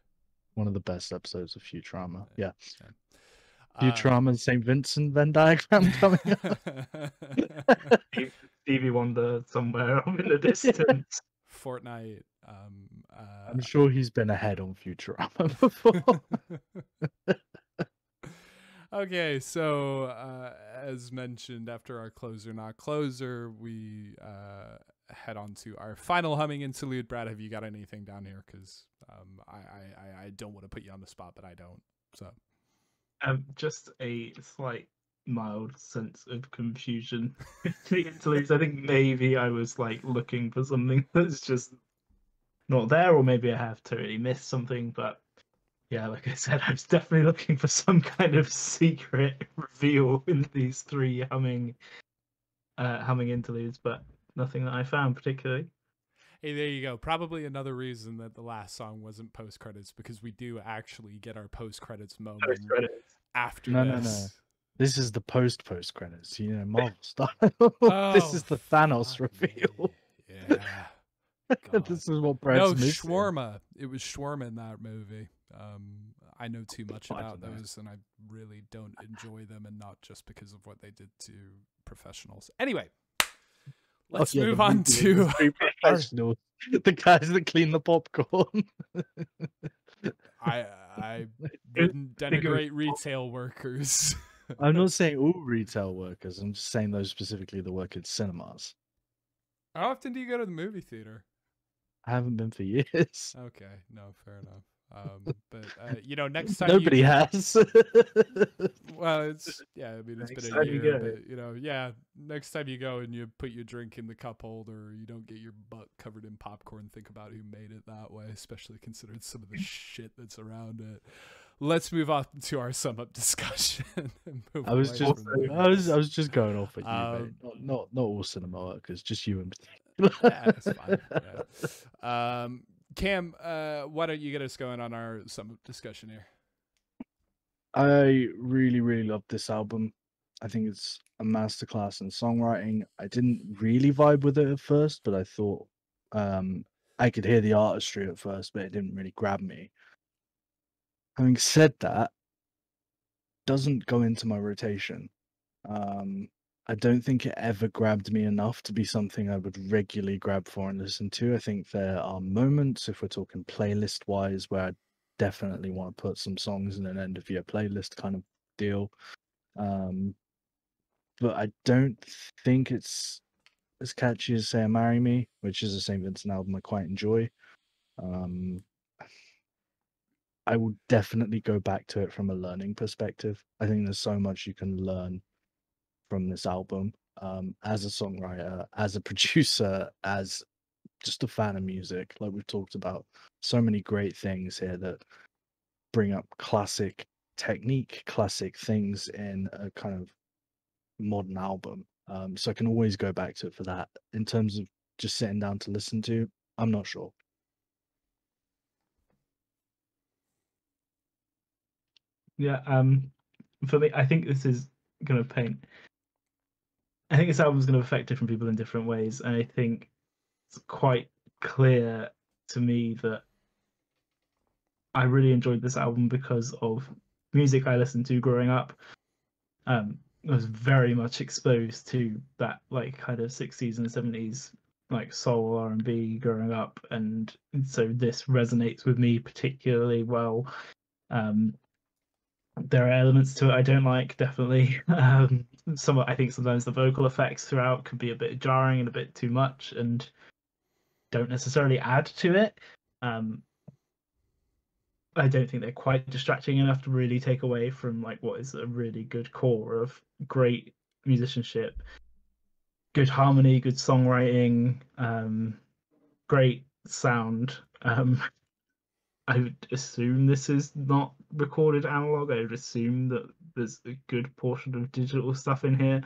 One of the best episodes of Futurama. Yeah. Yeah. Futurama, St Vincent Venn diagram coming up. Stevie Wonder somewhere in the distance. Fortnite. I'm sure he's been ahead on Futurama before. Okay, so as mentioned, after our closer not closer, we head on to our final humming interlude. Brad, have you got anything down here? Because I don't want to put you on the spot, but I don't. So just a slight mild sense of confusion with the interludes. I think maybe I was like looking for something that's just not there, or maybe I have totally missed something, but yeah, like I said, I was definitely looking for some kind of secret reveal in these three humming interludes, but nothing that I found particularly. Hey, there you go. Probably another reason that the last song wasn't post credits, because we do actually get our post credits moment after No. This is the post credits, you know, Marvel style. This is the Thanos reveal. Yeah. This is what Brad's missing. Shawarma. It was shawarma in that movie. I know too much about those, and I really don't enjoy them, and not just because of what they did to professionals. Anyway, let's move on to professionals, the guys that clean the popcorn. I wouldn't denigrate retail workers. I'm not saying all retail workers. I'm just saying those specifically that work at cinemas. How often do you go to the movie theater? I haven't been for years. Okay, no, fair enough. But you know, next time nobody has. Well, it's I mean, it's been a year, but you know, yeah. Next time you go and you put your drink in the cup holder, you don't get your butt covered in popcorn. Think about who made it that way, especially considering some of the shit that's around it. Let's move on to our sum up discussion. I was just going off at you, mate. Not all cinema workers, just you in particular. Yeah, that's fine. Yeah. Cam, why don't you get us going on our sum up discussion here? I really, really love this album. I think it's a masterclass in songwriting. I didn't really vibe with it at first, but I thought I could hear the artistry at first, but it didn't really grab me. Having said that, doesn't go into my rotation. I don't think it ever grabbed me enough to be something I would regularly grab for and listen to. I think there are moments, if we're talking playlist-wise, where I definitely want to put some songs in an end-of-year playlist kind of deal. But I don't think it's as catchy as, say, Marry Me, which is a St Vincent album I quite enjoy. I will definitely go back to it from a learning perspective. I think there's so much you can learn from this album, as a songwriter, as a producer, as just a fan of music. Like we've talked about so many great things here that bring up classic technique, classic things in a kind of modern album. So I can always go back to it for that. In terms of just sitting down to listen to, I'm not sure. Yeah, for me, I think this is going to paint. I think this album is going to affect different people in different ways, and I think it's quite clear to me that I really enjoyed this album because of music I listened to growing up. I was very much exposed to that like kind of 60s and 70s like soul R&B growing up, and so this resonates with me particularly well. There are elements to it I don't like, definitely. I think sometimes the vocal effects throughout can be a bit jarring and a bit too much, and don't necessarily add to it. I don't think they're quite distracting enough to really take away from like what is a really good core of great musicianship, good harmony, good songwriting, great sound. I would assume this is not recorded analog. I would assume that there's a good portion of digital stuff in here.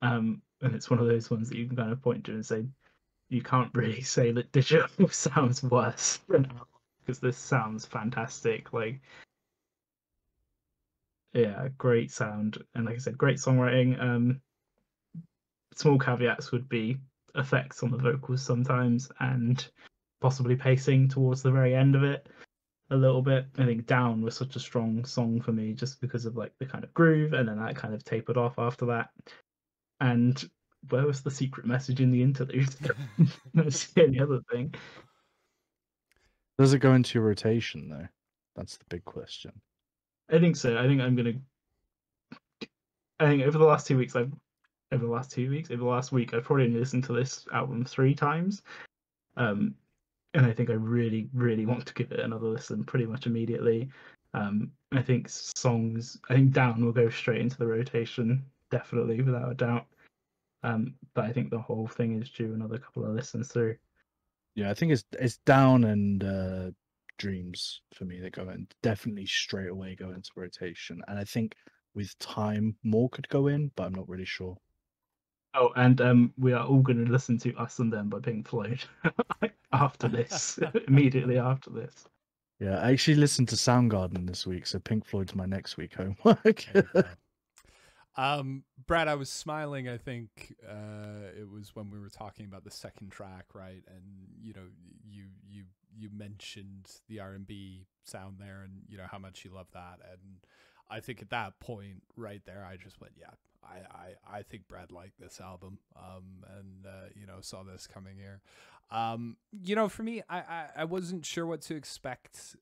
And it's one of those ones that you can kind of point to and say, you can't really say that digital sounds worse than analog because this sounds fantastic. Like, yeah, great sound. And like I said, great songwriting. Small caveats would be effects on the vocals sometimes and possibly pacing towards the very end of it a little bit. I think Down was such a strong song for me just because of like the kind of groove, and then that kind of tapered off after that. And where was the secret message in the interlude? That's the only other thing. Does it go into your rotation though? That's the big question. I think so. I think over the last 2 weeks, over the last week, I've probably only listened to this album 3 times. And I think I really, really want to give it another listen pretty much immediately. I think Down will go straight into the rotation, definitely, without a doubt. But I think the whole thing is due another couple of listens through. Yeah, I think it's Down and Dreams for me. They definitely straight away go into rotation, and I think with time more could go in, but I'm not really sure. Oh, and we are all going to listen to Us and Them by Pink Floyd after this, immediately after this. Yeah, I actually listened to Soundgarden this week, so Pink Floyd's my next week homework. Brad, I was smiling. I think it was when we were talking about the second track, right? And you mentioned the R&B sound there, and you know how much you love that. And I think at that point, right there, I just went, yeah, I think Brad liked this album, and saw this coming here. For me, I wasn't sure what to expect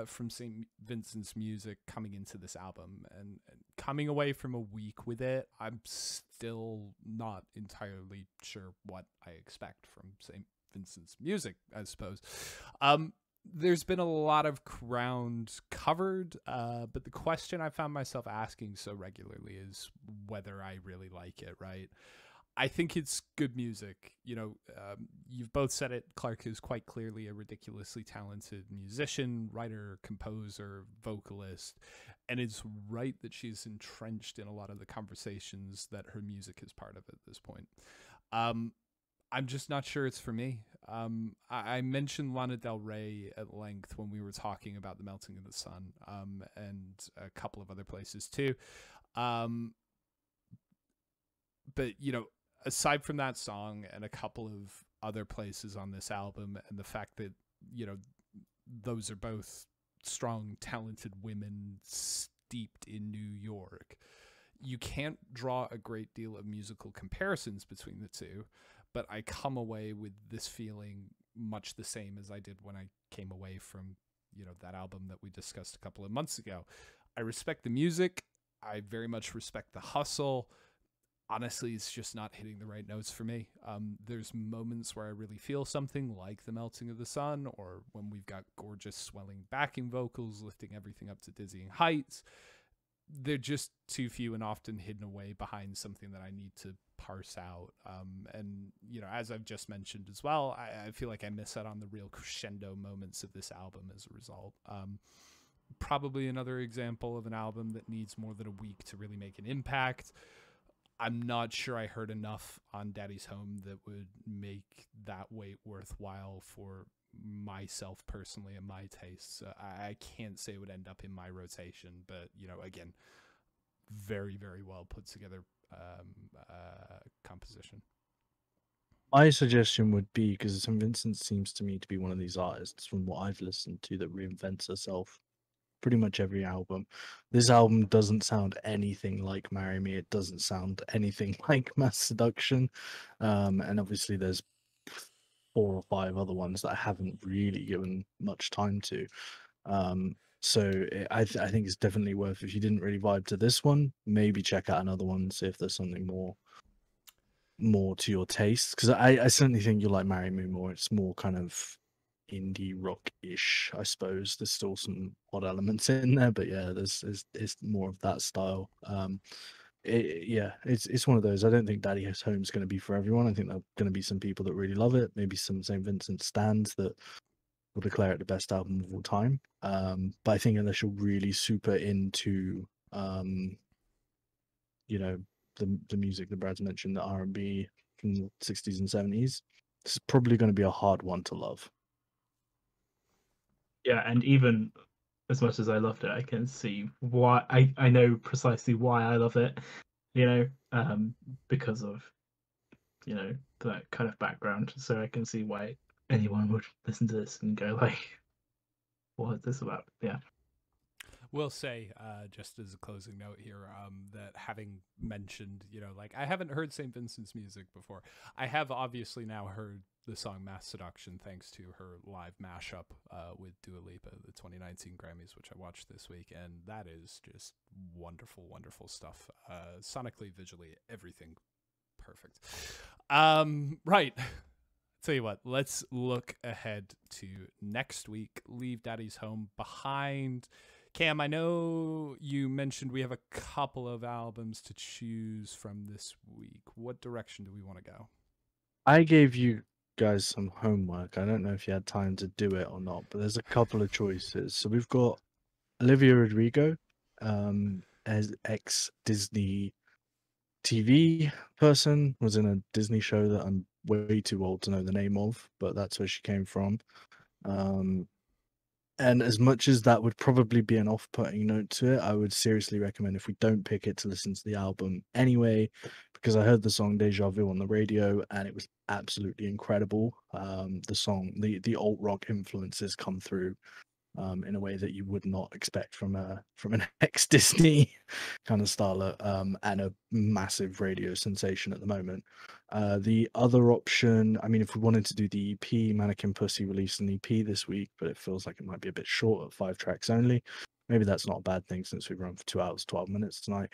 from St. Vincent's music coming into this album, and coming away from a week with it, I'm still not entirely sure what I expect from St. Vincent's music, I suppose. There's been a lot of ground covered, but the question I found myself asking so regularly is whether I really like it, right? I think it's good music. You've both said it. Clark is quite clearly a ridiculously talented musician, writer, composer, vocalist, and it's right that she's entrenched in a lot of the conversations that her music is part of at this point. I'm just not sure it's for me. I mentioned Lana Del Rey at length when we were talking about The Melting of the Sun, and a couple of other places too. But, aside from that song and a couple of other places on this album, and the fact that, those are both strong, talented women steeped in New York, you can't draw a great deal of musical comparisons between the two. But I come away with this feeling much the same as I did when I came away from, that album that we discussed a couple of months ago. I respect the music. I very much respect the hustle. Honestly, it's just not hitting the right notes for me. There's moments where I really feel something like The Melting of the Sun, or when we've got gorgeous swelling backing vocals lifting everything up to dizzying heights. they're just too few and often hidden away behind something that I need to parse out. And, you know, as I've just mentioned as well, I feel like I miss out on the real crescendo moments of this album as a result. Probably another example of an album that needs more than a week to really make an impact. I'm not sure I heard enough on Daddy's Home that would make that wait worthwhile for myself personally and my tastes. I can't say it would end up in my rotation, but, you know, again, very, very well put together composition. My suggestion would be, because St Vincent seems to me to be one of these artists from what I've listened to that reinvents herself pretty much every album. This album doesn't sound anything like Marry Me. It doesn't sound anything like Mass Seduction. And obviously there's 4 or 5 other ones that I haven't really given much time to. I think it's definitely worth, if you didn't really vibe to this one, maybe check out another one, see if there's something more to your taste. Because I certainly think you'll like Marry Me more. It's more kind of indie rock-ish, I suppose. There's still some odd elements in there, but yeah, it's more of that style. It's one of those. I don't think Daddy's Home is going to be for everyone. I think there are going to be some people that really love it, maybe some St Vincent stands that will declare it the best album of all time. But I think unless you're really super into you know, the music that Brad's mentioned, the R&B from the 60s and 70s, this is probably going to be a hard one to love. Yeah, and even as much as I loved it, I can see why. I know precisely why I love it, you know, because of, you know, that kind of background. So I can see why anyone would listen to this and go like, what is this about? Yeah. Will say, just as a closing note here, that having mentioned, you know, like I haven't heard St. Vincent's music before. I have obviously now heard the song Mass Seduction thanks to her live mashup with Dua Lipa, the 2019 Grammys, which I watched this week, and that is just wonderful, wonderful stuff. Sonically, visually, everything perfect. Right. Tell you what, let's look ahead to next week. Leave Daddy's Home behind. Cam, I know you mentioned we have a couple of albums to choose from this week. What direction do we want to go? I gave you guys some homework. I don't know if you had time to do it or not, but there's a couple of choices. So we've got Olivia Rodrigo, as ex-Disney TV person, was in a Disney show that I'm way too old to know the name of, but that's where she came from. And as much as that would probably be an off-putting note to it, I would seriously recommend, if we don't pick it, to listen to the album anyway, because I heard the song Deja Vu on the radio and it was absolutely incredible. The song, the alt rock influences come through in a way that you would not expect from an ex-Disney kind of starlet, and a massive radio sensation at the moment. The other option, I mean, if we wanted to do the EP, Mannequin Pussy released an EP this week, but it feels like it might be a bit short at 5 tracks only. Maybe that's not a bad thing since we've run for 2 hours, 12 minutes tonight.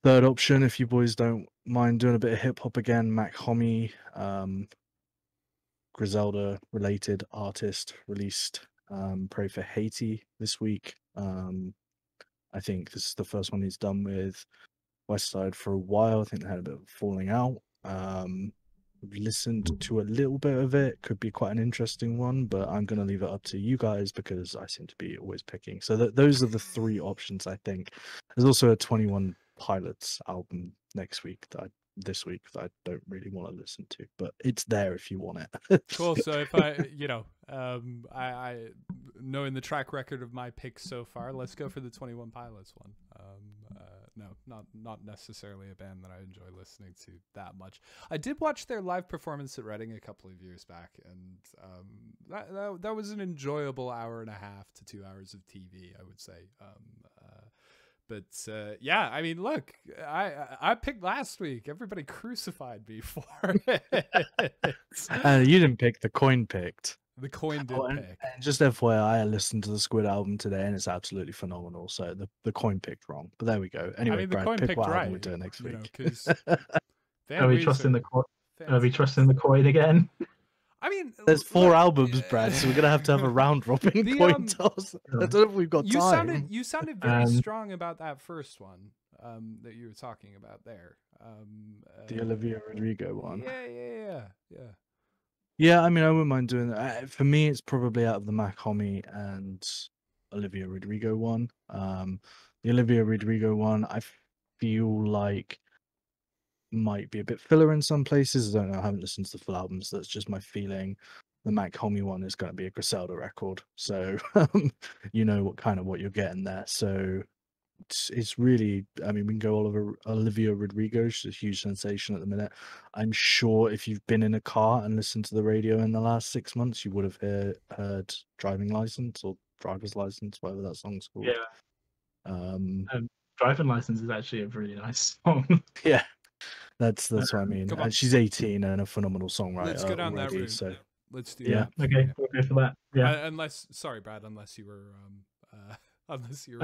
Third option, if you boys don't mind doing a bit of hip hop again, Mac Homie, Griselda related artist, released Pray for Haiti this week. I think this is the first one he's done with Westside for a while. I think they had a bit of a falling out. We've listened to a little bit of it. Could be quite an interesting one, but I'm going to leave it up to you guys because I seem to be always picking. So those are the 3 options, I think. There's also a 21 Pilots album this week that I don't really want to listen to, but it's there if you want it. Cool. So if I, I knowing the track record of my picks so far, let's go for the 21 Pilots one. No, not necessarily a band that I enjoy listening to that much. I did watch their live performance at Reading a couple of years back, and that was an enjoyable hour and a half to 2 hours of TV, I would say. But yeah, I mean, look, I picked last week. Everybody crucified me for it. You didn't pick, the coin picked. The coin did pick. And just FYI, I listened to the Squid album today, and it's absolutely phenomenal. So the coin picked wrong, but there we go. Anyway, I mean, the Brad, coin pick picked what right. album we're doing next week. Are we trusting the coin? Are we trusting the coin again? I mean, There's 4 look, albums, Brad, so we're gonna have to have a round robin The, coin toss. I don't know if we've got you time. sounded very strong about that first one that you were talking about there. The Olivia Rodrigo one. Yeah. Yeah, I mean, I wouldn't mind doing that. For me, it's probably out of the Mac Homie and Olivia Rodrigo one. The Olivia Rodrigo one, I feel like might be a bit filler in some places. I don't know. I haven't listened to the full albums. That's just my feeling. The Mac Homie one is going to be a Griselda record, so you know what you're getting there. So it's really, I mean, we can go all over Olivia Rodrigo. She's a huge sensation at the minute. I'm sure if you've been in a car and listened to the radio in the last 6 months, you would have heard Driving License or Driver's License, whatever that song's called. Yeah. Driving License is actually a really nice song. Yeah, that's what I mean. Come on. She's 18 and a phenomenal songwriter. Let's go down already, that route. so Let's do yeah. that. Okay, we'll go for that. Yeah. Sorry, Brad. Unless you were pushing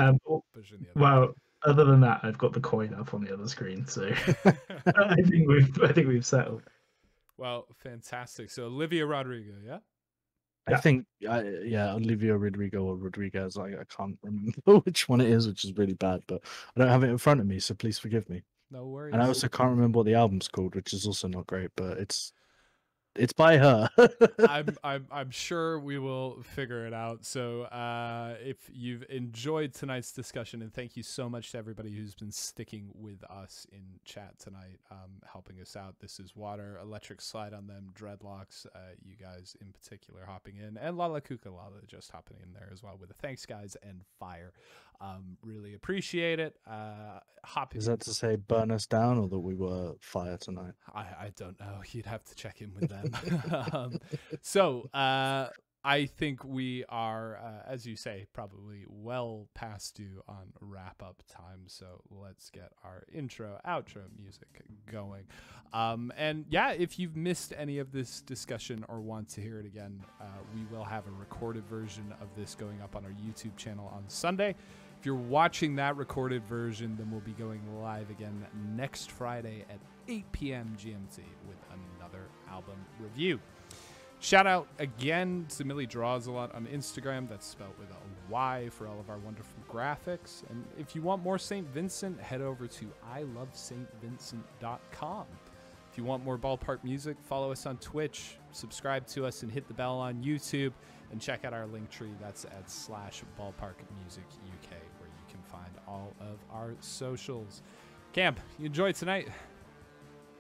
the other. Well, other than that, I've got the coin up on the other screen, so I think we've settled. Well, fantastic. So Olivia Rodrigo, yeah. I think, Olivia Rodrigo or Rodriguez. I can't remember which one it is, which is really bad, but I don't have it in front of me, so please forgive me. No worries. And I also can't remember what the album's called, which is also not great, but it's by her. I'm sure we will figure it out. So if you've enjoyed tonight's discussion, and thank you so much to everybody who's been sticking with us in chat tonight, helping us out. This is Water, Electric Slide on Them, Dreadlocks, you guys in particular hopping in, and Lala Kukalala just hopping in there as well with a thanks guys and fire. Really appreciate it. Is that to say burn us down or that we were fire tonight? I don't know. You'd have to check in with them. So I think we are, as you say, probably well past due on wrap up time. So let's get our intro, outro music going. And yeah, if you've missed any of this discussion or want to hear it again, we will have a recorded version of this going up on our YouTube channel on Sunday. If you're watching that recorded version, then we'll be going live again next Friday at 8 p.m. GMT with another album review. Shout out again to Millie Draws a lot on Instagram. That's spelled with a Y for all of our wonderful graphics. And if you want more St. Vincent, head over to ilovestvincent.com. If you want more Ballpark music, follow us on Twitch, subscribe to us, and hit the bell on YouTube. And check out our link tree. That's at /BallparkMusicUK, where you can find all of our socials. Camp, you enjoyed tonight?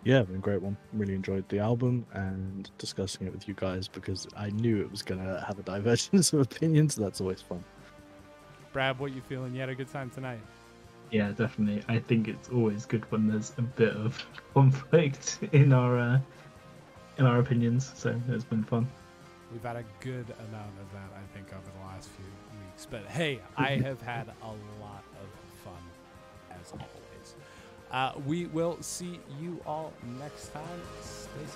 Yeah, been a great one. Really enjoyed the album and discussing it with you guys because I knew it was going to have a divergence of opinions, so that's always fun. Brad, what you feeling? You had a good time tonight? Yeah, definitely. I think it's always good when there's a bit of conflict in our opinions, so it's been fun. We've had a good amount of that, I think, over the last few weeks. But hey, I have had a lot of fun, as always. We will see you all next time. Stay safe.